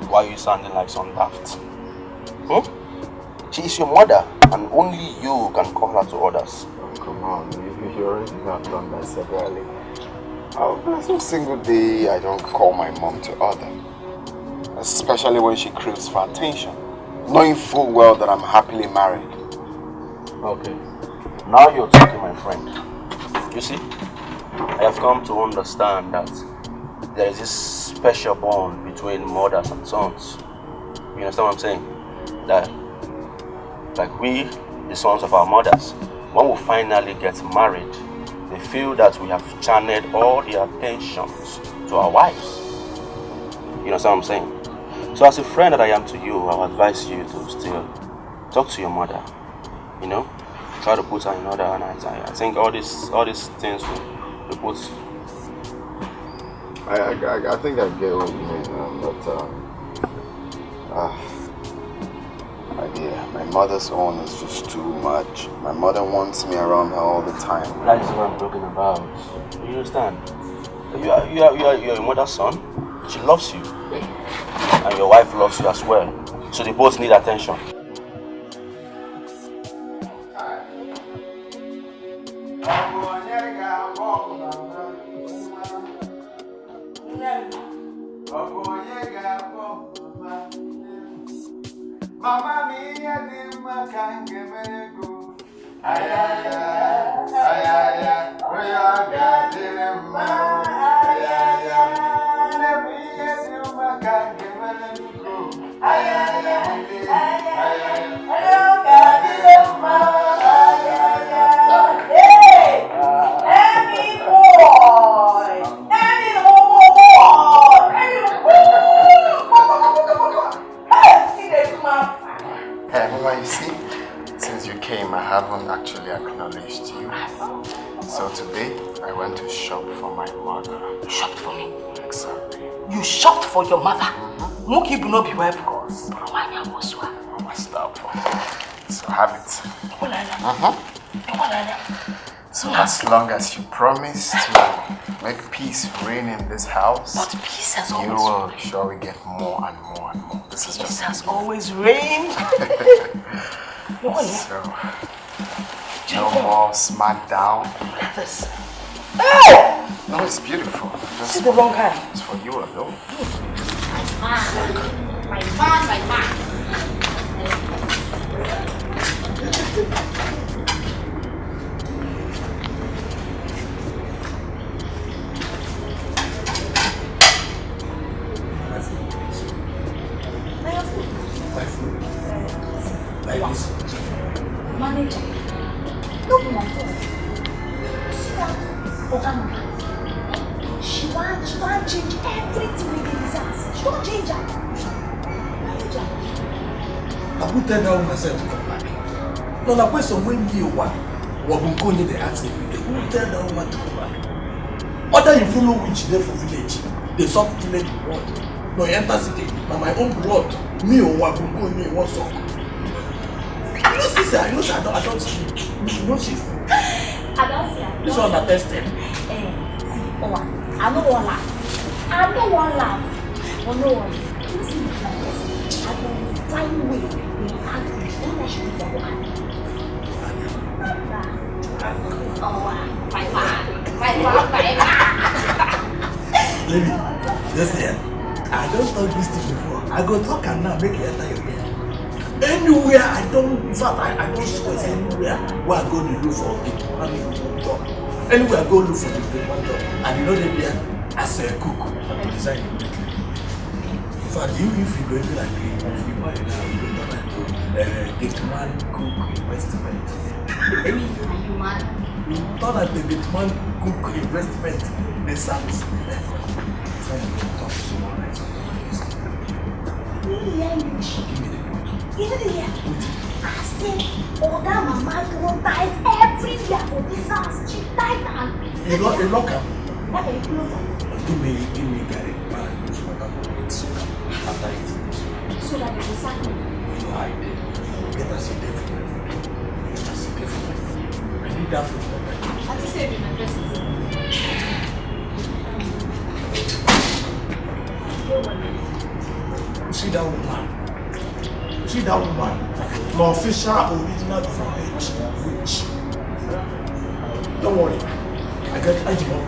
Speaker 7: why are you sounding like some daft?
Speaker 15: She is your mother, and only you can call her to orders.
Speaker 5: Oh, come on, you already have done that severally. There's no single day I don't call my mom to order. Especially when she craves for attention, knowing full well that I'm happily married.
Speaker 7: Okay, now you're talking, my friend. You see, I have come to understand that there is this special bond between mothers and sons. You understand what I'm saying? That, like we, the sons of our mothers, when we finally get married, they feel that we have channeled all the attentions to our wives. You know what I'm saying? So as a friend that I am to you, I would advise you to still talk to your mother. You know? Try to put her in order, and I think all these things will put.
Speaker 15: I think I get what you mean, but my dear, my mother's own is just too much. My mother wants me around her all the time.
Speaker 7: That is what I'm talking about. You understand? You are your mother's son. She loves you, and your wife loves you as well. So they both need attention.
Speaker 16: Mama mia di makange mego. Ayaya, ayaya, oya gadire ma. Ayaya, mia di makange mego. Ayaya, ayaya, oya gadire ma. Ayaya, hey, any boy, any
Speaker 15: Hey, Mama, you see, since you came, I haven't actually acknowledged you. So today, I went to shop for my mother.
Speaker 1: Shop for me?
Speaker 15: Exactly.
Speaker 1: You shopped for your mother? Muki no be wife, of course.
Speaker 15: Mama, stop. So have it. So as long as you promise to make peace reign in this house,
Speaker 1: but peace has
Speaker 15: you
Speaker 1: always
Speaker 15: will surely get more and more and more. This is just
Speaker 1: has always reigned.
Speaker 15: So, no more smackdown. No, it's beautiful.
Speaker 1: This is the wrong kind.
Speaker 15: It's for you alone.
Speaker 10: My man.
Speaker 4: Like this.
Speaker 10: Manager, look at my phone. See that Okaro? She want change everything within this house. She don't change her. Manager.
Speaker 4: I will tell that myself to come back. No, the question when you want, what will go in the ask every day. Who tell that woman to come back? Other you follow which they for village, they stop killing the blood. No, you enter city, now my own blood, me or what will go in me, what's up? I know sister, I don't see. You know she.
Speaker 10: I don't see her.
Speaker 4: This one that tested.
Speaker 10: See, I don't want laugh. Oh no one. You see me like this. I don't find way. They angry. Don't let you be the one. My man.
Speaker 4: Lady, listen. I don't talk this thing before. I go talk and now make it enter your bed. Anywhere I don't, in fact, I don't swear anywhere where I go to look for a job. Anywhere I go look for a job. And you know they there as a cook, I design immediately. In fact, if you go into like if you marry now, you go to get man cook investment. You thought that the get man cook investment, the service. So you go talk to someone like
Speaker 10: You know the year? I said, oh, that mama don't tight everywhere for this house. She tight and...
Speaker 4: You lock up?
Speaker 10: That can close up.
Speaker 4: Give me Gary. Use water for it so that after it.
Speaker 10: So that it will sack me.
Speaker 4: You know how I did. Get us a day for me. I need that for me.
Speaker 10: I just said in my presence.
Speaker 4: See that woman? See that woman? My official original from H. Don't worry. I got Ajimo.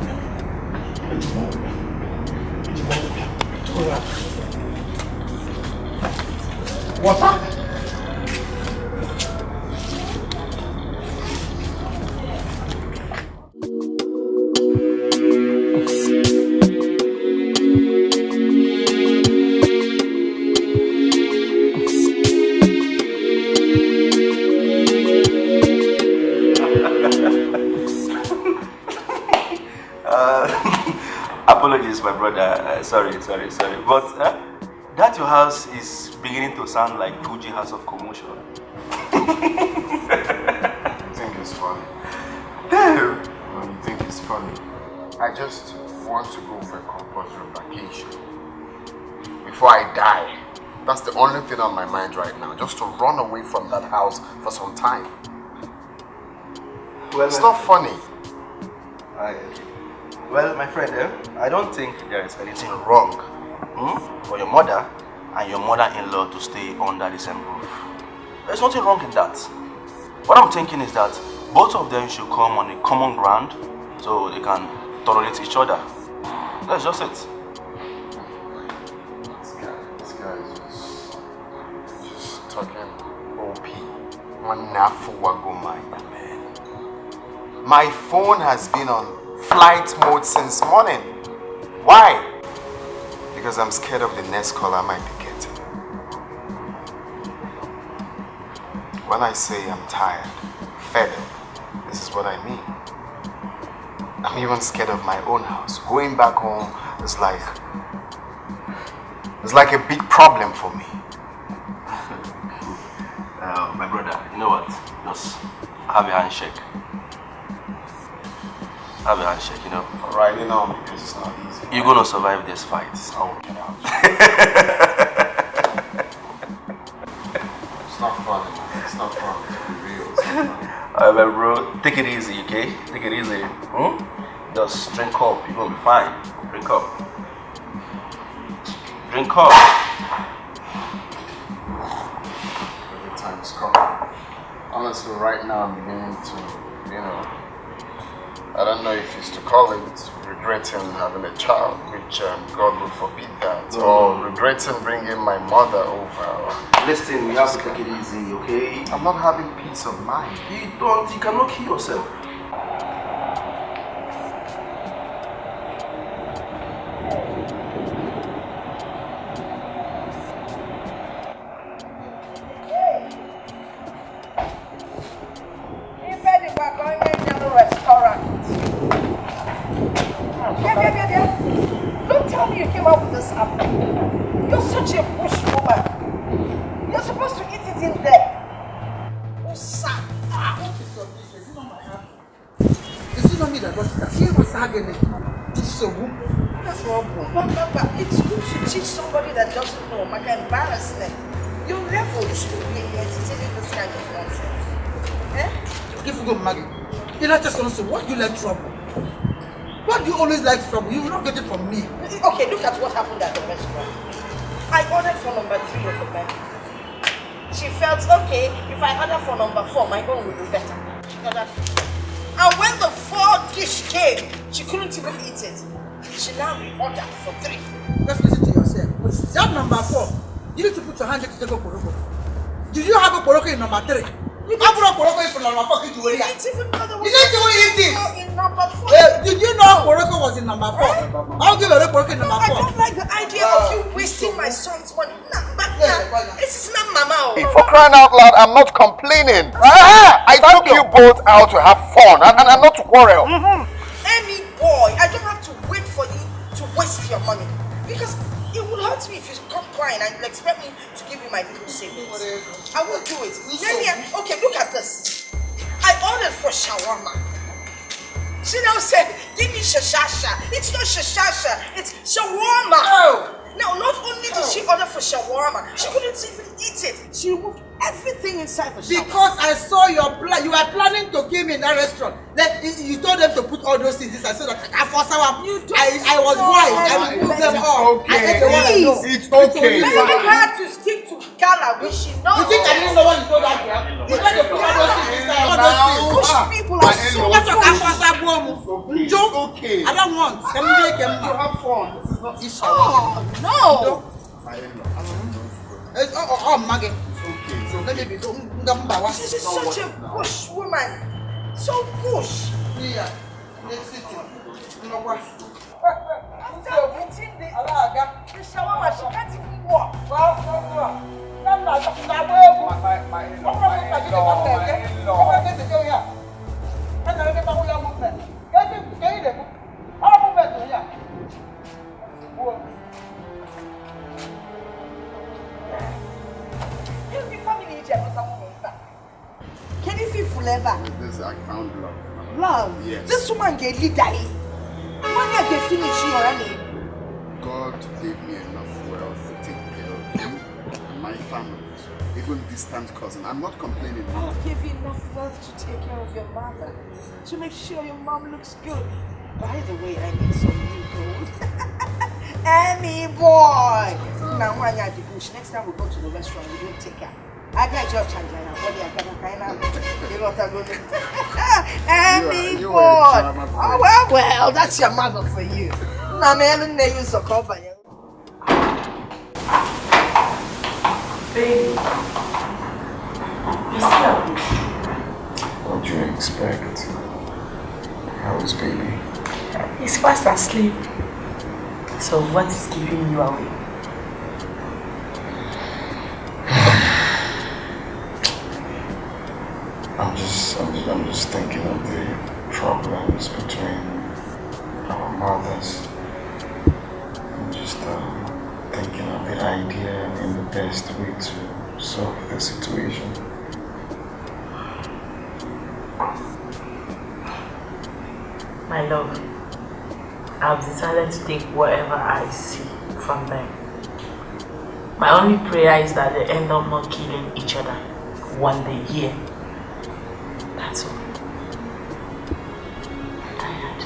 Speaker 4: Water?
Speaker 7: Please, my brother. Sorry. But that your house is beginning to sound like Fuji House of Commotion.
Speaker 15: You think it's funny? No, you think it's funny. I just want to go for a compulsory vacation. Before I die. That's the only thing on my mind right now. Just to run away from that house for some time. Well, it's not funny.
Speaker 7: Well, my friend, I don't think there is anything wrong for your mother and your mother-in-law to stay under the same roof. There's nothing wrong in that. What I'm thinking is that both of them should come on a common ground so they can tolerate each other. That's just it.
Speaker 15: This guy is just talking OP. One nafu wago man. My phone has been on flight mode since morning. Why? Because I'm scared of the next call I might be getting. When I say I'm tired, fed up, this is what I mean. I'm even scared of my own house. Going back home is like a big problem for me.
Speaker 7: My brother, you know what? Just have a handshake. Have a handshake, you know.
Speaker 15: Alright, you know, because it's not easy.
Speaker 7: You're gonna survive this fight.
Speaker 15: Oh, get out. It's not funny. It's not funny. To be real. It's not funny.
Speaker 7: Alright, bro. Take it easy, okay? Take it easy. Just drink up. You're gonna be fine. Drink up. Drink up.
Speaker 15: The time's coming. Honestly, right now I'm beginning to, I don't know if it's to call it regretting having a child, which God will forbid that, or regretting bringing my mother over.
Speaker 7: Listen, you have to take it easy, okay?
Speaker 15: I'm not having peace of mind.
Speaker 7: You cannot kill yourself.
Speaker 1: Don't tell me you came out with this apple. You're such a bush woman. You're supposed to eat it in there.
Speaker 8: Is it not me that got that? She was arguing. It's so good.
Speaker 1: That's wrong. But it's good to teach somebody that doesn't know. Like embarrassment. Your level should be entertaining this kind of nonsense.
Speaker 8: If you go Maggie, you're not just answer. What do you like trouble? What do you always like trouble? You will not get it from me.
Speaker 1: Okay, look at what happened at the restaurant. I ordered for number 3 of the menu. She felt, okay, if I order for number 4, my own will be better. She ordered 4. And when the 4th dish came, she couldn't even eat it. She now reordered for 3.
Speaker 8: Just listen to yourself. That number 4, you need to put your hand to take a poroko. Did you have a poroko in number 3? You didn't even know the
Speaker 1: in number 4.
Speaker 8: Did you know poroko was in number 4? I'll give you a poroko in number 4.
Speaker 1: I don't like the idea of you wasting my son's money. This is not mama.
Speaker 15: For crying out loud, I'm not complaining. I took you both out to have fun and not to quarrel.
Speaker 1: Any boy, I don't have to wait for you to waste your money. Because it will hurt me if you come crying and you expect me to give you my little savings. I will do it. Okay, look at this. I ordered for shawarma. She now said, give me shashasha. It's not shashasha, it's shawarma. Now, not only did she order for shawarma, she couldn't even eat it. She removed everything inside the shawarma.
Speaker 8: Because I saw your plan. You were planning to give me in that restaurant. Like, you told them to put all those things inside. So that I was wise. I removed them all.
Speaker 15: It's okay.
Speaker 1: Maybe you had to stick to Gala, which she knows.
Speaker 8: You think I didn't know what you told that girl? You tried to put all those things inside. All those things.
Speaker 1: Push people are so
Speaker 15: It's okay.
Speaker 8: I don't want. Can you make them
Speaker 15: have fun? This is not
Speaker 1: no.
Speaker 8: It's Maggie.
Speaker 15: Okay.
Speaker 8: So let me be so.
Speaker 1: This is such a bush woman. So bush.
Speaker 8: Yeah. Let's sit.
Speaker 1: After eating the shawarma, she can't even walk. Can you feel forever?
Speaker 5: This I found love.
Speaker 1: Love?
Speaker 5: Yes.
Speaker 1: This woman get leader. When I get finished, you already.
Speaker 5: God gave me enough wealth to take care of you and my family, even distant cousin. I'm not complaining.
Speaker 1: God gave you enough wealth to take care of your mother, to make sure your mom looks good. By the way, I need some new gold. Any boy! Now, when you're at the bush, next time we go to the restaurant, we don't take her. I got your charge and body. I got a kind of. You know what I'm going to Any boy! Oh, well, that's your mother for you. Now, man, and they use a cover.
Speaker 6: Baby, you still up?
Speaker 5: What do you expect? How is baby?
Speaker 6: He's fast asleep. So what is keeping you awake?
Speaker 5: I'm just thinking of the problems between our mothers. I'm just thinking of the idea and the best way to solve the situation.
Speaker 6: My love, I've decided to take whatever I see from them. My only prayer is that they end up not killing each other one day here. That's all. I'm tired.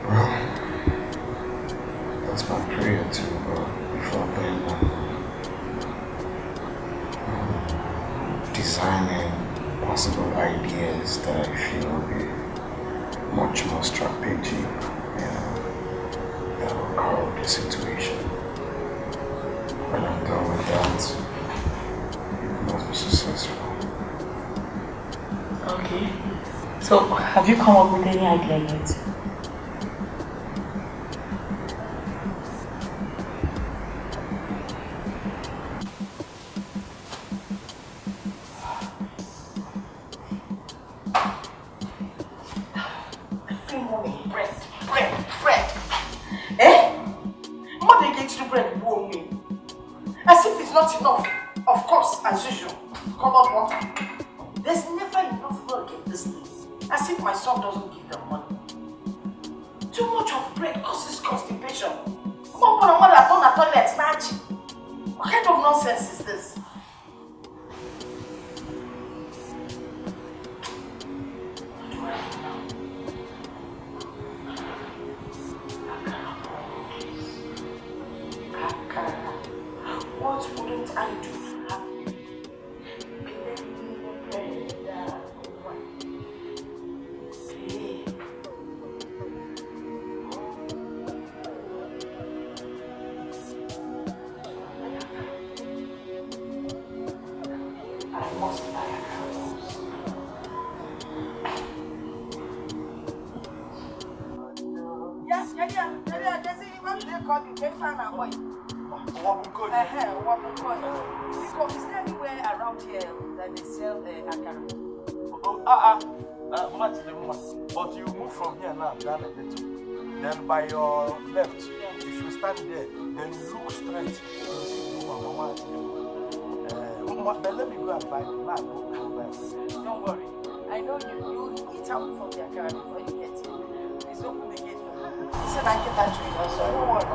Speaker 5: Well, that's my prayer too, but before then, designing possible ideas that I feel will be much more strategic, that will curb the situation. When I'm done with that, must be successful.
Speaker 6: Okay. So, have you come up with any idea yet?
Speaker 1: Bread. Eh? What they get to bread won't mean? As if it's not enough. Of course, as usual, colored water. There's never enough milk in this thing. As if my son doesn't give them money. Too much of bread causes constipation. What kind of nonsense is this? What wouldn't I do to have you? I must buy a house. Yeah. What do they call you? Is there anywhere around here that they sell Okaro?
Speaker 14: But you move from here now, down a little. Then by your left, if you stand there, then you look straight. You see Mama. Then let me go and buy the map.
Speaker 1: Don't worry. I know you eat out from the Okaro before you get here. Please open the gate for me. It's an architecture also. Don't worry.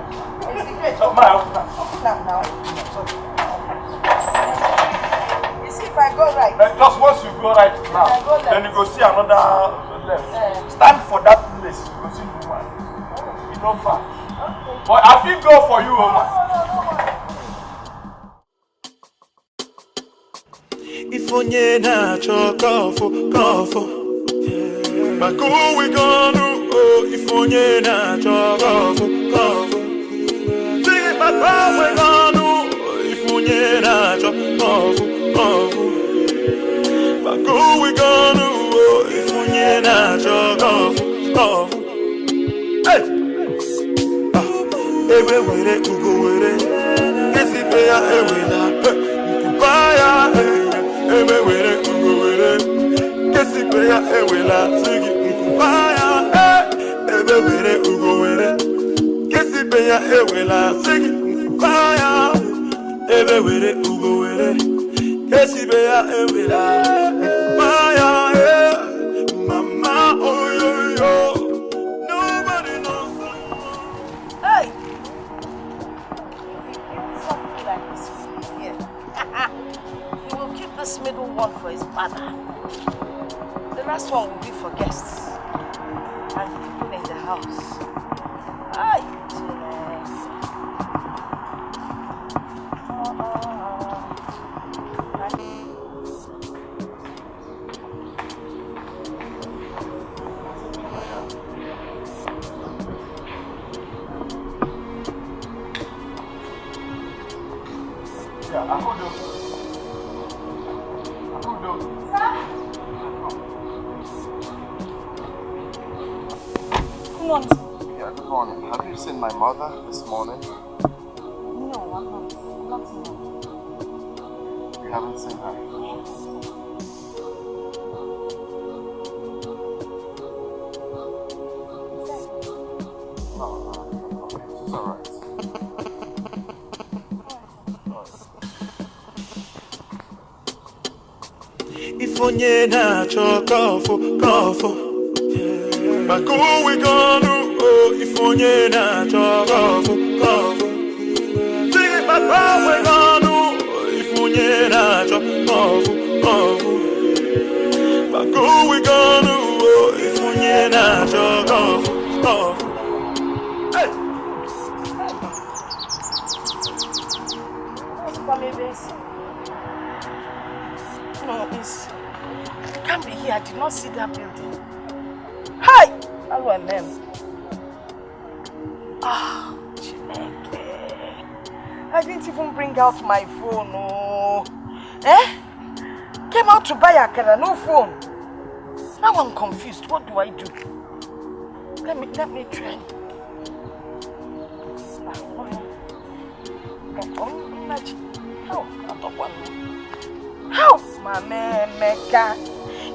Speaker 1: It's the gate. Open up now. You see if I go right.
Speaker 14: Just once you go right now, then you go see another left. Stand for that place. You go see the woman. You don't far. Okay. But I feel go for you, woman.
Speaker 9: If onye na chokofo, but go we gonna oh, if onye na chokofo, sing it, but go we gonna if onye na chokofo, but go we gonna oh, if onye na chokofo, hey, everywhere ugo were, kesi pe ya ewela, kupaya. Ebere ugowere kesi pe ya ewela sigi nkubaya ebere ugowere kesi pe ya ewela sigi nkubaya ebere ugowere Kesibea ewela. Maya, mama, oh yo yo. Nobody knows.
Speaker 1: Hey! Something like this here. He will keep this middle one for his mother. The last one will be for guests and people in the house. Ay,
Speaker 15: Good morning. Have you seen my mother this morning?
Speaker 11: No, I'm not seeing her.
Speaker 15: You haven't seen her? Oh, okay. It's alright.
Speaker 9: If onye na-achọ kọfụ but go we gonna oh if onye na-achọ kọfụ sing it but go we gonna oh if onye na-achọ kọfụ but go we gonna oh if onye na-achọ kọfụ hey
Speaker 1: no, it can't be here. I did not see that building. Hi! Hello, MM. Ah, Chineke. I didn't even bring out my phone. Oh. Came out to buy akara, no phone. Now I'm confused. What do I do? Let me try. How? Mama Meka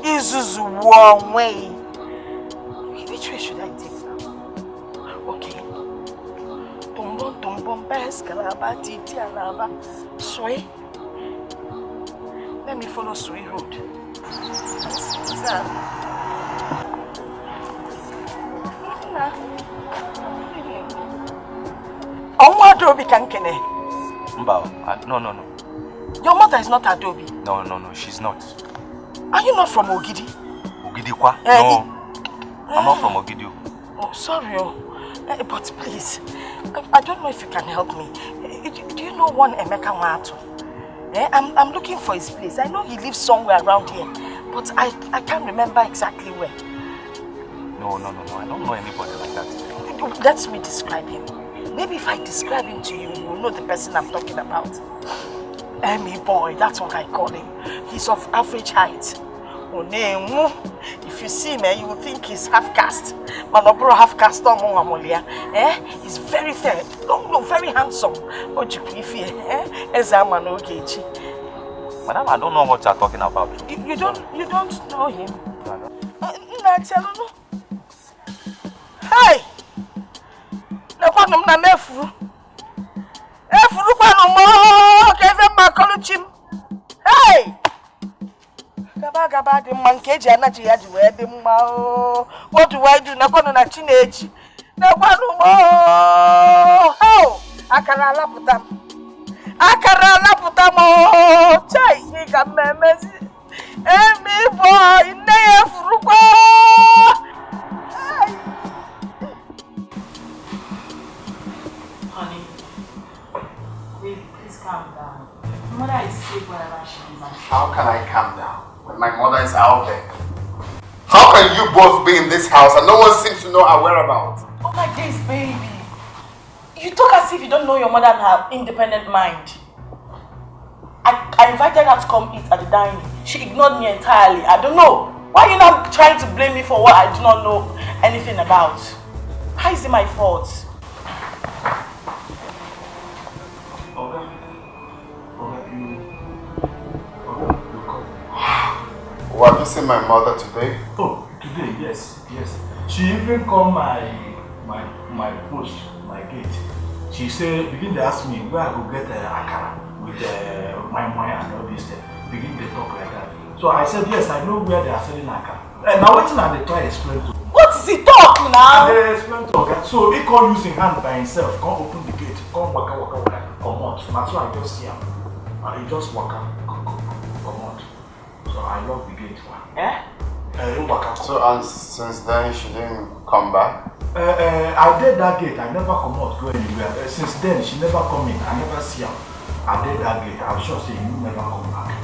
Speaker 1: Izuzu one way. Which way should I take now? Okay. Tumbon, Escalating, Titi Alaba, Sway. Let me follow Sway Road. What's that? Adobe Kankene.
Speaker 7: No.
Speaker 1: Your mother is not Adobe.
Speaker 7: No, she's not.
Speaker 1: Are you not from Ogidi?
Speaker 7: Ogidi kwa? No. I'm not from Ogidi.
Speaker 1: Oh, sorry. But please, I don't know if you can help me. Do you know one Emeka Wato? I'm looking for his place. I know he lives somewhere around here, but I can't remember exactly where.
Speaker 7: No. I don't know anybody like that.
Speaker 1: Let me describe him. Maybe if I describe him to you, you will know the person I'm talking about. Emmy boy, that's what I call him. He's of average height. If you see him, you will think he's half caste. Manobro half caste. He's very fair, no, very handsome.
Speaker 7: Madam, I don't know what you're talking about.
Speaker 1: You don't know him? Hey! Hey! Gaba the monkey anaji ya jiwe be mma. What do I do? Nakono na chineji. Nakwanu mo. How? Akara laputa mo. Chai ni ga memezi. Emi boy ne furukwa.
Speaker 6: Honey, baby, please calm down. Mother is safe wherever she is.
Speaker 15: How can I calm down when my mother is out there? How can you both be in this house and no one seems to know our whereabouts?
Speaker 6: Oh my days, baby. You talk as if you don't know your mother and her independent mind. I invited her to come eat at the dining. She ignored me entirely. I don't know. Why are you now trying to blame me for what I do not know anything about? How is it my fault?
Speaker 15: Well, have you seen my mother today?
Speaker 14: Oh, today, yes. She even called my post, my gate. She said, begin to ask me where I could get akara with my and all this thing. Begin to talk like that. So I said, yes, I know where they are selling Aka. And now waiting and they try to explain to.
Speaker 8: What is he talking now?
Speaker 14: And they explain to her. So he can't use his hand by himself, can't open the gate, can't waka, come out. That's why I just see him. And he just waka, come out. So I lock the gate for him.
Speaker 5: So and since then she didn't come back?
Speaker 14: I did that gate, I never come out, go anywhere. Since then she never come in, I never see her. I did that gate, I'm sure say you never come back.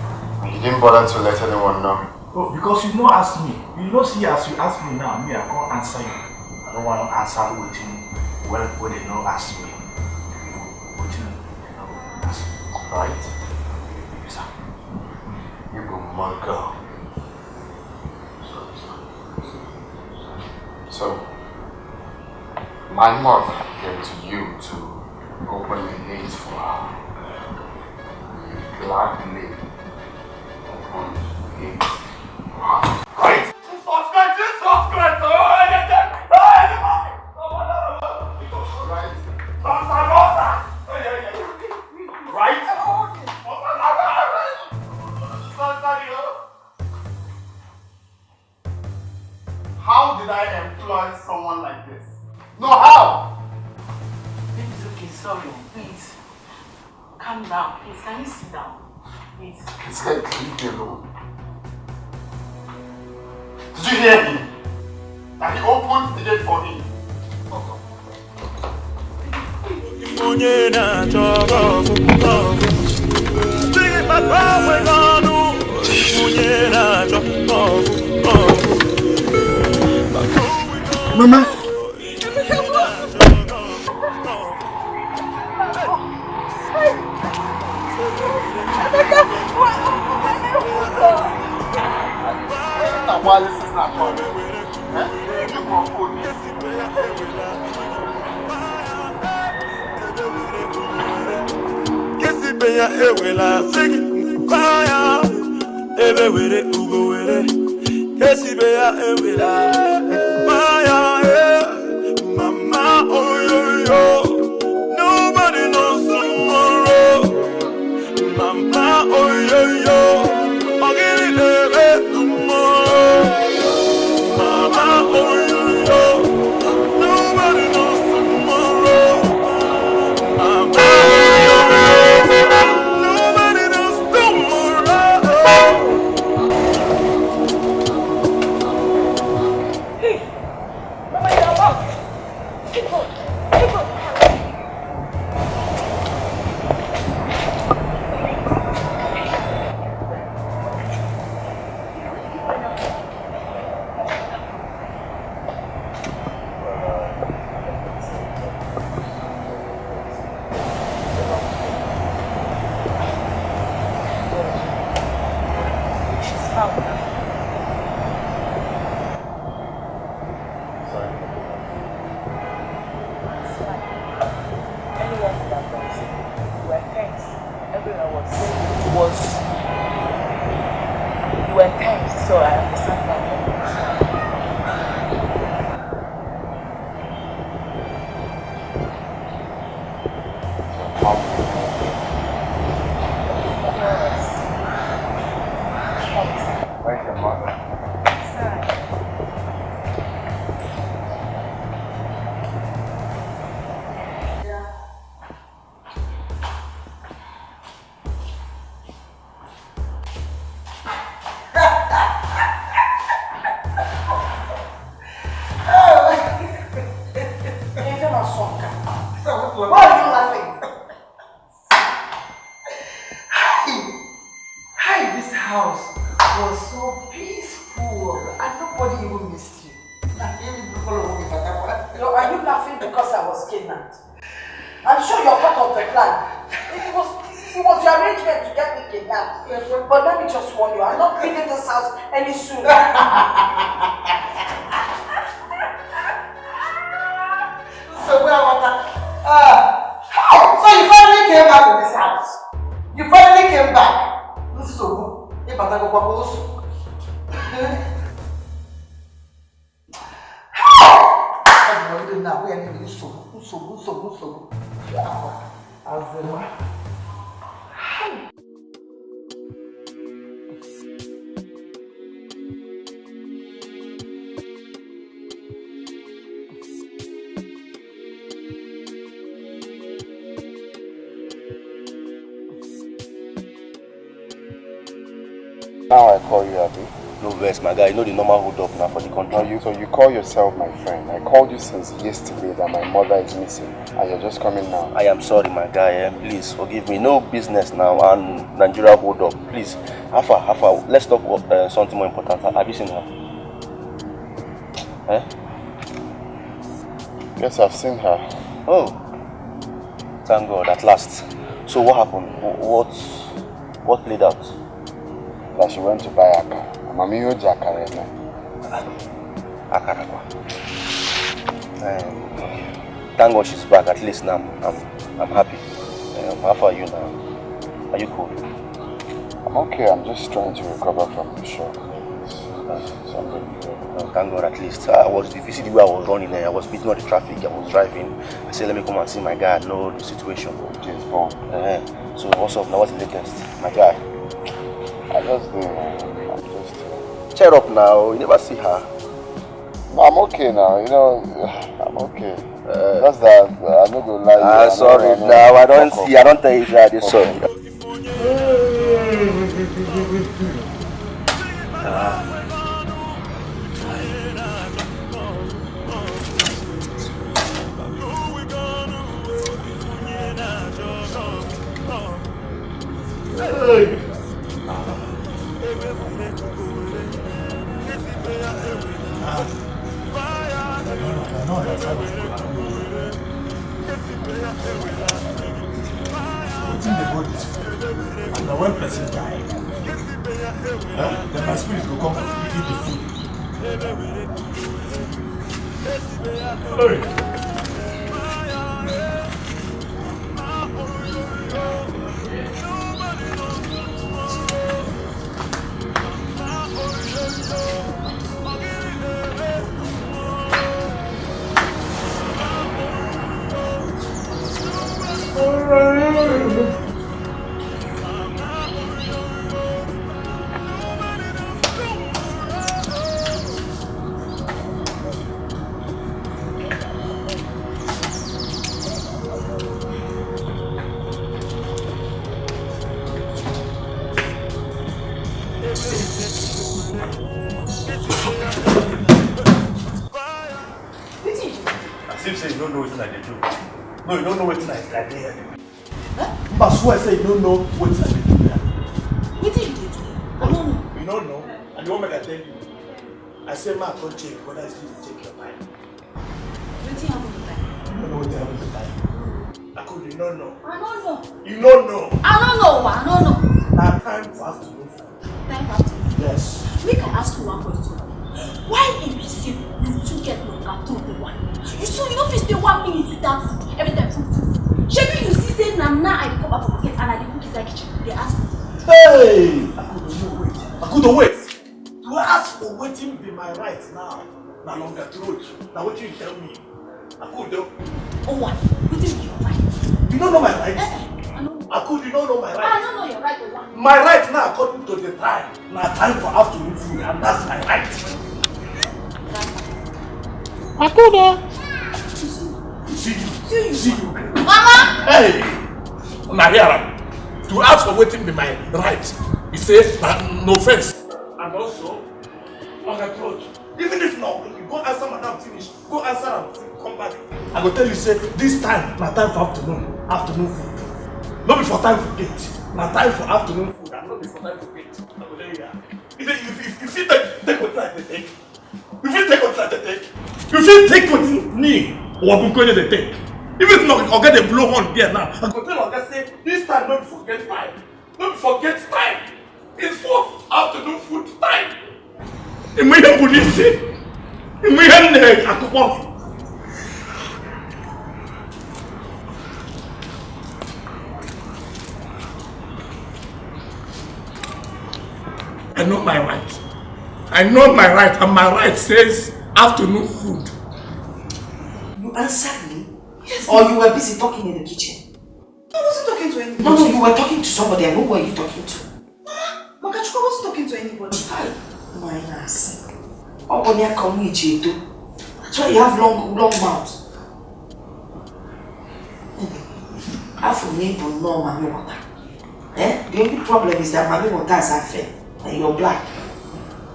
Speaker 5: You didn't bother to let anyone know?
Speaker 14: Oh, because you don't ask me. You don't see as you ask me now, me I can't answer you. I don't want to answer with you when they don't ask me. What you know, ask me.
Speaker 5: Right?
Speaker 14: Yes, sir.
Speaker 5: You go my girl. So, my mother came to you to open the gate for her. You gladly opened the gate for her. Right? Subscribe! How did I employ someone like this? No, how?
Speaker 6: It's okay, sorry, please. Calm down, please. Can you sit down? Please.
Speaker 5: He said, leave me alone. Did you hear him? That he opened the gate for him.
Speaker 3: Mama.
Speaker 5: Why this is not coming? You won't put me.
Speaker 9: Kesibeya ewela sigi kwaya ebe were ugo were Kesibeya ewela kwaya mama oyoyo nobody knows tomorrow mama oyoyo ogiri ebe tomorrow mama oyoyo nobody knows tomorrow mama
Speaker 15: Now I call you Abi.
Speaker 7: No vex, my guy. You know the normal hold up now for the country.
Speaker 15: So you call yourself my friend. I called you since yesterday that my mother is missing, and you're just coming now.
Speaker 7: I am sorry, my guy. Please forgive me. No business now and Nigeria hold up. Please, Hafa. Let's talk about something more important. Have you seen her? Eh?
Speaker 15: Yes, I've seen her.
Speaker 7: Oh, thank God, at last. So what happened? What played out?
Speaker 15: That she went to buy Akara. Mami Oja Akara.
Speaker 7: Akara. Thank God she's back. At least now I'm happy. How far are you now? Are you cool?
Speaker 15: I'm okay. I'm just trying to recover from the shock.
Speaker 7: Thank God, at least. If you see the way I was running there, I was beating on the traffic, I was driving. I said, let me come and see my guy. I know the situation.
Speaker 15: James Bond.
Speaker 7: So what's up now? What's the latest? My guy.
Speaker 15: I'm just
Speaker 7: cheer up now. You never see her.
Speaker 15: No, I'm okay now. You know, I'm okay. Just that I'm not gonna lie.
Speaker 7: Sorry. Now I don't see. I don't tell you that. Sorry.
Speaker 14: And when person die, then my spirit will come to eat the food. No, you don't know what tonight is like there. But I say you don't know what's like there.
Speaker 10: What did you do? I don't know.
Speaker 14: You don't know? And you want me to tell you? I say, ma, don't check whether it's going to take your time.
Speaker 10: What happened to time?
Speaker 14: You don't know what happened to time. I could, you don't know.
Speaker 10: I don't know.
Speaker 14: You don't know.
Speaker 10: I don't know.
Speaker 14: Now time for afternoon food.
Speaker 10: Time for afternoon?
Speaker 14: Yes.
Speaker 10: Make I ask you one question. Why in receive you two get longer to the one? You saw you don't face the 1 minute without food. Every time food. Maybe you see say now I come back from market and I cook inside kitchen. They ask me.
Speaker 14: Hey! I couldn't wait. To ask for waiting be my right now. Now longer truth. Now what you tell me? I couldn't.
Speaker 10: Oh what? What is your right?
Speaker 14: You don't know my right?
Speaker 10: I know.
Speaker 14: I could, you don't know my right.
Speaker 10: I don't know your right or what?
Speaker 14: My right now according to the time. Now time for afternoon food and that's my right. I could. See you.
Speaker 10: Mama!
Speaker 14: Hey! Now here, to ask for waiting be my right. He says, no offense. And also, on the throat. Even if not, you go answer madam finish. Go answer and come back. I go tell you, say, this time, na time for afternoon food. Not before time for gate. Na time for afternoon food and not before time for gate. I go tell you that. If you take what I take, if you take what I take, if you take what me, or I'm going to take. If it's not, I'll get a blow on there now. I go tell Oga say, this time don't forget time. Don't forget time. It's for afternoon food time. Imwe police. Imwe akoko. I know my right. I know my right, and my right says afternoon food.
Speaker 8: You answered me? Yes. Or you were busy talking in the kitchen?
Speaker 11: I wasn't talking to anybody.
Speaker 8: No, you were talking to somebody. I know who you were talking to.
Speaker 11: Makachuka wasn't talking to anybody.
Speaker 8: My ass. That's why you have long mouth. Half of me will know mommy water. The only problem is that mommy water is unfair.
Speaker 10: and you're black.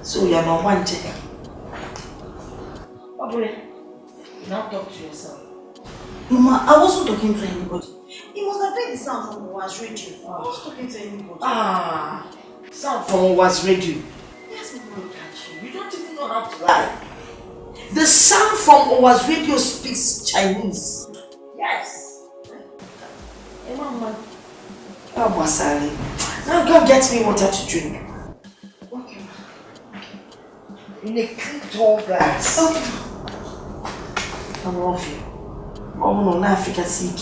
Speaker 10: So you're not one check. Ebere, now talk to yourself.
Speaker 11: Mama, I wasn't talking to anybody. It must have been the sound from Owa's radio. I was talking to anybody.
Speaker 10: Sound from Owa's radio.
Speaker 11: Yes, Mama.
Speaker 10: Look at you. You don't even know how to lie. The sound from Owa's radio speaks Chinese. Yes. Hey, Mama. Now go get me water to drink.
Speaker 11: Okay.
Speaker 10: In a clean tall glass.
Speaker 11: Okay.
Speaker 10: I love you. Mama no na Africa sick.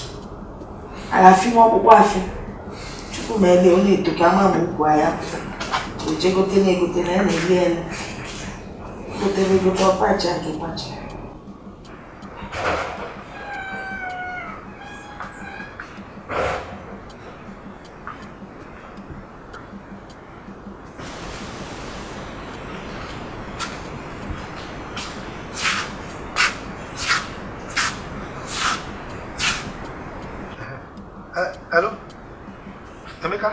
Speaker 10: I feel more wife. Chuku mele only to kama mu kwa ya. Oje go tene na ile. Go tene go to pacha ke pacha.
Speaker 4: Hello? Emeka?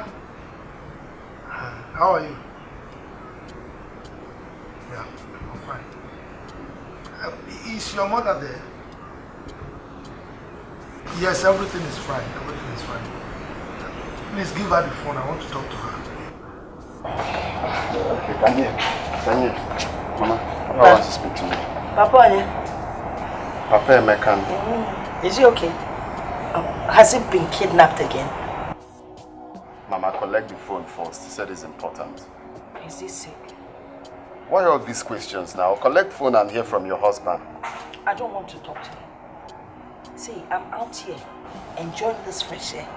Speaker 4: How are you? Yeah, I'm fine. Is your mother there? Yes, everything is fine. Everything is fine. Please give her the phone. I want to talk to her.
Speaker 15: Okay, can you? Mama, Papa wants to speak to me. Papa Emeka.
Speaker 1: Is he okay? Has he been kidnapped again?
Speaker 15: Mama, collect the phone first. He said it's important.
Speaker 1: Is he sick?
Speaker 15: Why all these questions now? Collect phone and hear from your husband.
Speaker 1: I don't want to talk to him. See, I'm out here enjoying this fresh air.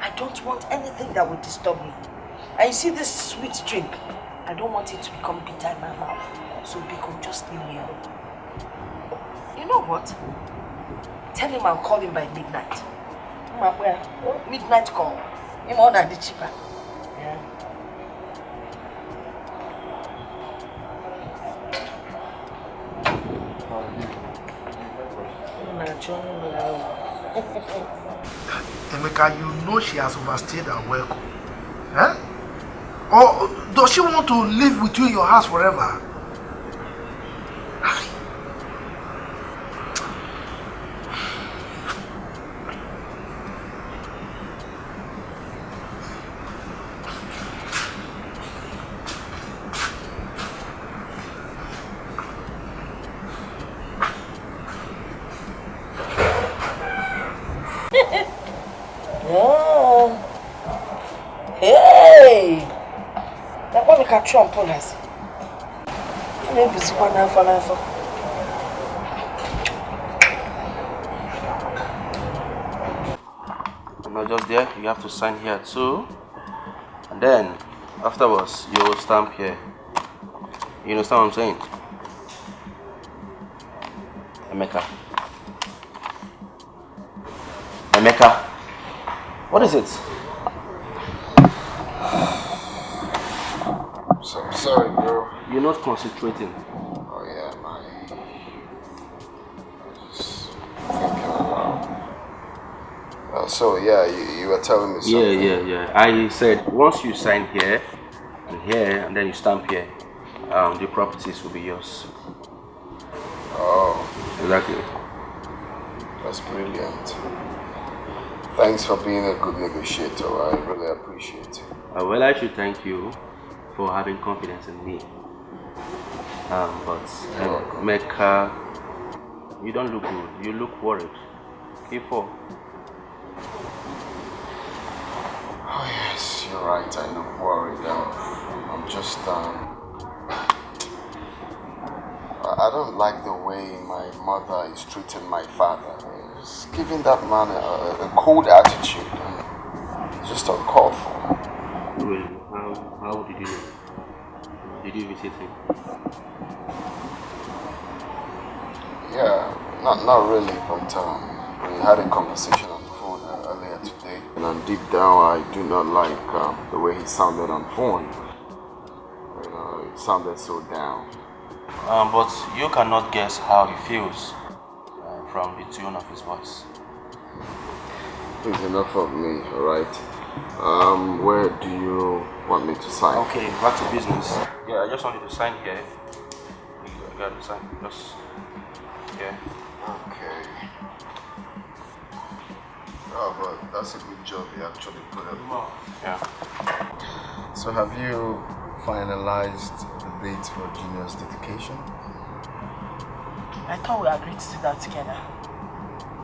Speaker 1: I don't want anything that will disturb me. And you see this sweet drink? I don't want it to become bitter in my mouth. So Biko, just leave me alone. You know what? Tell him I'll call him by midnight. Midnight call. Him on the cheaper. Yeah.
Speaker 4: Emeka, you know she has overstayed her welcome. Huh? Or does she want to live with you in your house forever?
Speaker 1: Oh. Hey! That one can trump on us. Maybe it's one for.
Speaker 7: Not just there, you have to sign here too. And then, afterwards, you will stamp here. You understand what I'm saying? Emeka, what is it?
Speaker 15: So, I'm sorry, bro.
Speaker 7: You're not concentrating.
Speaker 15: Oh, yeah, man. Just thinking aloud. So, yeah, you were telling me something.
Speaker 7: Yeah. I said once you sign here, and then you stamp here, the properties will be yours.
Speaker 15: Oh.
Speaker 7: Exactly.
Speaker 15: That's brilliant. Thanks for being a good negotiator. I really appreciate it.
Speaker 7: Well, I should thank you for having confidence in me. But Mecca, you don't look good. You look worried. K4.
Speaker 15: Oh yes, you're right. I look worried. I'm just I don't like the way my mother is treating my father. Just giving that man a cold attitude. It's just uncalled for.
Speaker 7: Really? How did you know? Did you visit him?
Speaker 15: Yeah, not really, but we had a conversation on the phone earlier today. And deep down, I do not like the way he sounded on the phone. You know, it sounded so down.
Speaker 7: But you cannot guess how he feels from the tone of his voice.
Speaker 15: It's enough of me, alright? Where do you want me to sign?
Speaker 7: Okay, back to business. Yeah, I just want you to sign here. You got to sign. Just here.
Speaker 15: Okay. Oh, but that's a good job you actually put in.
Speaker 7: Yeah.
Speaker 15: So have you finalized the date for Junior's dedication?
Speaker 8: I thought we agreed to do that together.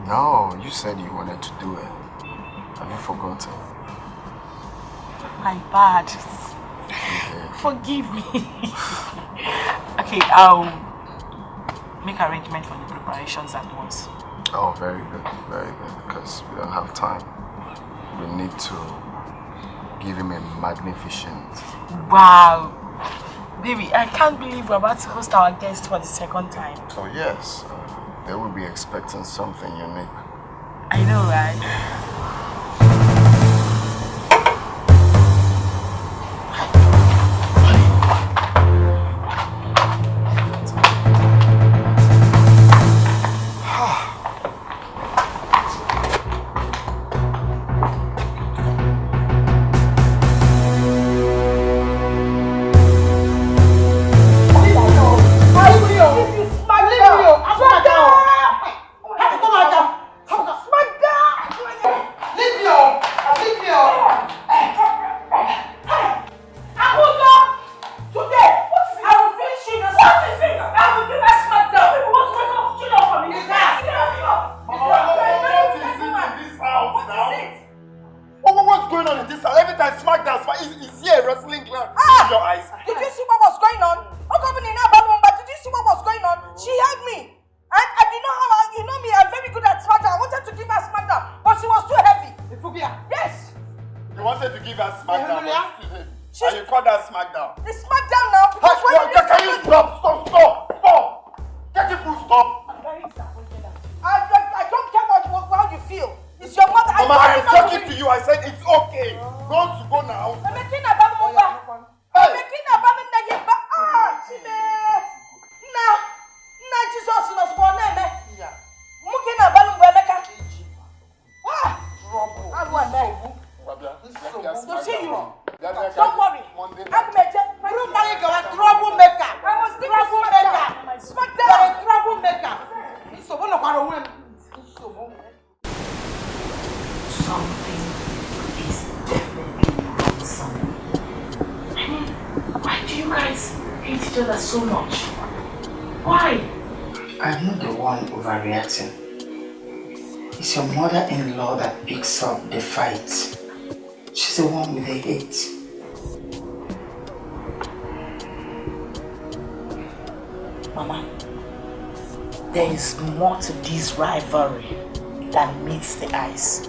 Speaker 15: No, you said you wanted to do it. Have you forgotten?
Speaker 8: My bad.
Speaker 15: Okay.
Speaker 8: Forgive me. Okay, I'll make arrangements for the preparations at once.
Speaker 15: Oh, very good, because we don't have time. We need to give him a magnificent...
Speaker 8: Wow! Baby, I can't believe we're about to host our guest for the second time.
Speaker 15: Oh yes, they will be expecting something unique.
Speaker 8: I know, right? It's your mother-in-law that picks up the fight. She's the one with the hate. Mama, there is more to this rivalry than meets the eyes.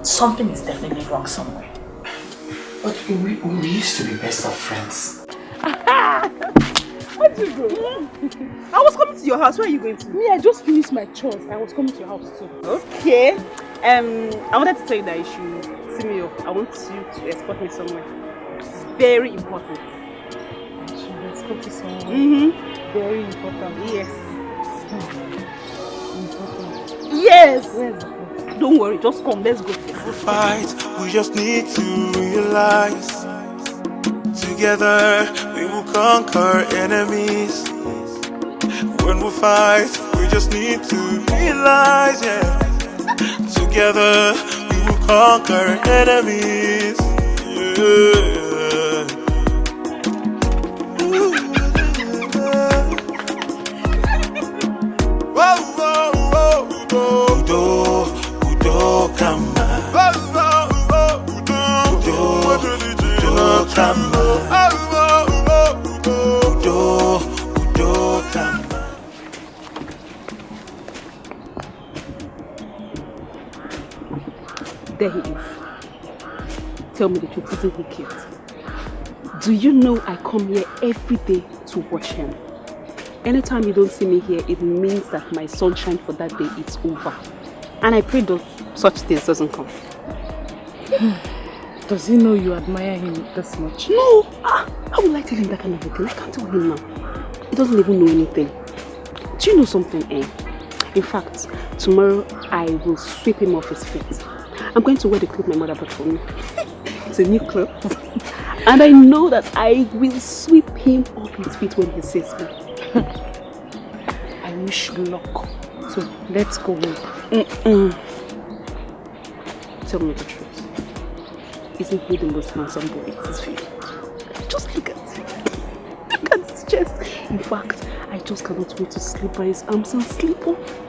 Speaker 8: Something is definitely wrong somewhere. But we used to be best of friends.
Speaker 2: Where'd you go? I was coming to your house. Where are you going to? Me, I just finished my chores. I was coming to your house too. Okay. I wanted to tell you that you should see me up. I want you to escort me somewhere. Very important.
Speaker 11: I should escort you somewhere. Very important.
Speaker 2: Yes.
Speaker 11: Important.
Speaker 2: Yes.
Speaker 11: Where's the place?
Speaker 2: Don't worry. Just come. Let's go.
Speaker 9: Fight. We just need to realize. Together we will conquer enemies. When we fight, we just need to realize, yeah. Together we will conquer enemies. Yeah. Whoa, whoa, whoa, Udo, Udo, Kama. Udo, Kama.
Speaker 2: There he is. Tell me the truth, isn't he cute? Do you know I come here every day to watch him? Anytime you don't see me here, it means that my sunshine for that day is over. And I pray that such things doesn't come.
Speaker 11: Does he know you admire him this much?
Speaker 2: No! How will I tell him that kind of a thing? I can't tell him now. He doesn't even know anything. Do you know something, eh? In fact, tomorrow I will sweep him off his feet. I'm going to wear the clothes my mother bought for me. bought a new club. And I know that I will sweep him off his feet when he sees me. I wish you luck. So let's go in. Tell me the truth. Isn't he the most handsome boy in this field? Just look at him. Look at his chest. In fact, I just cannot wait to sleep by his arms and sleep off.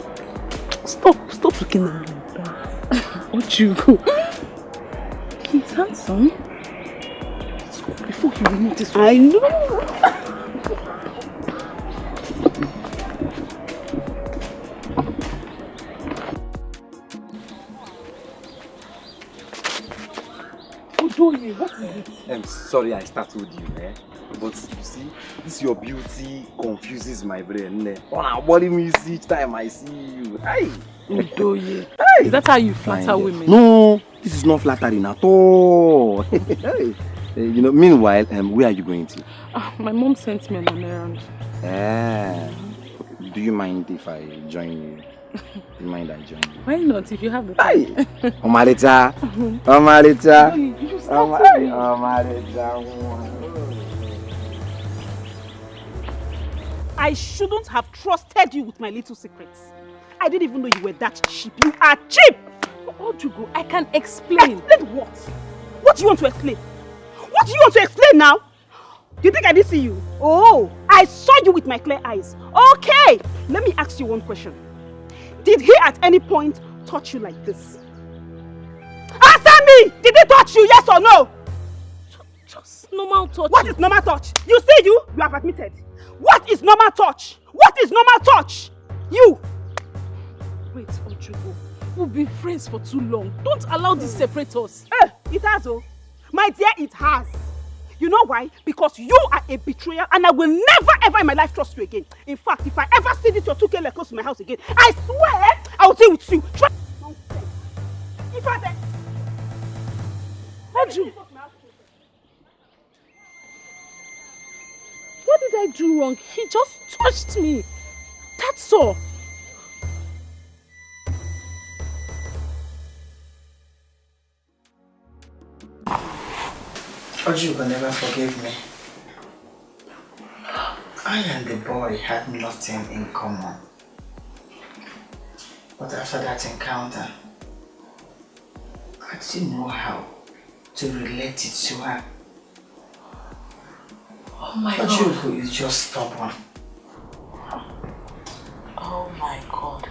Speaker 2: Stop looking at me like that. What you go? He's handsome. Before he will notice. I know. What is it?
Speaker 17: I'm sorry I startled you, but you see, this your beauty confuses my brain. On body me each time I see you. Hey!
Speaker 2: Udoye. Is that how you flatter women?
Speaker 17: No, this is not flattering at all. Hey. Meanwhile, where are you going to?
Speaker 2: My mom sent me on an errand.
Speaker 17: Do you mind if I join you? Do you mind I join you?
Speaker 2: Why not, if you have the time?
Speaker 17: Omalita.
Speaker 2: I shouldn't have trusted you with my little secrets. I didn't even know you were that cheap. You are cheap! Ojugo, I can explain. Explain what? What do you want to explain? What do you want to explain now? Do you think I didn't see you? Oh, I saw you with my clear eyes. Okay, let me ask you one question. Did he at any point touch you like this? Answer me! Did he touch you, yes or no? Just normal touch. What is normal touch? You see you have admitted. What is normal touch? What is normal touch? You! Wait, Ojugo. We've been friends for too long. Don't allow this separate us. It has, oh. My dear, it has. You know why? Because you are a betrayer and I will never ever in my life trust you again. In fact, if I ever see this your 2K close to my house again, I swear I will deal with you. Try. If I then. What did I do wrong? He just touched me. That's all.
Speaker 8: Oju will never forgive me. I and the boy had nothing in common. But after that encounter, I didn't know how to relate it to her.
Speaker 6: Oh my God.
Speaker 8: Oju is just stubborn.
Speaker 6: Oh my God.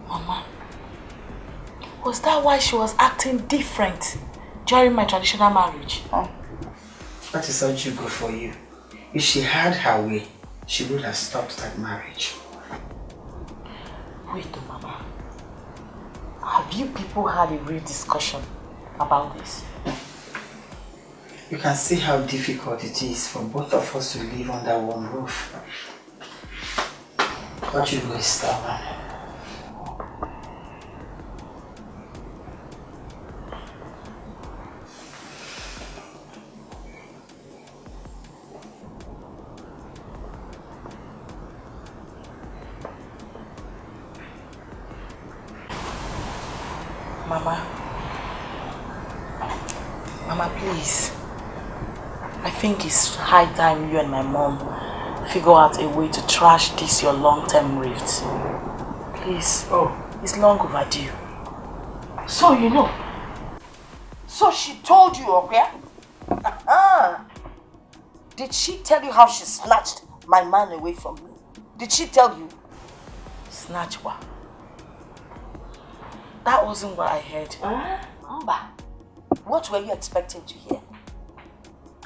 Speaker 6: Mama, was that why she was acting different during my traditional marriage?
Speaker 8: Oh, that is Ojugo for you. If she had her way, she would have stopped that marriage.
Speaker 6: Wait, Mama. Have you people had a real discussion about this?
Speaker 8: You can see how difficult it is for both of us to live under one roof. Ojugo is stubborn.
Speaker 6: Mama, please. I think it's high time you and my mom figure out a way to trash this your long-term rift. Please. Oh, it's long overdue.
Speaker 1: So you know. So she told you, okay? Did she tell you how she snatched my man away from me? Did she tell you?
Speaker 6: Snatch what? That wasn't what I heard.
Speaker 1: What were you expecting to hear?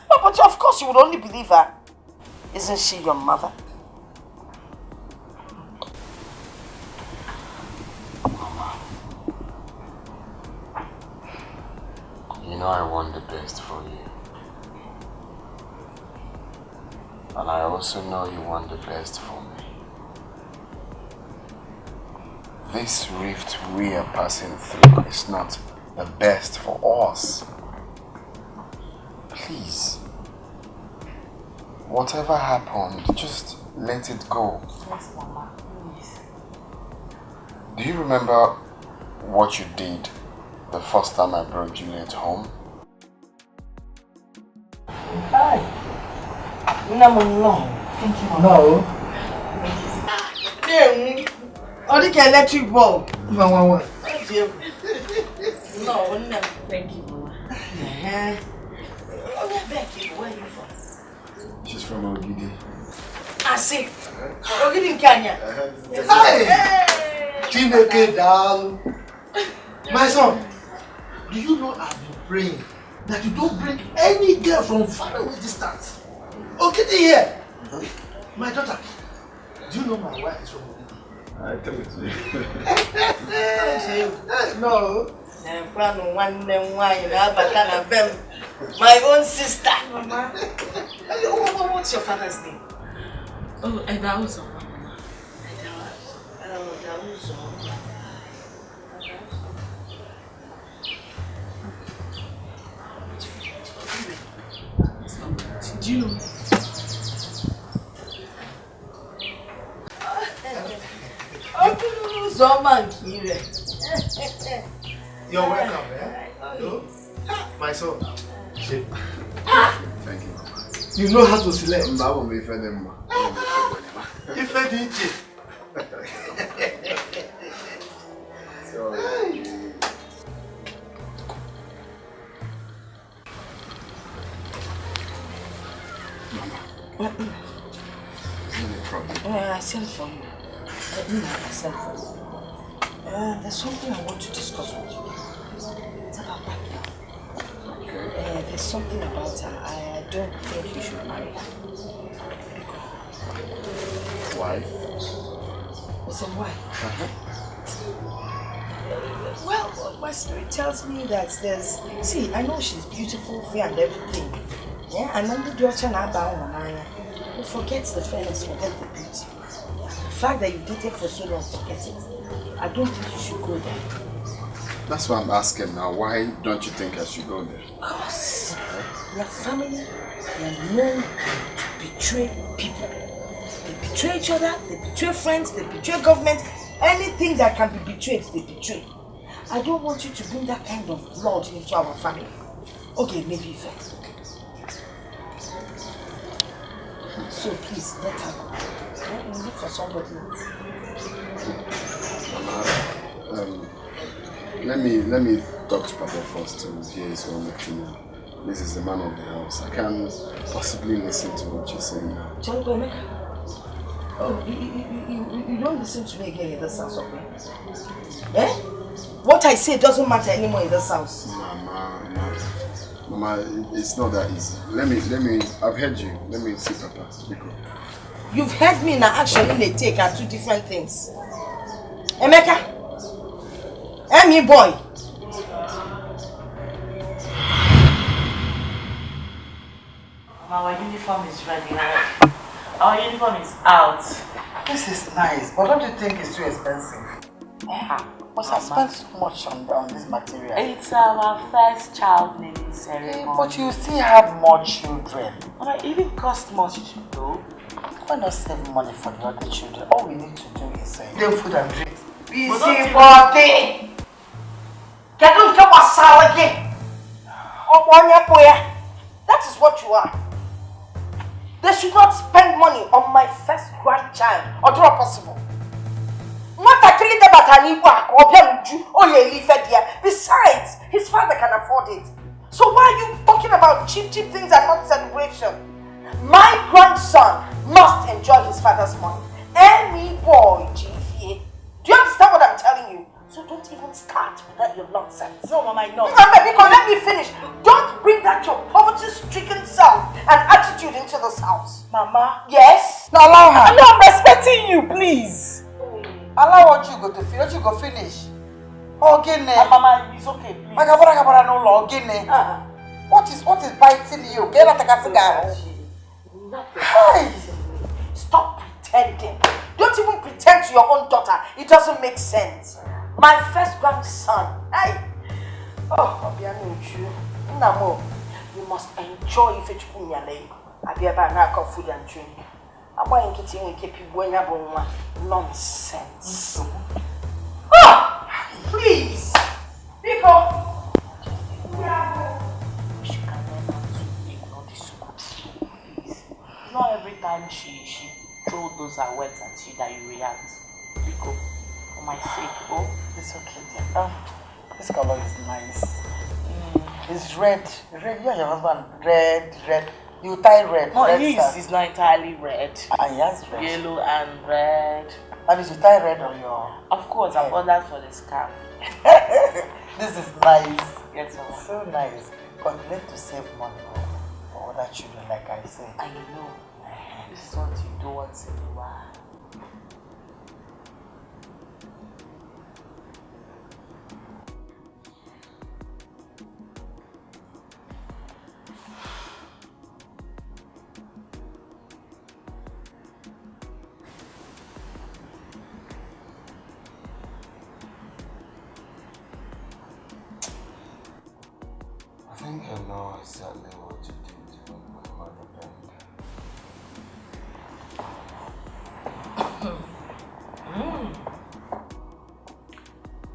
Speaker 1: No, but of course you would only believe her. Isn't she your mother?
Speaker 15: Mama, you know I want the best for you. And I also know you want the best for me. This rift we are passing through is not the best for us. Please, whatever happened, just let it go.
Speaker 6: Yes, Mama, please.
Speaker 15: Do you remember what you did the first time I brought Juliet home?
Speaker 8: No. Thank you. No.
Speaker 1: Or the electric bulb.
Speaker 8: No.
Speaker 1: No, thank you, Mama. Becky, where are you from?
Speaker 15: She's from Ogidi.
Speaker 1: I see. Ogidi in Kenya.
Speaker 4: Hey! Chineke dal. My son, do you know I've been praying that you don't bring any girl from far away distance? Ogidi here. My daughter, do you know my wife is from Ogidi?
Speaker 15: I tell it to you.
Speaker 4: No.
Speaker 1: My own sister.
Speaker 10: Mama. What's your father's name? Oh, Edauzo. Do you know?
Speaker 4: You're welcome, eh? No? My son.
Speaker 15: Thank you, Mama.
Speaker 4: You know how to select.
Speaker 15: I won't be offended, Mama.
Speaker 4: If I did it.
Speaker 15: Mama. No problem.
Speaker 1: I sent for you. I sent for you. There's something I want to discuss with you. It's about that girl. Okay. There's something about her. I don't think you should marry her.
Speaker 15: Why?
Speaker 1: Listen, why? Well, my spirit tells me that there's... See, I know she's beautiful, fair and everything. Yeah, and then the daughter who forgets the fairness, forget the beauty. The fact that you dated for so long, forget it. I don't think you should go there.
Speaker 15: That's why I'm asking now. Why don't you think I should go there?
Speaker 1: Because your family, they are known to betray people. They betray each other, they betray friends, they betray government. Anything that can be betrayed, they betray. I don't want you to bring that kind of blood into our family. Okay, maybe first. So please, let her go. Look for somebody else.
Speaker 15: Let me talk to Papa first to hear his own opinion. This is the man of the house. I can't possibly listen to what you're saying now.
Speaker 1: Oh, you don't listen to me again in this house, okay? Eh? What I say doesn't matter anymore in this house.
Speaker 15: Mama, it's not that easy. Let me, I've heard you. Let me see Papa.
Speaker 1: You've heard me in an action in a take are two different things. Emeka? Me boy.
Speaker 6: Our uniform is ready. Our uniform is out.
Speaker 8: This is nice, but don't you think it's too expensive? Because I spent so much on this material.
Speaker 6: It's our first child naming ceremony.
Speaker 8: But you still have more children.
Speaker 6: It even costs much though.
Speaker 8: Why not save money for the other children? All we need to do is give food and drink.
Speaker 1: Busy body. Get on top of salad. That is what you are. They should not spend money on my first grandchild, or do possible. Not actually the Bataniwa or besides, his father can afford it. So why are you talking about cheap things and not celebration? My grandson must enjoy his father's money. Any boy, GFA. Do you understand what I'm telling you? So don't even start with that your nonsense. No, Mama, no. Because let me finish. Don't bring that your poverty-stricken self and attitude into this house. Mama. Yes?
Speaker 8: No, allow her.
Speaker 1: No, I'm respecting you, please.
Speaker 8: Allow what you go to finish. What you go finish?
Speaker 6: Mama, it's okay, please.
Speaker 8: What is biting you? Get out of cigar.
Speaker 1: Hey! Stop pretending. Don't even pretend to your own daughter. It doesn't make sense. My first grandson. Hey! Oh, Namo, you must enjoy if it's Punyale. I'll be about now food and drink. I'm going to keep you going up nonsense. Oh! Please! People!
Speaker 6: not every time she throw those her words at you that you react. Because for my sake, oh,
Speaker 8: it's okay, dear. This color is nice. It's red. Red, you and your husband. Red. You tie red.
Speaker 6: No,
Speaker 8: red
Speaker 6: his is not entirely red.
Speaker 8: And yes, red.
Speaker 6: Yellow and red.
Speaker 8: And you tie red on your...
Speaker 6: Of course, I've ordered for the scarf.
Speaker 8: This is nice.
Speaker 6: Yes, mama.
Speaker 8: So nice. But you need to save money for other children, like I said.
Speaker 6: I know. This is what you do once in a while.
Speaker 15: I think I know exactly what to do to make my mother bend.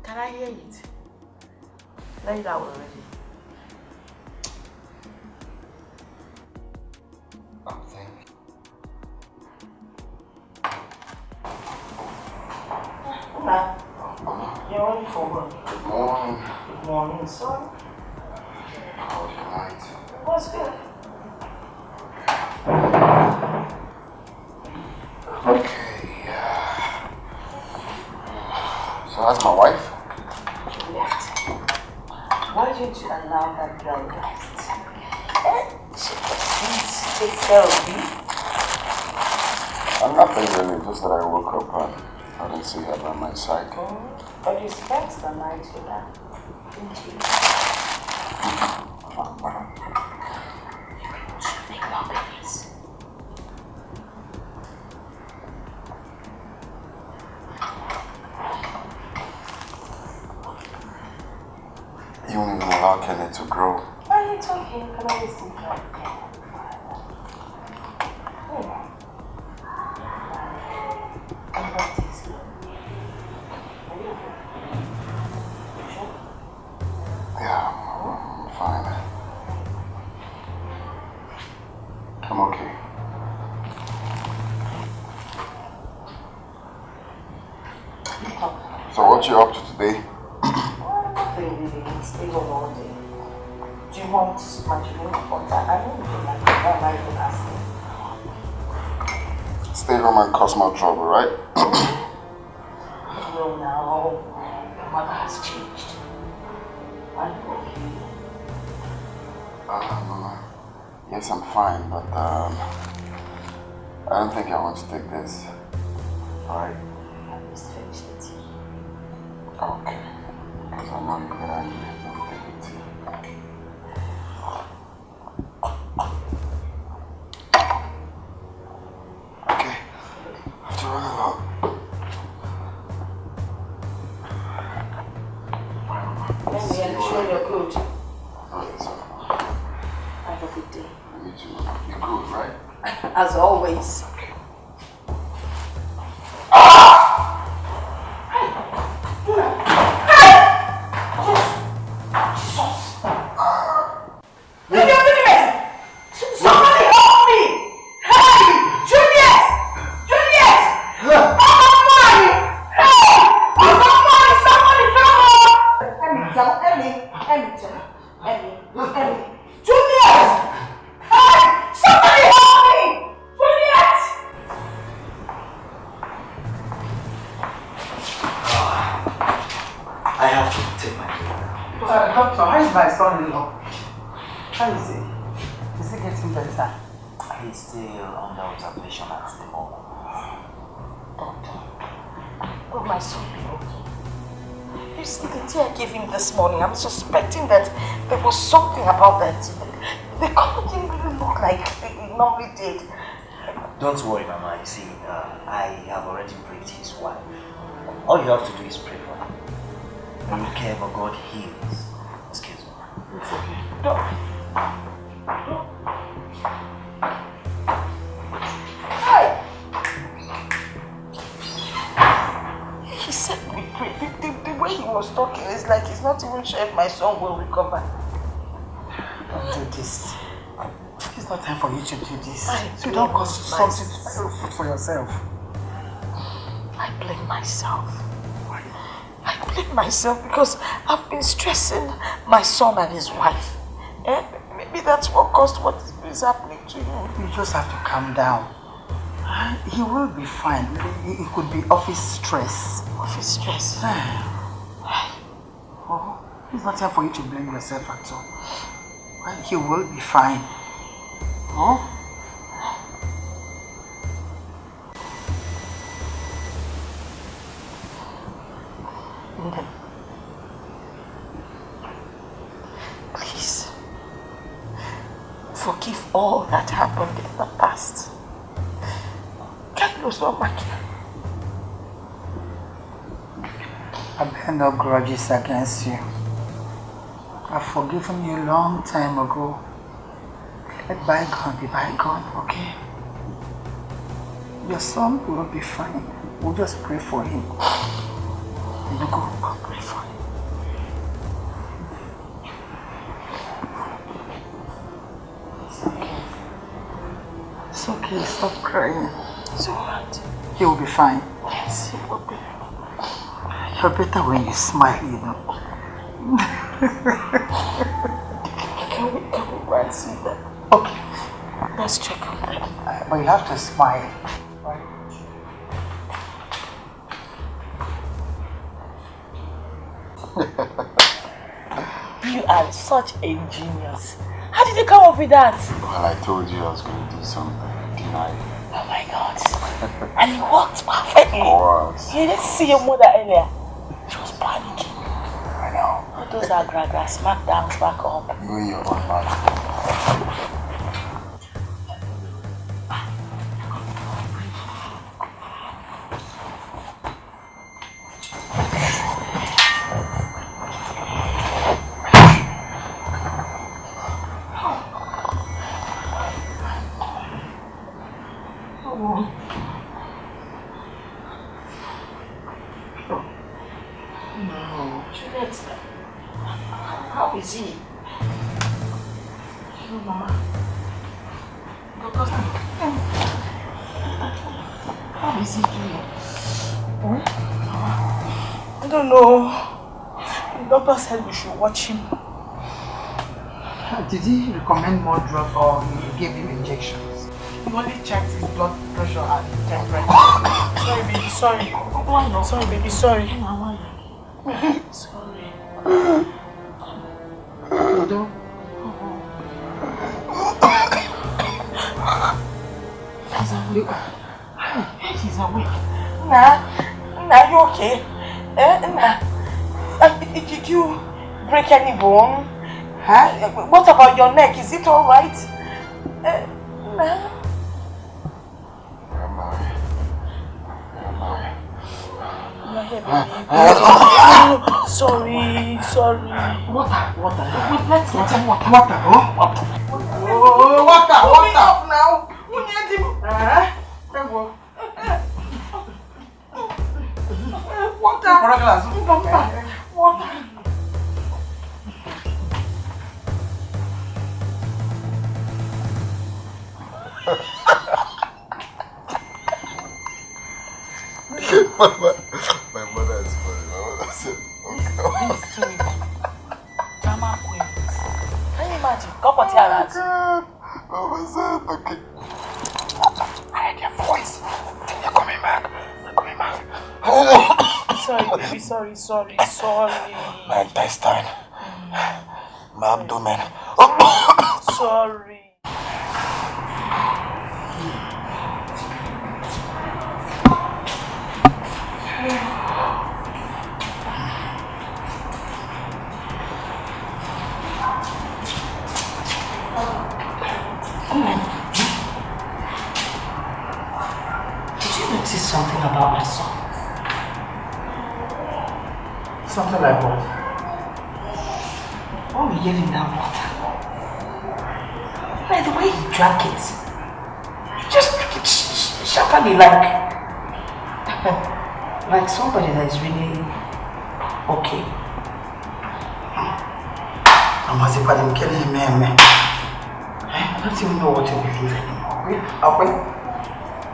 Speaker 6: Can I hear it? Lay that already.
Speaker 15: I'm thinking.
Speaker 6: Hola. You're ready for work.
Speaker 15: Good morning.
Speaker 6: Good morning, son.
Speaker 15: How was your night?
Speaker 6: It was good.
Speaker 15: Okay. So how's my wife?
Speaker 6: She left. Why didn't you allow that girl rest? She didn't take care of you.
Speaker 15: I'm not thinking, just that I woke up and I didn't see her by my side.
Speaker 6: But you spent the night with her, didn't you? Should make more babies.
Speaker 15: You won't even allow Kenny to grow.
Speaker 6: Oh, it's okay. You can always think like that.
Speaker 15: Yeah, I'm fine. I'm okay. So what you up to today?
Speaker 6: Nothing really. Stay home all day. Do you want matrimony water? I know you don't like it. Why am I even asking?
Speaker 15: Stay home and cause more trouble, right?
Speaker 6: No, now. Your mother has changed. Are you okay?
Speaker 15: Yes, I'm fine, but I don't think I want to take this. Alright?
Speaker 6: I just finished the tea.
Speaker 15: Okay. Because I know you're gonna need to take the tea. Okay. I have to run along.
Speaker 6: Let me ensure you're good.
Speaker 15: Oh, yes, sir.
Speaker 6: Have a good day.
Speaker 15: You too. You're good, right?
Speaker 6: As always.
Speaker 12: He's still under observation at the moment.
Speaker 6: Doctor, will my son be okay? You see the tea I gave him this morning, I'm suspecting that there was something about that tea. The color didn't really look like it normally did.
Speaker 12: Don't worry, Mama. You see, I have already briefed his wife. All you have to do is pray for him. And whatever God heals. Excuse me.
Speaker 6: It's okay. Don't. Hey! He said we pray. The way he was talking is like he's not even sure if my son will recover.
Speaker 8: Don't do this. He's It's not time for you to do this. So you don't cause something for yourself.
Speaker 10: I blame myself. I blame myself because I've been stressing my son and his wife. Maybe that's what caused what is happening to him.
Speaker 8: You just have to calm down. He will be fine. It could be office stress.
Speaker 10: Office stress?
Speaker 8: Oh, it's not time for you to blame yourself at all. He will be fine. Oh?
Speaker 10: Please, forgive all that happened in the past. Kalu's not my kid.
Speaker 8: I bear no grudges against you. I've forgiven you a long time ago. Let bygone be bygone, okay? Your son will be fine. We'll just pray for him. You go, I'll pray for him. It's okay, stop crying.
Speaker 10: It's alright.
Speaker 8: He will be fine.
Speaker 10: Yes, he will be.
Speaker 8: You're better when you smile, you know.
Speaker 10: Can we go and see that?
Speaker 8: Okay.
Speaker 10: Let's check on that.
Speaker 8: But you have to smile. Right?
Speaker 10: You are such a genius. How did you come up with that?
Speaker 5: Well, I told you I was going to do something. Deny it.
Speaker 10: Oh my God. And it worked perfectly.
Speaker 5: Of course.
Speaker 10: You didn't see your mother earlier. She was panicking.
Speaker 5: I know.
Speaker 10: All those are gragra smackdowns back up.
Speaker 5: You and your own man.
Speaker 10: How is he? No, Mama. How is he doing? I don't know. The doctor said we should watch him.
Speaker 8: Did he recommend more drugs or he gave him injections? He only checked his blood pressure and temperature.
Speaker 10: Sorry, baby, sorry. Why not? Sorry, baby, sorry. Sorry.
Speaker 8: Edo?
Speaker 10: He's awake. He's awake. Nah, you okay? Did you break any bone? Huh? What about your neck? Is it alright? Nah. Sorry.
Speaker 8: Water.
Speaker 10: Let's get him water.
Speaker 8: Water.
Speaker 10: Water now. We need him. Water.
Speaker 5: My mother is funny. My mother said, okay.
Speaker 10: Drama queens. Can you imagine? Go for tiaras.
Speaker 5: Mama said, okay.
Speaker 8: I heard your voice. They're coming back.
Speaker 10: Sorry, baby. Sorry.
Speaker 8: My intestine. My abdomen.
Speaker 10: Sorry. Did you notice something about my son?
Speaker 8: Something like what?
Speaker 10: When we gave him that water, by the way he drank it, he just took it sharply like somebody that is really okay.
Speaker 8: I'm as if I'm killing him.
Speaker 4: don't even know what you believe anymore. Okay?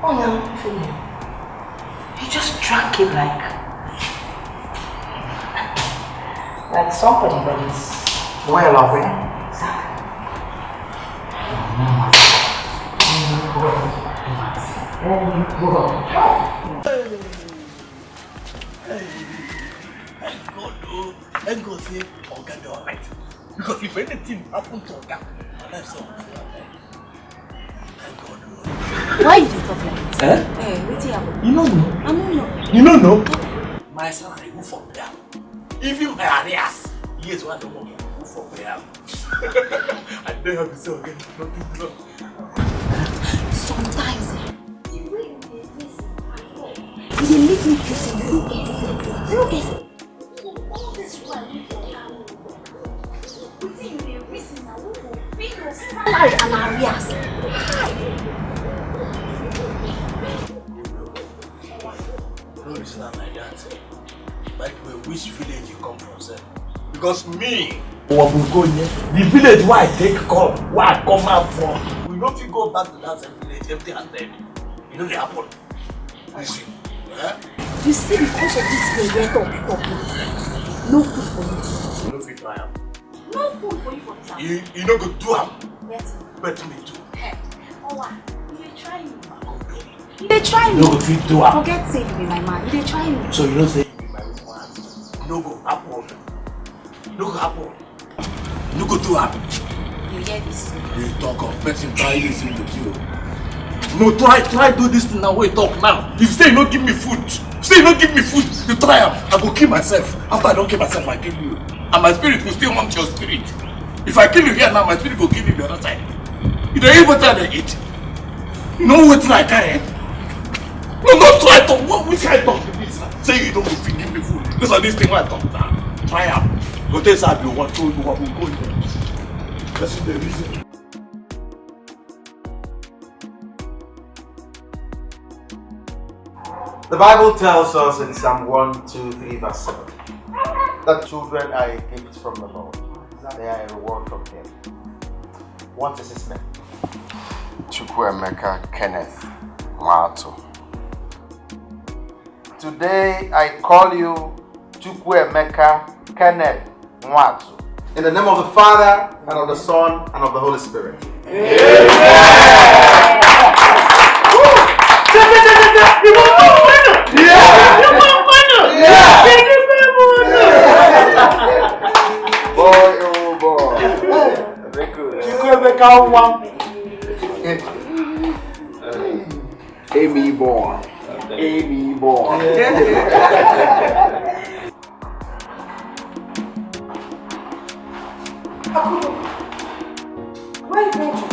Speaker 4: Oh no, you just drank it like somebody that is well aware.
Speaker 14: Let's go say Oga do alright. Because if anything happens to Oga, let's go.
Speaker 11: Why did you talk like this?
Speaker 14: Eh?
Speaker 11: What's happening?
Speaker 14: You don't know.
Speaker 11: I don't know.
Speaker 14: You don't know? My salary move for prayer. Even my arrears. Yes, what I don't want to move for prayer. I don't have to say again.
Speaker 11: Sometimes the way you make me feel so look at it. All this while you putting you a reason now who will pay your salary and arrears.
Speaker 14: No reason like that. By the way, which village you come from, sir? Because me, the village where I take come, where I come out from, we don't fit go back to that same village empty-handed. You know the happen. Listen, eh?
Speaker 11: You see, because of this thing, you're talking. No food for you.
Speaker 14: You don't fit try am.
Speaker 11: No food for you for this house.
Speaker 14: You don't go do am.
Speaker 11: Yes.
Speaker 14: Bet me too.
Speaker 11: Hey, oh what? You try me. They try me.
Speaker 14: You go fit do am.
Speaker 11: Forget saying you be my man. They try me.
Speaker 14: So you don't say you be my man. No go happen. No go happen. No go do am.
Speaker 11: You hear this?
Speaker 14: You talk of person try listen to you. No, try do this thing now. Wait, talk now. If you say you don't give me food, you try am. I go kill myself. After I don't kill myself, I kill you. And my spirit will still hunt your spirit. If I kill you here now, my spirit will kill you the other side. You don't even try to eat. You know what I carry? No, try to. Which kind of talk to this? Say you don't give me food. This is this thing where I talk now. Try am. Go tell Sabi what to do. What will go in there. That's the reason.
Speaker 12: The Bible tells us in Psalm 123 verse 7 that children are a gift from the Lord. They are a reward from Him. What is his name?
Speaker 5: Chukwuemeka Kenneth Nwatu.
Speaker 12: Today I call you Chukwuemeka Kenneth Nwatu. In the name of the Father, and of the Son, and of the Holy Spirit. Amen. Boy, oh boy. Very good. Amy boy. Amy boy.
Speaker 1: Where are you going to?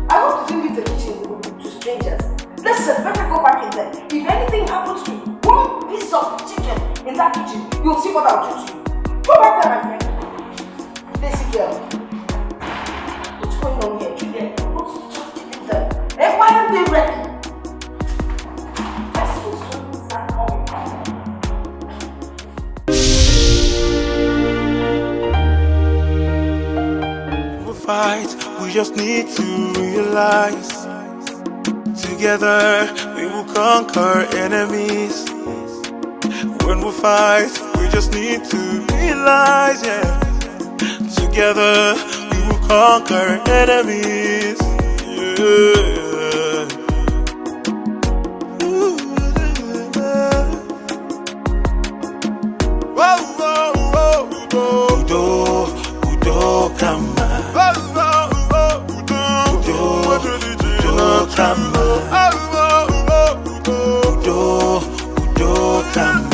Speaker 1: I hope to leave the kitchen to strangers. Listen, better go back in there. If anything happens to one piece of chicken in that kitchen, you'll see what I'll do to you. Go back there, my friend. Lazy girl. What's going on here? Julia, what's just giving them? And why aren't they ready? I suppose something's not coming.
Speaker 9: Fight, we just need to realize together we will conquer enemies. When we fight, we just need to realize, yeah, together we will conquer enemies. Yeah. Whoa, whoa, whoa, Udo, Udo, come on. Udo, come.